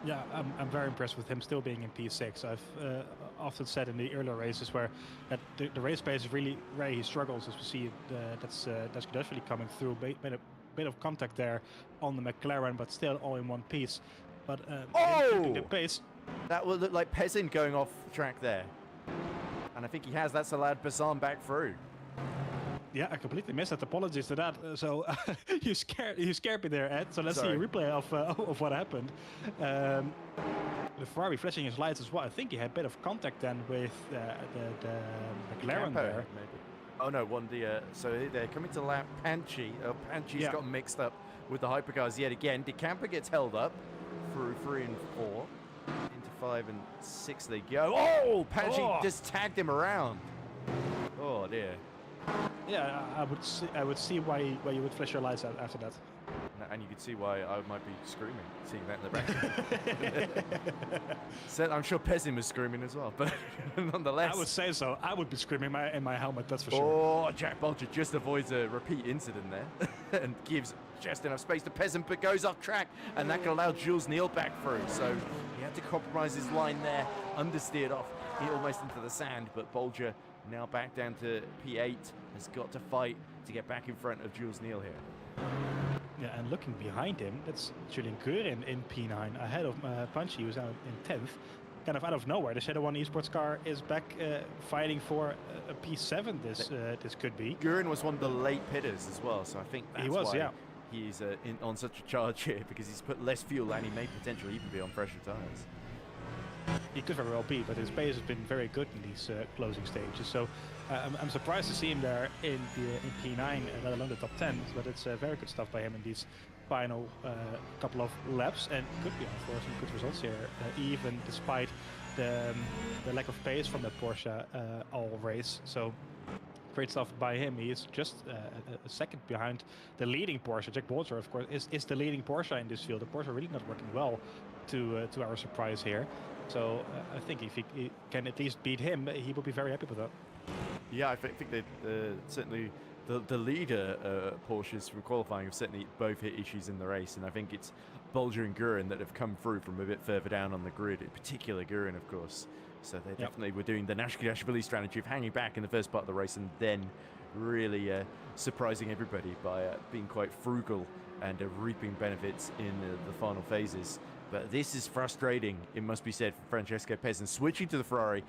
Yeah, I'm very impressed with him still being in P6. I've often said in the earlier races where that the race pace is really where he struggles, as we see that's definitely coming through. Made a bit of contact there on the McLaren, but still all in one piece. But keeping the pace.
That will look like Pezin going off track there. And I think he has. That's allowed Bazan back through.
Yeah, I completely missed that. Apologies to that. So you scared me there, Ed. So let's see a replay of what happened. The Ferrari flashing his lights as well. I think he had a bit of contact then with the McLaren there.
Maybe. Oh no, so they're coming to lap Panchi. Panchi's got mixed up with the hypercars yet again. De Camper gets held up through 3 and 4. Into 5 and 6 they go. Oh, Panchi just tagged him around. Oh dear.
Yeah, I would see why you would flash your lights out after that.
And you could see why I might be screaming, seeing that in the back. So I'm sure Pezin was screaming as well, but nonetheless.
I would say so. I would be screaming in my helmet, that's for sure.
Oh, Jack Bolger just avoids a repeat incident there and gives just enough space to Pezin, but goes off track, and that can allow Jules Neal back through. So he had to compromise his line there, understeered off almost into the sand, but Bolger now back down to P8, has got to fight to get back in front of Jules Neal here.
Yeah, and looking behind him, that's Julian Guerin in P9, ahead of Punchy, who's now in 10th. Kind of out of nowhere, the Shadow 1 esports car is back fighting for a P7 this could be.
Guerin was one of the late pitters as well, so I think that's why he's on such a charge here, because he's put less fuel and he may potentially even be on fresher tyres.
He could very well be, but his pace has been very good in these closing stages. So I'm surprised to see him there in P9, let alone the top 10. But it's very good stuff by him in these final couple of laps, and could be on for some good results here, even despite the lack of pace from that Porsche all race. So great stuff by him. He is just a second behind the leading Porsche. Jack Bolger, of course, is the leading Porsche in this field. The Porsche really not working well, to our surprise here. So I think if he can at least beat him, he will be very happy with that.
Yeah, I think that certainly the leader Porsches from qualifying have certainly both hit issues in the race, and I think it's Bolger and Guerin that have come through from a bit further down on the grid, in particular Guerin, of course. So they definitely were doing the Nash Billy strategy of hanging back in the first part of the race and then really surprising everybody by being quite frugal and reaping benefits in the final phases. But this is frustrating, it must be said, for Francesco Pezin. Switching to the Ferrari,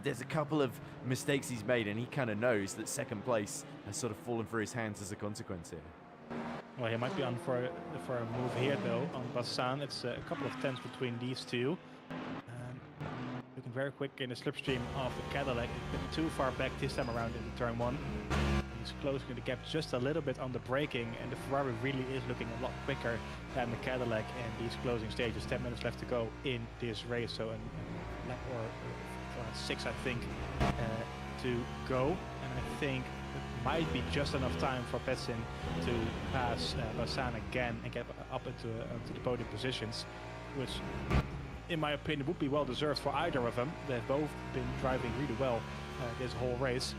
there's a couple of mistakes he's made, and he kind of knows that second place has sort of fallen through his hands as a consequence here.
Well, he might be on for a move here, though, on Bassan. It's a couple of tenths between these two. Looking very quick in the slipstream of the Cadillac. It's been too far back this time around in turn 1. He's closing the gap just a little bit on the braking, and the Ferrari really is looking a lot quicker than the Cadillac in these closing stages. 10 minutes left to go in this race, so a lap or 6, I think, to go. And I think it might be just enough time for Pezin to pass Bassan again and get up into the podium positions, which, in my opinion, would be well deserved for either of them. They've both been driving really well this whole race.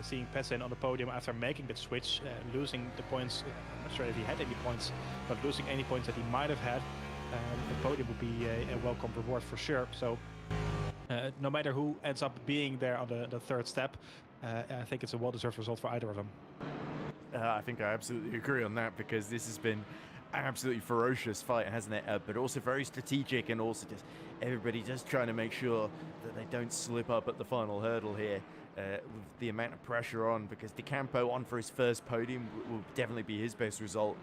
Seeing Pezin on the podium after making that switch, losing the points, I'm not sure if he had any points, but losing any points that he might have had, the podium would be a welcome reward for sure. So no matter who ends up being there on the third step, I think it's a well-deserved result for either of them.
I think I absolutely agree on that, because this has been an absolutely ferocious fight, hasn't it? But also very strategic, and also just everybody just trying to make sure that they don't slip up at the final hurdle here. With the amount of pressure on, because De Campo on for his first podium will definitely be his best result.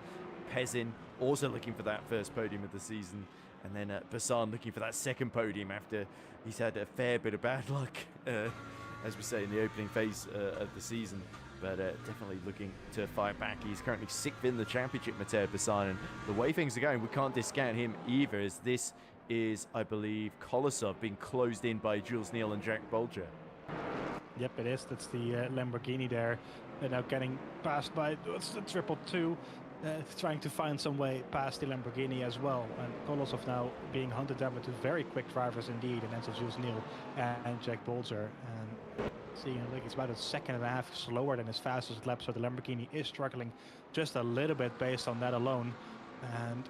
Pezin also looking for that first podium of the season, and then Bassan looking for that second podium after he's had a fair bit of bad luck, as we say, in the opening phase of the season. But definitely looking to fight back. He's currently 6th in the championship, Matteo Bassan, and the way things are going, we can't discount him either, as this is, I believe, Kolosov being closed in by Jules Neal and Jack Bolger.
Yep, it is. That's the Lamborghini there. They're now getting passed by the 222, trying to find some way past the Lamborghini as well. And Kolosov now being hunted down with two very quick drivers indeed, and that's Jules Neal and Jack Bolger. And seeing like it's about a second and a half slower than his fastest lap, so the Lamborghini is struggling just a little bit based on that alone. And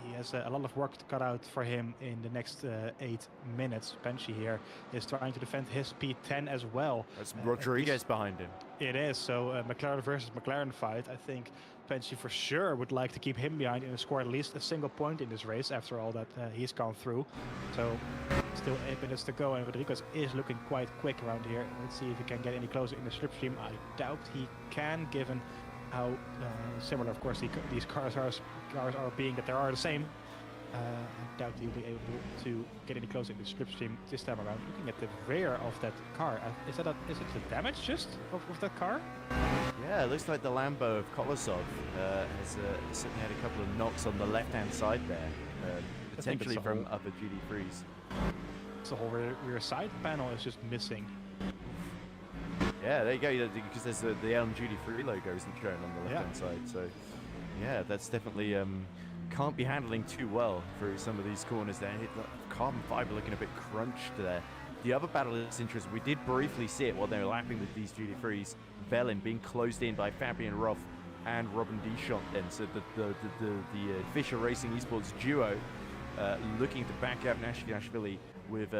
he has a lot of work cut out for him in the next 8 minutes. Benchy here is trying to defend his P10 as well.
That's Rodriguez behind him.
It is, so McLaren versus McLaren fight. I think Benchy for sure would like to keep him behind and score at least a single point in this race after all that he's gone through. So still 8 minutes to go, and Rodriguez is looking quite quick around here. Let's see if he can get any closer in the slipstream. I doubt he can, given how similar, of course, these cars are being that they are the same. I doubt he'll be able to get any closer in the slipstream this time around. Looking at the rear of that car, is it the damage just of that car?
Yeah, it looks like the Lambo of Kolosov has certainly had a couple of knocks on the left-hand side there, potentially from other GT3s.
The whole rear side panel is just missing.
Yeah, there you go, because there's the Elm GT3 logo isn't shown on the left-hand side, so yeah, that's definitely can't be handling too well through some of these corners there. The carbon fiber looking a bit crunched there. The other battle is interesting. We did briefly see it while they were lapping with these GT3s. Velin being closed in by Fabian Roth and Robin Deschamps then. So the Fischer Racing Esports duo looking to back up Nashvili with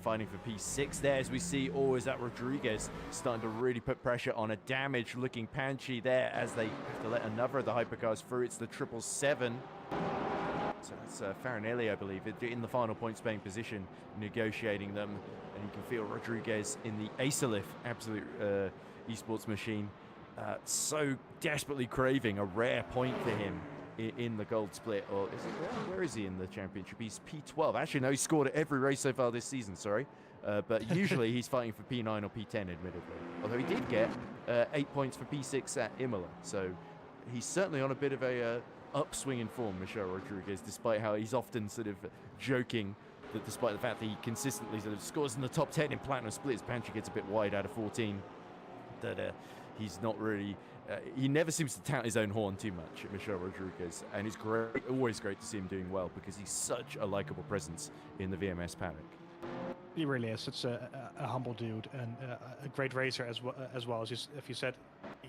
fighting for P6 there, as we see. Or is that Rodriguez starting to really put pressure on a damaged looking Panchi there as they have to let another of the hypercars through. It's the 777. So that's Farinelli, I believe, in the final points paying position, negotiating them. And you can feel Rodriguez in the Acerlif absolute esports machine, so desperately craving a rare point for him in the gold split. Or is it, where is he in the championship? He's P12. Actually, no, he scored at every race so far this season, sorry. But usually he's fighting for P9 or P10, admittedly. Although he did get 8 points for P6 at Imola. So he's certainly on a bit of a upswing in form, Michel Rodriguez, despite how he's often sort of joking that despite the fact that he consistently sort of scores in the top 10 in Platinum Splits, Panchi gets a bit wide out of 14, that he's not really, he never seems to tout his own horn too much, Michel Rodriguez, and it's great, always great to see him doing well because he's such a likable presence in the VMS paddock.
He really is such a humble dude and a great racer as well. As you said,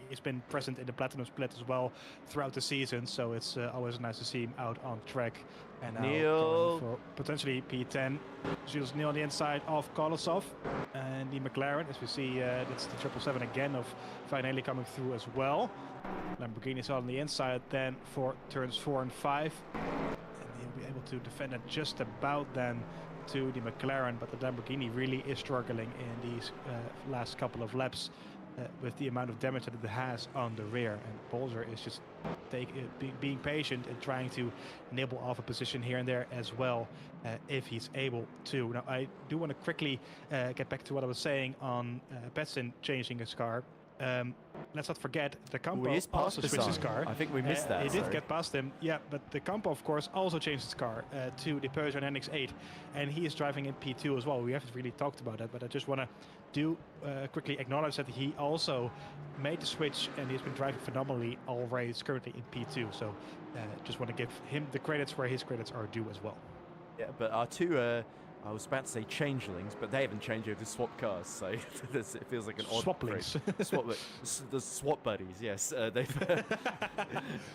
he's been present in the Platinum Split as well throughout the season, so it's always nice to see him out on track. And now going for potentially P10. Jules Neal on the inside of Kolosov, and the McLaren, as we see, that's the 777 again of Farinelli coming through as well. Lamborghini's on the inside then for turns 4 and 5, and he'll be able to defend it just about then to the McLaren, but the Lamborghini really is struggling in these last couple of laps with the amount of damage that it has on the rear, and Bolger is just being patient and trying to nibble off a position here and there as well, if he's able to. Now, I do want to quickly get back to what I was saying on Petson changing his car. Let's not forget the Campo also switched his car.
I think we missed that.
He did get past him, yeah, but the Campo, of course, also changed his car to the Peugeot NX8, and he is driving in P2 as well. We haven't really talked about that, but I just want to quickly acknowledge that he also made the switch, and he's been driving phenomenally all race, currently in P2. So just want to give him the credits where his credits are due as well. Yeah,
but our two I was about to say changelings, but they haven't changed over to swap cars, so it feels like an odd
Swaplings.
The swap buddies, yes.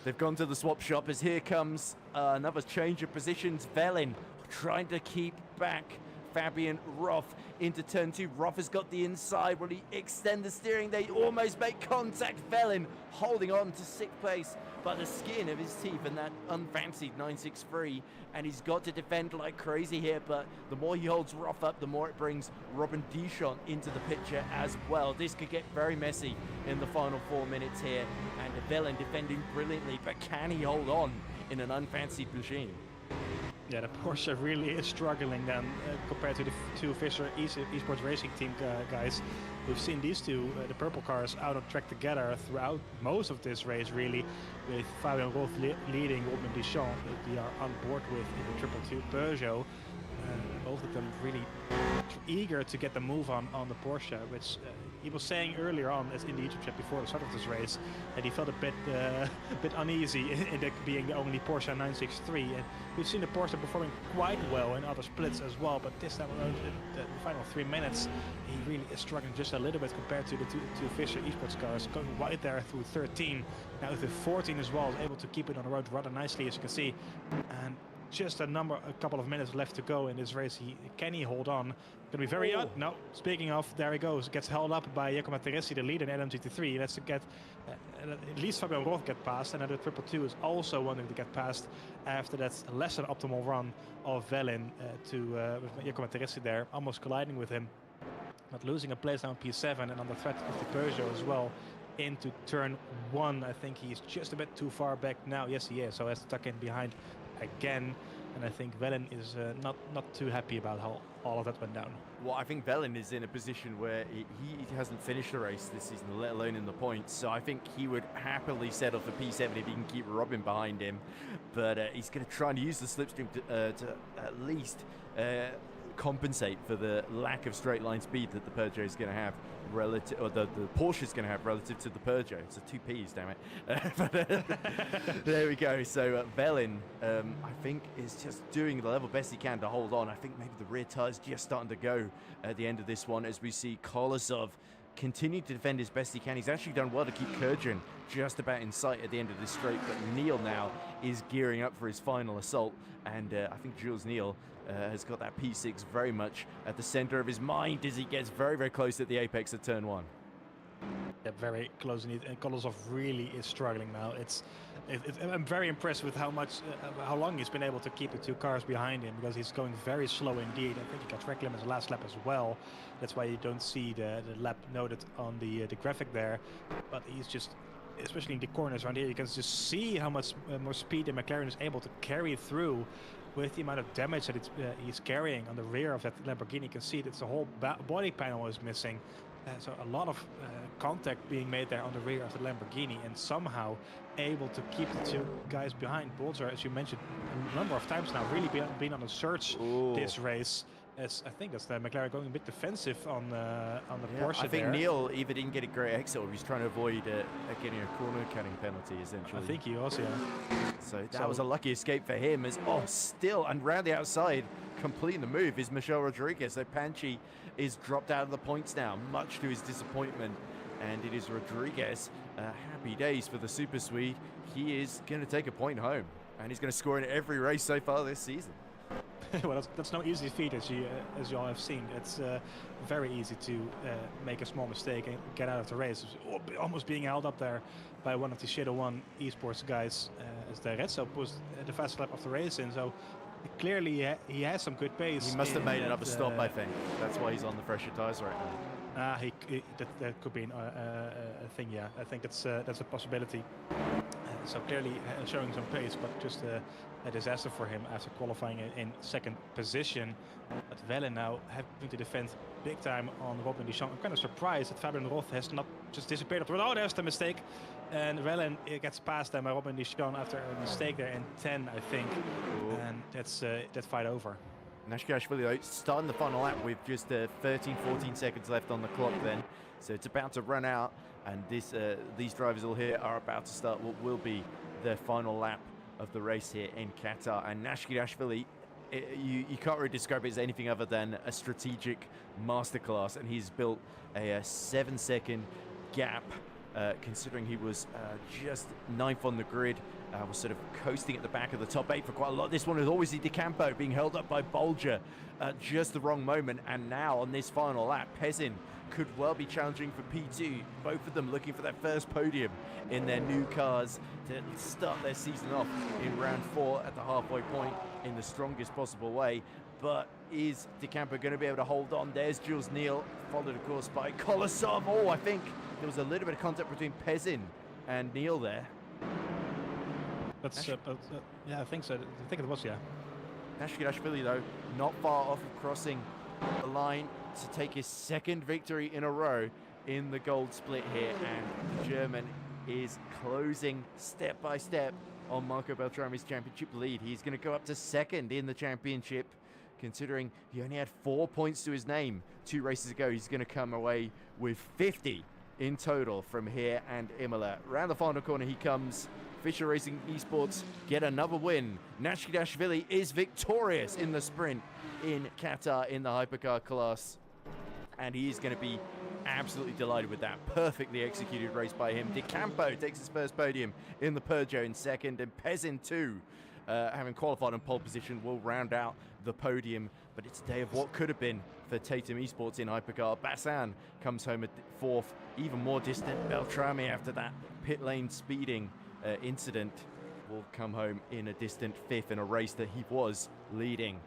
They've gone to the swap shop as here comes another change of positions. Velin trying to keep back Fabian Roth into turn 2. Roth has got the inside. Will he extend the steering? They almost make contact. Velin holding on to 6th place by the skin of his teeth and that unfancied 963, and he's got to defend like crazy here, but the more he holds Roth up, the more it brings Robin Deschamps into the picture as well. This could get very messy in the final 4 minutes here, and Velin defending brilliantly, but can he hold on in an unfancied machine?
Yeah, the Porsche really is struggling then compared to the two Fischer Esports Racing Team guys. We've seen these two, the purple cars, out on track together throughout most of this race, really, with Fabian Roth leading Robin Deschamps, that we are on board with in the 222 Peugeot. Both of them really eager to get the move on the Porsche, which he was saying earlier on in the YouTube chat before the start of this race, that he felt a bit uneasy in being the only Porsche 963. And we've seen the Porsche performing quite well in other splits as well, but this time around, the final 3 minutes, he really is struggling just a little bit compared to the two Fischer Esports cars, going right there through 13. Now with 14 as well, is able to keep it on the road rather nicely, as you can see. And just a couple of minutes left to go in this race. Can he hold on? Going to be very no. Speaking of, there he goes. Gets held up by Giacomo Teresi, the lead in LMGT3. Let's get at least Fabio Roth get past, and then the 222 is also wanting to get past after that less than optimal run of Velin with Giacomo Teresi there, almost colliding with him, but losing a place now on P7 and under threat of the Peugeot as well into turn 1. I think he's just a bit too far back now. Yes, he is. So has to tuck in behind again. And I think Velin is not too happy about how all of that went down.
Well, I think Velin is in a position where he hasn't finished the race this season, let alone in the points. So I think he would happily settle for P7 if he can keep Robin behind him. But he's going to try and use the slipstream to at least compensate for the lack of straight line speed that the Peugeot is going to have relative, or the Porsche is going to have relative to the Peugeot. It's a 2 Ps, damn it. There we go. So Velin, I think, is just doing the level best he can to hold on. I think maybe the rear tyre's just starting to go at the end of this one, as we see Kolosov continue to defend as best he can. He's actually done well to keep Kurjan just about in sight at the end of this straight, but Neil now is gearing up for his final assault, and I think Jules Neil has got that P6 very much at the center of his mind as he gets very, very close at the apex of turn 1.
Yeah, very close indeed, and Kolosov really is struggling now. I'm very impressed with how long he's been able to keep the 2 cars behind him, because he's going very slow indeed. I think he got track limits last lap as well. That's why you don't see the lap noted on the graphic there. But he's just, especially in the corners around here, you can just see how much more speed the McLaren is able to carry through with the amount of damage that he's carrying on the rear of that Lamborghini. You can see that the whole body panel is missing. So a lot of contact being made there on the rear of the Lamborghini, and somehow able to keep the 2 guys behind. Bolzer, as you mentioned a number of times now, really been on a search this race. As I think that's the McLaren going a bit defensive on the Porsche.
I think Neil either didn't get a great exit, or he's trying to avoid getting a corner cutting penalty, essentially.
I think he also, yeah.
So that was a lucky escape for him, as still, and round the outside, completing the move is Michel Rodriguez. So Panchi is dropped out of the points now, much to his disappointment, and it is Rodriguez. Happy days for the Super Swede. He is going to take a point home, and he's going to score in every race so far this season.
Well, that's no easy feat, as you all have seen. It's very easy to make a small mistake and get out of the race. Almost being held up there by one of the Shadow 1 esports guys, as the Rezzo pushed the fast lap of the race in. So clearly he has some good pace.
He must have made another stop, I think. That's why he's on the fresher tyres right now.
That could be a thing, yeah. I think that's a possibility. So clearly showing some pace, but just a disaster for him after qualifying in 2nd position. But Velin now having to defend big time on Robin Deschamps. I'm kind of surprised that Fabian Roth has not just disappeared up the road. Oh, there's the mistake. And Velin gets past them by Robin Deschamps after a mistake there in 10, I think. Ooh. And that's that fight over.
Nashikashvili starting the final lap with just 13, 14 seconds left on the clock then. So it's about to run out, and these drivers all here are about to start what will be their final lap of the race here in Qatar. And Nashikashvili, you can't really describe it as anything other than a strategic masterclass, and he's built a 7-second gap, considering he was just 9th on the grid. Was sort of coasting at the back of the top 8 for quite a lot. This one is always the DeCampo being held up by Bolger at just the wrong moment, and now on this final lap, Pezin could well be challenging for P2. Both of them looking for that first podium in their new cars to start their season off in round 4 at the halfway point in the strongest possible way. But is DeCampo going to be able to hold on? There's Jules Neal, followed of course by Kolosov. Oh, I think there was a little bit of contact between Pezin and Neal there.
That's yeah, I think so. I think it was, yeah.
Nashikashvili, though, not far off of crossing the line to take his 2nd victory in a row in the gold split here, and the German is closing step by step on Marco Beltrami's championship lead. He's going to go up to 2nd in the championship, considering he only had 4 points to his name 2 races ago. He's going to come away with 50 in total from here and Imola. Round the final corner he comes. Fisher Racing Esports get another win. Nashikashvili is victorious in the sprint in Qatar in the hypercar class, and he's going to be absolutely delighted with that. Perfectly executed race by him. DeCampo takes his first podium in the Peugeot in 2nd, and Pezin too. having qualified on pole position, will round out the podium. But it's a day of what could have been for Tatum Esports in Hypercar. Bassan comes home at 4th, even more distant. Beltrami, after that pit lane speeding incident, will come home in a distant 5th in a race that he was leading.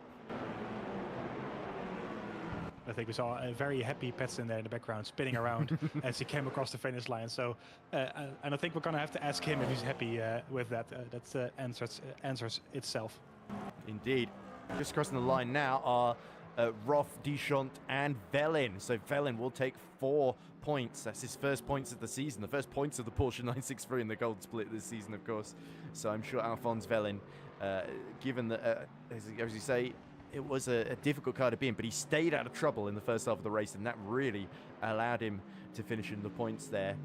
I think we saw a very happy Petson there in the background, spinning around as he came across the finish line. So, and I think we're going to have to ask him if he's happy with that. That answers itself.
Indeed. Just crossing the line now are Roth, Deschamps, and Velin. So Velin will take 4 points. That's his first points of the season, the first points of the Porsche 963 in the gold split this season, of course. So I'm sure Alphonse Velin, given that, as you say, it was a difficult car to be in, but he stayed out of trouble in the first half of the race, and that really allowed him to finish in the points there.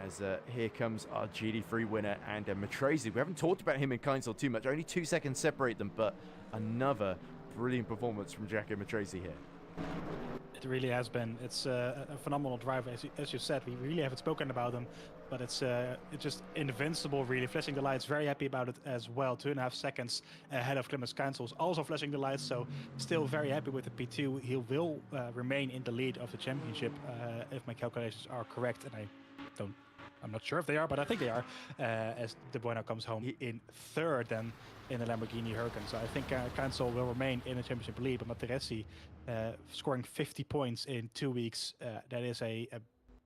As here comes our GD3 winner, and Matrese. We haven't talked about him in Keinsel too much. Only 2 seconds separate them, but another brilliant performance from Jaco Matrese here.
It really has been. It's a phenomenal driver, as you said. We really haven't spoken about him, but it's just invincible, really. Flashing the lights, very happy about it as well. 2.5 seconds ahead of Clemens Keinsels, also flashing the lights, so still very happy with the P2. He will remain in the lead of the championship, if my calculations are correct, and I'm not sure if they are, but I think they are, as De Bueno comes home in 3rd then in the Lamborghini Huracan. So I think Keinsel will remain in the championship lead, but Matrese scoring 50 points in 2 weeks, that is a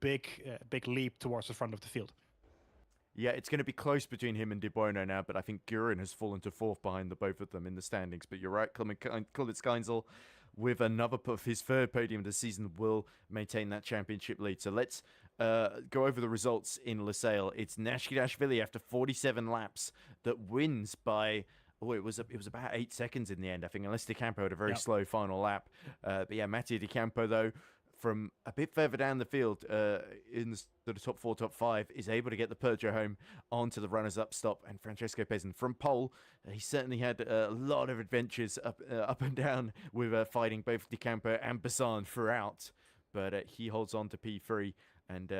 big leap towards the front of the field.
Yeah, it's going to be close between him and De Bueno now, but I think Gurin has fallen to 4th behind the both of them in the standings. But you're right, Clemens Keinsel, with another his 3rd podium of the season, will maintain that championship lead. So let's go over the results in Lusail. It's Nashkidashvili after 47 laps that wins by... Oh, it was about 8 seconds in the end, I think, unless De Campo had a very slow final lap. But yeah, Mattia De Campo, though, from a bit further down the field in the top 4, top 5, is able to get the Peugeot home onto the runners-up stop. And Francesco Pezzin from pole, he certainly had a lot of adventures up and down with fighting both De Campo and Bassan throughout. But he holds on to P3, and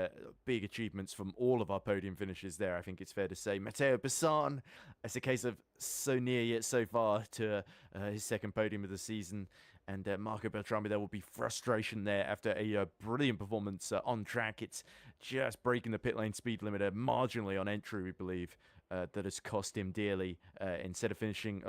big achievements from all of our podium finishes there, I think it's fair to say. Matteo Bassan, it's a case of so near yet so far to his 2nd podium of the season. And Marco Beltrami, there will be frustration there after a brilliant performance on track. It's just breaking the pit lane speed limiter marginally on entry, we believe, that has cost him dearly. Instead of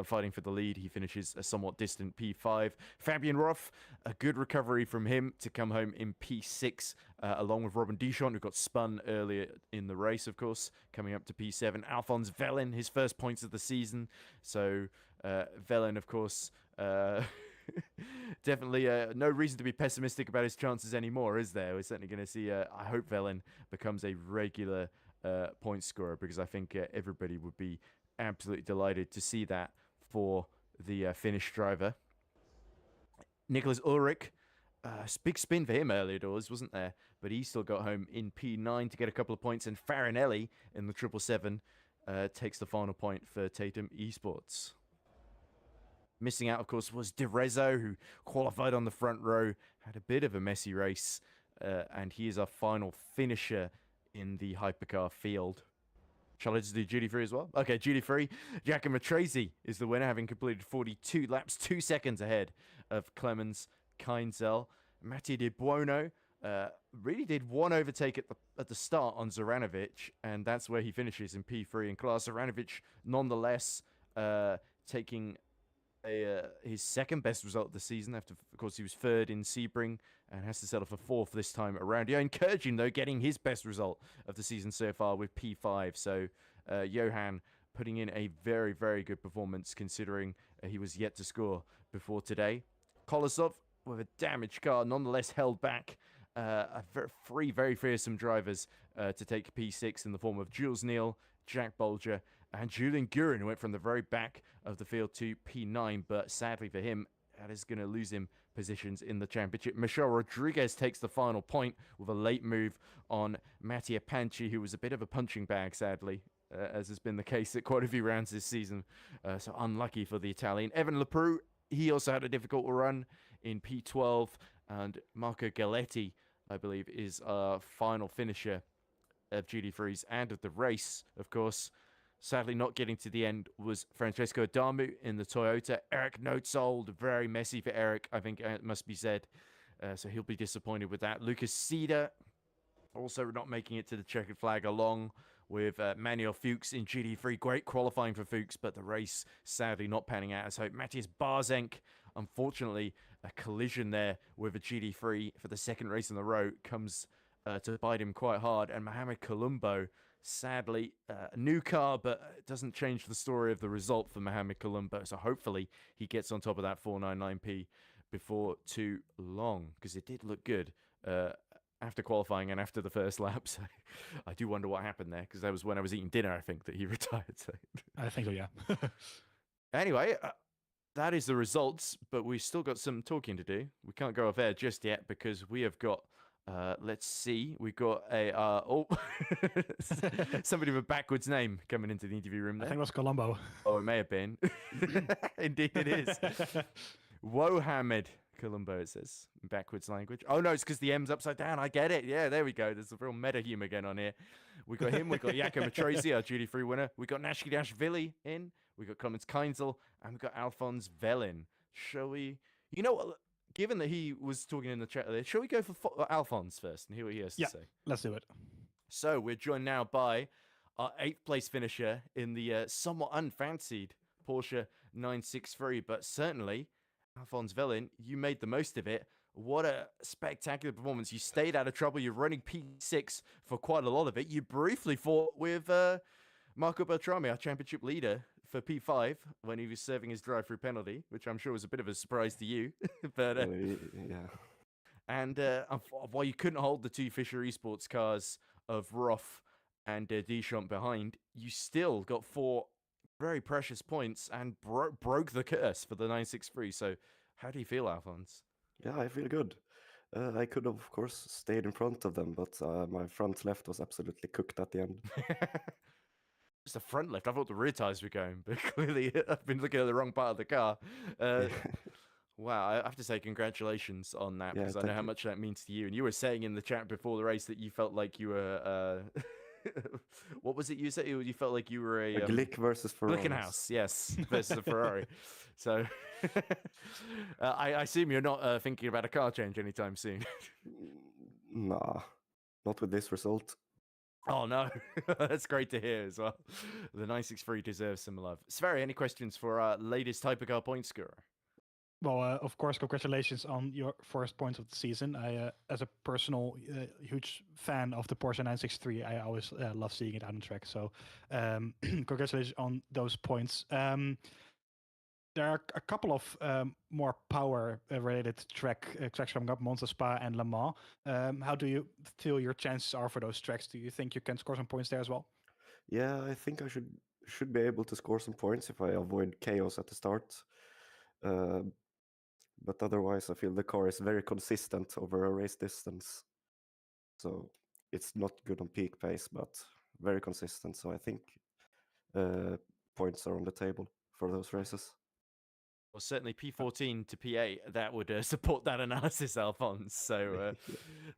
fighting for the lead, he finishes a somewhat distant P5. Fabian Roth, a good recovery from him to come home in P6, along with Robin Deschamps, who got spun earlier in the race, of course, coming up to P7. Alphonse Velin, his first points of the season. So Velin, of course... definitely no reason to be pessimistic about his chances anymore, is there? We're certainly going to see, I hope Velin becomes a regular point scorer, because I think everybody would be absolutely delighted to see that for the Finnish driver. Nicholas Ulrich, big spin for him earlier doors, wasn't there? But he still got home in P9 to get a couple of points, and Farinelli in the 777 takes the final point for Tatum Esports. Missing out, of course, was De Rezo, who qualified on the front row, had a bit of a messy race, and he is our final finisher in the hypercar field. Shall I just do GD3 as well? Okay, GD3. Jaco Matrese is the winner, having completed 42 laps, 2 seconds ahead of Clemens Keinsel. Mattia De Bueno really did one overtake at the start on Zoranovic, and that's where he finishes in P3 in class. Zoranovic, nonetheless, taking his 2nd best result of the season after, of course, he was 3rd in Sebring and has to settle for 4th this time around. Johan Kurjin, though, getting his best result of the season so far with P5. So Johan putting in a very, very good performance, considering he was yet to score before today. Kolosov, with a damaged car, nonetheless held back three very fearsome drivers to take P6 in the form of Jules Neal, Jack Bolger, and Julian Gurin, who went from the very back of the field to P9, but sadly for him, that is going to lose him positions in the championship. Michel Rodriguez takes the final point with a late move on Mattia Panci, who was a bit of a punching bag, sadly, as has been the case at quite a few rounds this season. So unlucky for the Italian. Evan Leproux, he also had a difficult run in P12, and Marco Galetti, I believe, is our final finisher of GD3s and of the race, of course. Sadly, not getting to the end was Francesco Adamu in the Toyota. Eric Notesold, very messy for Eric, I think it must be said. So he'll be disappointed with that. Lucas Cedar also not making it to the checkered flag, along with Manuel Fuchs in GT3. Great qualifying for Fuchs, but the race sadly not panning out as hoped. Matthias Barzenk, unfortunately, a collision there with a GT3 for the second race in a row comes to bite him quite hard. And Mohamed Colombo, sadly, a new car, but it doesn't change the story of the result for Mohamed Colombo. So hopefully he gets on top of that 499p before too long, because it did look good after qualifying and after the first lap. So I do wonder what happened there, because that was when I was eating dinner, I think, that he retired. So
I think so, yeah.
anyway, that is the results, but we've still got some talking to do. We can't go off air just yet because we have got let's see. We've got a somebody with a backwards name coming into the interview room there.
I think it was Colombo.
Oh, it may have been. Indeed it is. Wohamed Colombo, it says, in backwards language. Oh, no, it's because the M's upside down. I get it. Yeah, there we go. There's a real meta humor going on here. We got him. We got Jakob Matrese, our GT3 winner. We got Nashkidashvili in. We got Clemens Keinzel. And we got Alphonse Vellin. Shall we? You know what? Given that he was talking in the chat there, shall we go for Alphonse first and hear what he has to say?
Let's do it.
So we're joined now by our 8th place finisher in the somewhat unfancied Porsche 963, but certainly Alphonse Vellin, you made the most of it. What a spectacular performance. You stayed out of trouble. You're running P6 for quite a lot of it. You briefly fought with Marco Beltrami, our championship leader, for P5 when he was serving his drive-through penalty, which I'm sure was a bit of a surprise to you. But
yeah.
And while you couldn't hold the two Fisher Esports cars of Roth and Deschamps behind, you still got 4 very precious points and broke the curse for the 963. So how do you feel, Alphonse?
Yeah, I feel good. I could have, of course, stayed in front of them, but my front left was absolutely cooked at the end.
Just the front left. I thought the rear tires were going, but clearly I've been looking at the wrong part of the car. Wow, I have to say congratulations on that, because I know how much that means to you. And you were saying in the chat before the race that you felt like you were... what was it you said? You felt like you were a
Glick versus Ferrari.
Glickenhaus, yes, versus a Ferrari. So I assume you're not thinking about a car change anytime soon.
Nah, not with this result.
Oh, no. That's great to hear as well. The 963 deserves some love. Sverre, any questions for our latest Hypercar point scorer?
Well, of course, congratulations on your first points of the season. I, as a personal huge fan of the Porsche 963, I always love seeing it on the track. So congratulations on those points. There are a couple of more power-related tracks coming up, Monza, Spa, and Le Mans. How do you feel your chances are for those tracks? Do you think you can score some points there as well?
Yeah, I think I should be able to score some points if I avoid chaos at the start. But otherwise, I feel the car is very consistent over a race distance. So it's not good on peak pace, but very consistent. So I think points are on the table for those races.
Well, certainly P14 to P8, that would support that analysis, Alphonse. So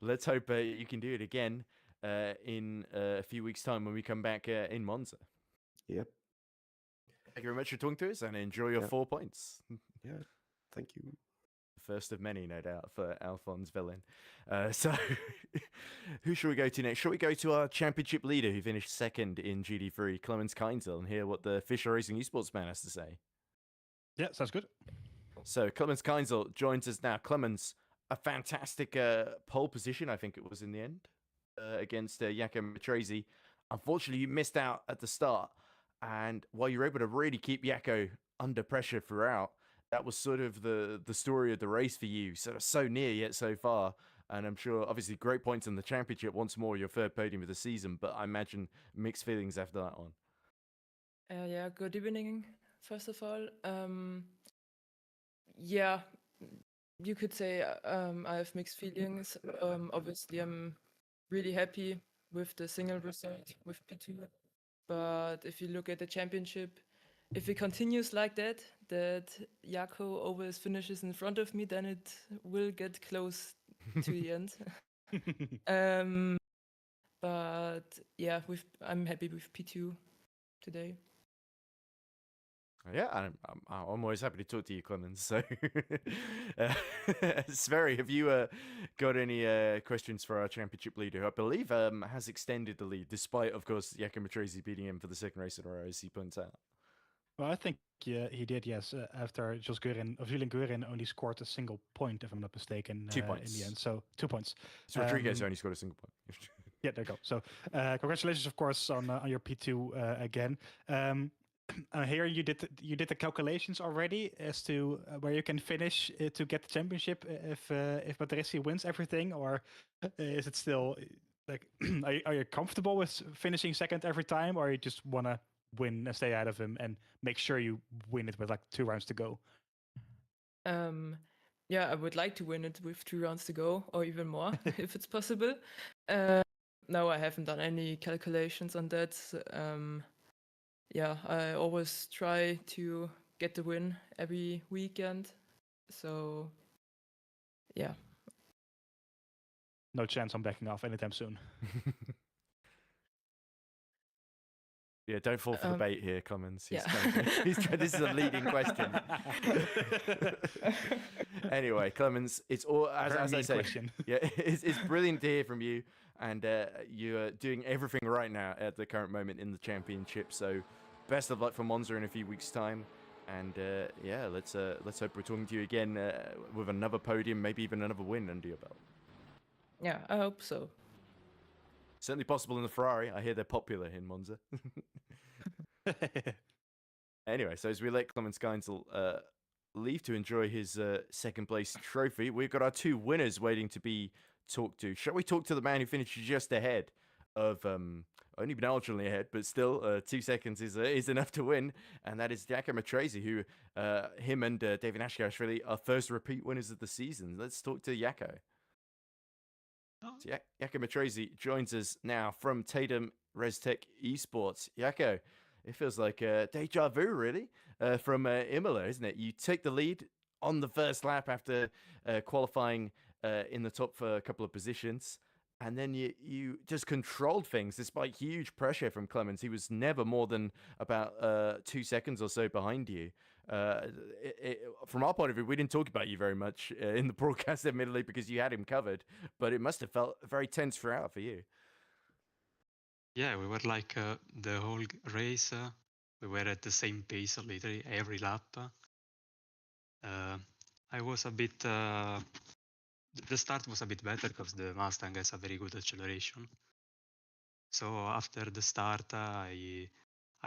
let's hope you can do it again in a few weeks' time when we come back in Monza.
Yep.
Thank you very much for talking to us, and enjoy your 4 points.
Yeah, thank you.
First of many, no doubt, for Alphonse Vellin. So who should we go to next? Shall we go to our championship leader who finished second in GT3, Clemens Keinzel, and hear what the Fisher Racing Esports man has to say?
Yeah, sounds good.
So Clemens Keinzel joins us now. Clemens, a fantastic pole position, I think it was in the end, against Jakob Matrese. Unfortunately, you missed out at the start. And while you were able to really keep Jacko under pressure throughout, that was sort of the story of the race for you. Sort of so near yet so far. And I'm sure, obviously, great points in the championship. Once more, your third podium of the season. But I imagine mixed feelings after that one.
Yeah, good evening, first of all. Yeah, you could say I have mixed feelings. Obviously, I'm really happy with the single result with P2. But if you look at the championship, if it continues like that Jaco always finishes in front of me, then it will get close to the end. But yeah, I'm happy with P2. today.
Yeah, I'm always happy to talk to you, Clemens. So, Sverre, have you got any questions for our championship leader, who I believe has extended the lead, despite, of course, Jakob Matrese beating him for the second race in a row, as he points out?
Well, I think he did, yes. After Jules Guerin only scored a single point, if I'm not mistaken,
2 points.
in the end. So 2 points.
So Rodriguez only scored a single point.
Yeah, there you go. So congratulations, of course, on your P2 again. Here you did the calculations already as to where you can finish to get the championship if Matrese wins everything, or is it still like are you comfortable with finishing second every time, or you just want to win and stay ahead of him and make sure you win it with like 2 rounds to go?
Yeah, I would like to win it with 2 rounds to go, or even more, if it's possible. No, I haven't done any calculations on that. Yeah, I always try to get the win every weekend. So, yeah.
No chance on backing off anytime soon.
Yeah, don't fall for the bait here, Clemens.
Yeah.
This is a leading question. Anyway, Clemens, it's all as I say.
Question.
Yeah, it's brilliant to hear from you, and you're doing everything right now at the current moment in the championship. So, best of luck for Monza in a few weeks' time, and yeah, let's hope we're talking to you again with another podium, maybe even another win under your belt.
Yeah, I hope so.
Certainly possible in the Ferrari. I hear they're popular in Monza. Anyway, so as we let Clemens Geinsel leave to enjoy his second place trophy, we've got our 2 winners waiting to be talked to. Shall we talk to the man who finished just ahead of, only marginally ahead, but still 2 seconds is enough to win, and that is Jakob Matrese, who him and David Ashkashvili are first repeat winners of the season. Let's talk to Jacko. So Jakob Matrese joins us now from Tatum ResTech Esports. Jacko, it feels like deja vu, really, from Imola, isn't it? You take the lead on the first lap after qualifying in the top for a couple of positions, and then you just controlled things despite huge pressure from Clemens. He was never more than about 2 seconds or so behind you. From our point of view, we didn't talk about you very much in the broadcast, admittedly, because you had him covered, but it must have felt very tense throughout for you.
Yeah, we were like the whole race, we were at the same pace literally every lap. I was a bit, the start was a bit better because the Mustang has a very good acceleration. So after the start, I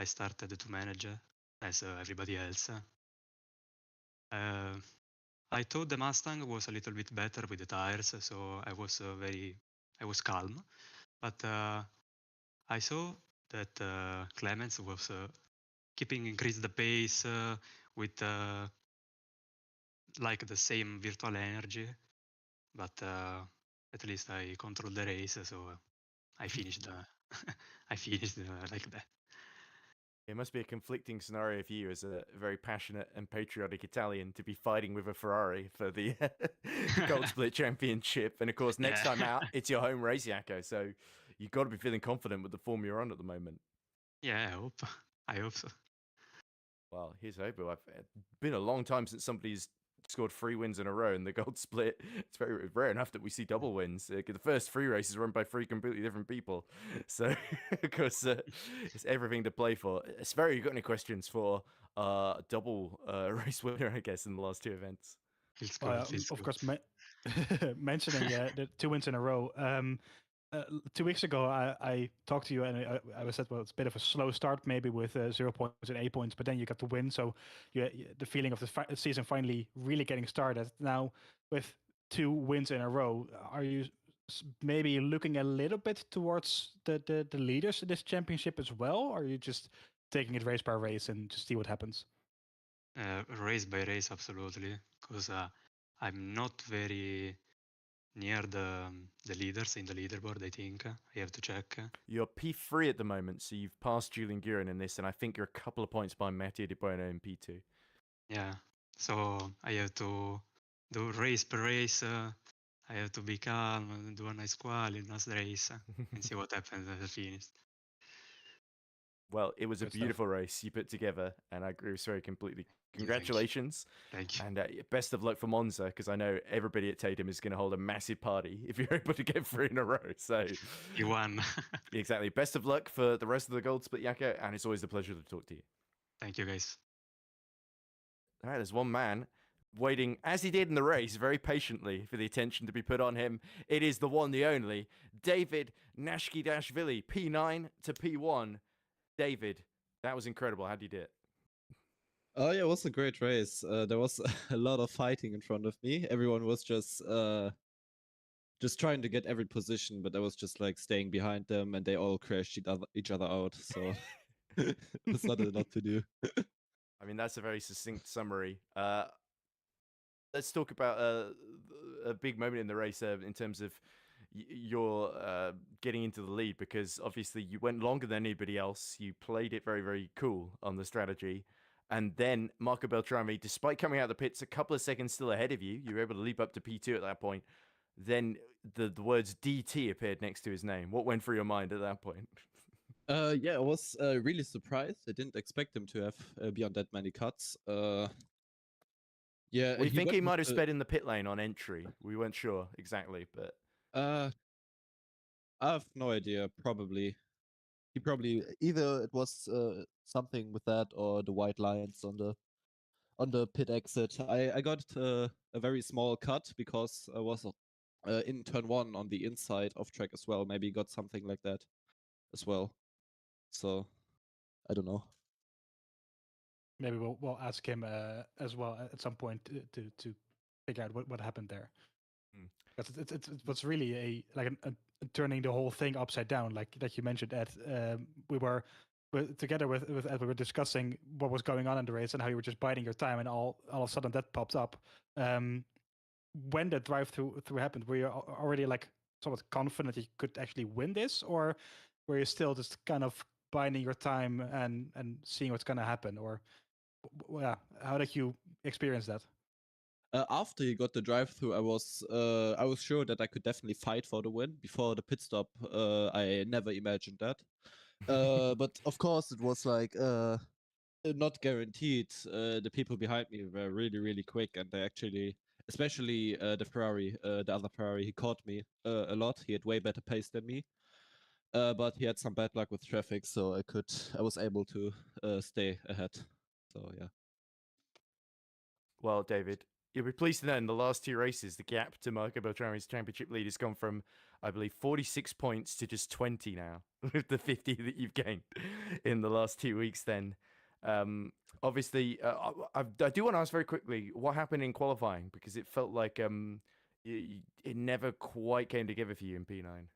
started to manage as everybody else. I thought the Mustang was a little bit better with the tires, so I was calm. But I saw that Clemens was increase the pace with like the same virtual energy, but at least I controlled the race, so I finished I finished like that.
It must be a conflicting scenario for you as a very passionate and patriotic Italian to be fighting with a Ferrari for the Gold Split Championship. And of course, next time out, it's your home race, Jacko. So you've got to be feeling confident with the form you're on at the moment.
Yeah, I hope so.
Well, here's hoping. It's been a long time since somebody's scored 3 wins in a row in the Gold Split. It's very rare enough that we see double wins. The first 3 races were run by 3 completely different people. So, of course, it's everything to play for. Sverre, you got any questions for double race winner, I guess, in the last 2 events?
Feels good. Feels
of
good.
course, mentioning the 2 wins in a row. 2 weeks ago, I talked to you and I said, well, it's a bit of a slow start, maybe with 0 points and 8 points, but then you got the win. So the feeling of the season finally really getting started. Now, with 2 wins in a row, are you maybe looking a little bit towards the leaders in this championship as well? Or are you just taking it race by race and just see what happens?
Race by race, absolutely, because I'm not very near the leaders in the leaderboard. I think I have to check.
You're P3 at the moment, so you've passed Julian Guerin in this, and I think you're a couple of points behind Mattia Di Buono in P2.
Yeah, so I have to do race per race. I have to be calm, do a nice quali, nice race, and see what happens at the finish.
Well, it was a
Good stuff.
beautiful race you put together, and I agree with Sverre completely.
Thank you.
Congratulations,
Thank you.
and best of luck for Monza, because I know everybody at Tatum is going to hold a massive party if you're able to get 3 in a row. So,
You won.
exactly. Best of luck for the rest of the Gold Split, Yaka, and it's always a pleasure to talk to you.
Thank you, guys.
All right, there's one man waiting, as he did in the race, very patiently for the attention to be put on him. It is the one, the only, David Nashkidashvili, P9 to P1. David, that was incredible. How did you do it?
Oh yeah, it was a great race. There was a lot of fighting in front of me. Everyone was just trying to get every position, but I was just like staying behind them, and they all crashed each other out. So it was not a lot to do.
I mean, that's a very succinct summary. Let's talk about a big moment in the race in terms of your getting into the lead, because obviously you went longer than anybody else. You played it very, very cool on the strategy. And then Marco Beltrami, despite coming out of the pits a couple of seconds still ahead of you, you were able to leap up to P2 at that point. Then the words DT appeared next to his name. What went through your mind at that point?
Yeah, I was really surprised. I didn't expect him to have be on that many cuts. Yeah,
We think he
went
might
with
have sped in the pit lane on entry. We weren't sure exactly, but
I have no idea. Probably he probably either it was something with that or the white lines on the pit exit. I got a very small cut because I was in turn 1 on the inside of track as well. Maybe got something like that as well. So I don't know.
Maybe we'll ask him as well at some point to figure out what happened there. Because it was really a turning the whole thing upside down, like you mentioned, Ed. We were together with Ed. We were discussing what was going on in the race and how you were just biding your time, and all of a sudden that popped up. When the drive-through happened, were you already like somewhat confident you could actually win this, or were you still just kind of biding your time and seeing what's going to happen, or yeah, how did you experience that?
After you got the drive-through, I was sure that I could definitely fight for the win. Before the pit stop, I never imagined that. But of course, it was like not guaranteed. The people behind me were really, really quick, and they actually, especially the Ferrari, the other Ferrari, he caught me a lot. He had way better pace than me, but he had some bad luck with traffic, so I was able to stay ahead. So yeah.
Well, David, you'll be pleased to know in the last 2 races, the gap to Marco Beltrami's championship lead has gone from, I believe, 46 points to just 20 now, with the 50 that you've gained in the last 2 weeks then. Obviously, I do want to ask very quickly, what happened in qualifying? Because it felt like it never quite came together for you in P9.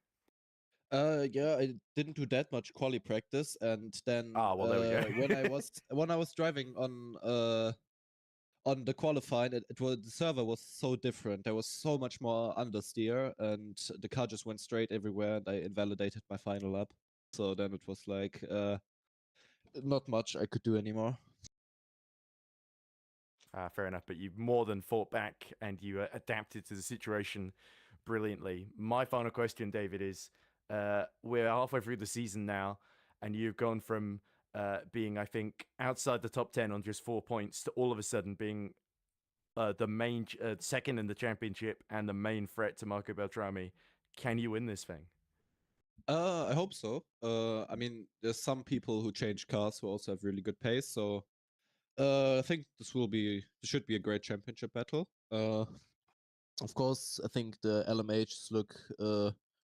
Yeah, I didn't do that much quali practice, and then
well, there we go.
when I was driving on the qualifying, the server was so different. There was so much more understeer, and the car just went straight everywhere, and I invalidated my final lap. So then it was like not much I could do anymore.
Fair enough, but you more than fought back and you adapted to the situation brilliantly. My final question, David, is we're halfway through the season now, and you've gone from being, I think, outside the top 10 on just 4 points to all of a sudden being the main second in the championship and the main threat to Marco Beltrami. Can you win this thing?
I hope so. I mean, there's some people who change cars who also have really good pace, so I think this should be a great championship battle. Of course, I think the LMHs look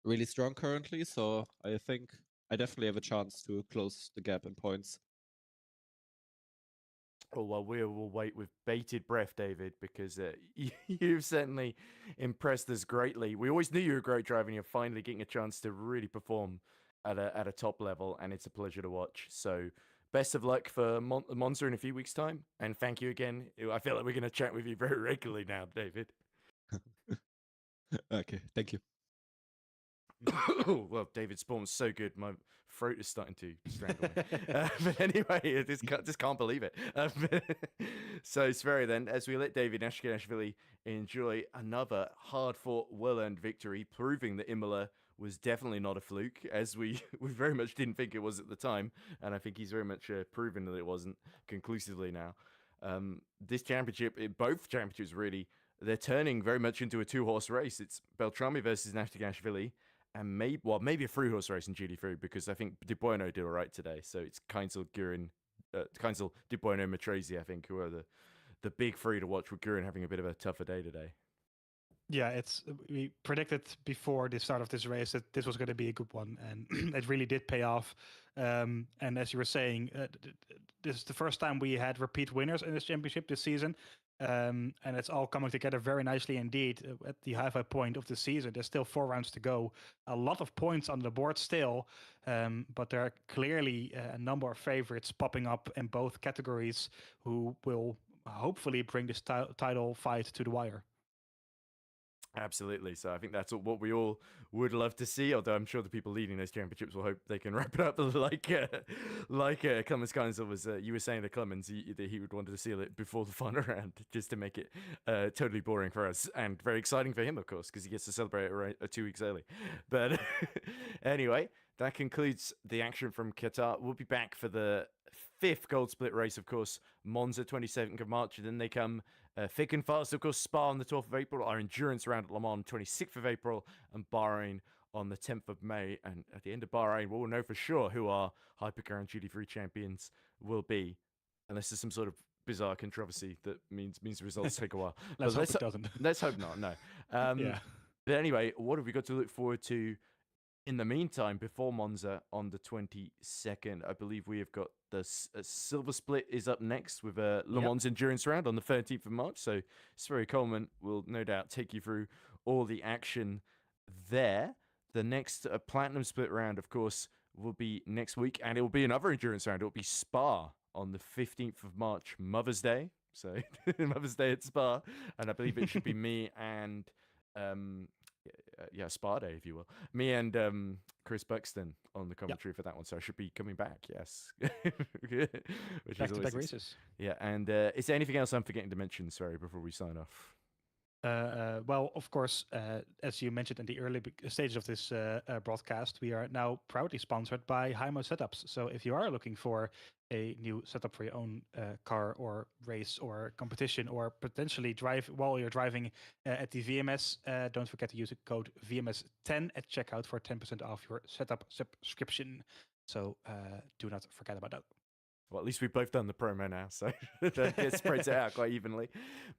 really strong currently, so I think I definitely have a chance to close the gap in points.
Oh, well, we will wait with bated breath, David, because you've certainly impressed us greatly. We always knew you were a great driver, and you're finally getting a chance to really perform at a top level, and it's a pleasure to watch. So best of luck for Monza in a few weeks' time, and thank you again. I feel like we're going to chat with you very regularly now, David.
Okay, thank you.
Well, David Spawn's so good, my throat is starting to strangle me. But anyway, I just can't believe it. So, Sverre, then, as we let David Nashkidashvili enjoy another hard-fought, well-earned victory, proving that Imola was definitely not a fluke, as we very much didn't think it was at the time, and I think he's very much proven that it wasn't conclusively now. This championship, both championships really, they're turning very much into a 2-horse race. It's Beltrami versus Nastagashvili, and maybe a 3-horse race in GD3, because I think De Bueno did all right today. So it's Keinsel, Gurin, Keinsel, De Bueno, Matrese, I think, who are the big three to watch, with Gurin having a bit of a tougher day today.
Yeah, we predicted before the start of this race that this was going to be a good one, and it really did pay off. And as you were saying, this is the first time we had repeat winners in this championship this season, and it's all coming together very nicely indeed at the halfway point of the season. There's still 4 rounds to go, a lot of points on the board still, but there are clearly a number of favorites popping up in both categories who will hopefully bring this title fight to the wire.
Absolutely. So I think that's what we all would love to see. Although I'm sure the people leading those championships will hope they can wrap it up like Clemens Keinsel was. You were saying that Clemens that he would want to seal it before the final round, just to make it totally boring for us, and very exciting for him, of course, because he gets to celebrate it 2 weeks early. But anyway, that concludes the action from Qatar. We'll be back for the 5th gold split race, of course, Monza 22nd of March, and then they come thick and fast, of course, Spa on the 12th of April, our endurance round at Le Mans 26th of April, and Bahrain on the 10th of May. And at the end of Bahrain, we'll know for sure who our Hypercar and GT3 champions will be, unless there's some sort of bizarre controversy that means the results take a while.
Let's hope it doesn't.
Let's hope not, no.
Yeah.
But anyway, what have we got to look forward to in the meantime, before Monza on the 22nd? I believe we have got the Silver Split is up next with Le Mans Endurance Round on the 13th of March. So Sverre Kolman will no doubt take you through all the action there. The next Platinum Split round, of course, will be next week, and it will be another endurance round. It will be Spa on the 15th of March, Mother's Day. So Mother's Day at Spa, and I believe it should be me and Spa Day, if you will. Me and Chris Buxton on the commentary for that one, so I should be coming back. Yes, which
Back
is
to
always
back races.
Yeah, and is there anything else I'm forgetting to mention, Sverre, before we sign off?
Well, of course, as you mentioned in the early stages of this broadcast, we are now proudly sponsored by Hymo Setups. So if you are looking for a new setup for your own car or race or competition, or potentially drive while you're driving at the VMS, don't forget to use the code VMS10 at checkout for 10% off your setup subscription. So do not forget about that.
Well, at least we've both done the promo now, so it spreads it out quite evenly.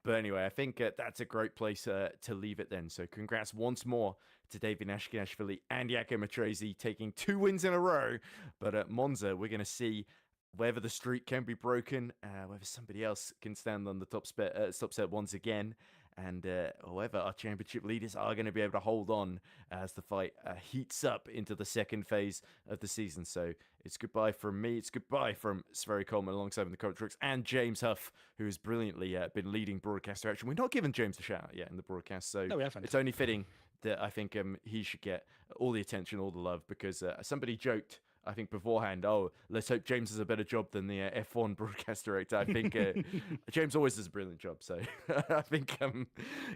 But anyway, I think that's a great place to leave it then. So congrats once more to David Nastagashvili and Jaakko Matrese taking 2 wins in a row. But at Monza, we're going to see whether the streak can be broken, whether somebody else can stand on the top set once again, and whether our championship leaders are going to be able to hold on as the fight heats up into the second phase of the season. So it's goodbye from me. It's goodbye from Sverre Kolman alongside the commentary and James Hough, who has brilliantly been leading broadcaster action. We're not giving James a shout out yet in the broadcast, so
No, we haven't.
it's only fitting that I think he should get all the attention, all the love, because somebody joked, I think, beforehand, oh, let's hope James does a better job than the F1 broadcaster director. I think James always does a brilliant job. So I think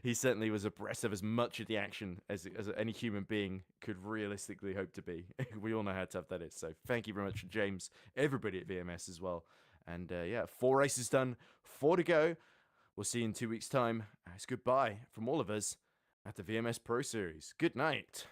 he certainly was abreast of as much of the action as any human being could realistically hope to be. We all know how tough that is. So thank you very much, James, everybody at VMS as well. And 4 races done, 4 to go. We'll see you in 2 weeks' time. It's goodbye from all of us at the VMS Pro Series. Good night.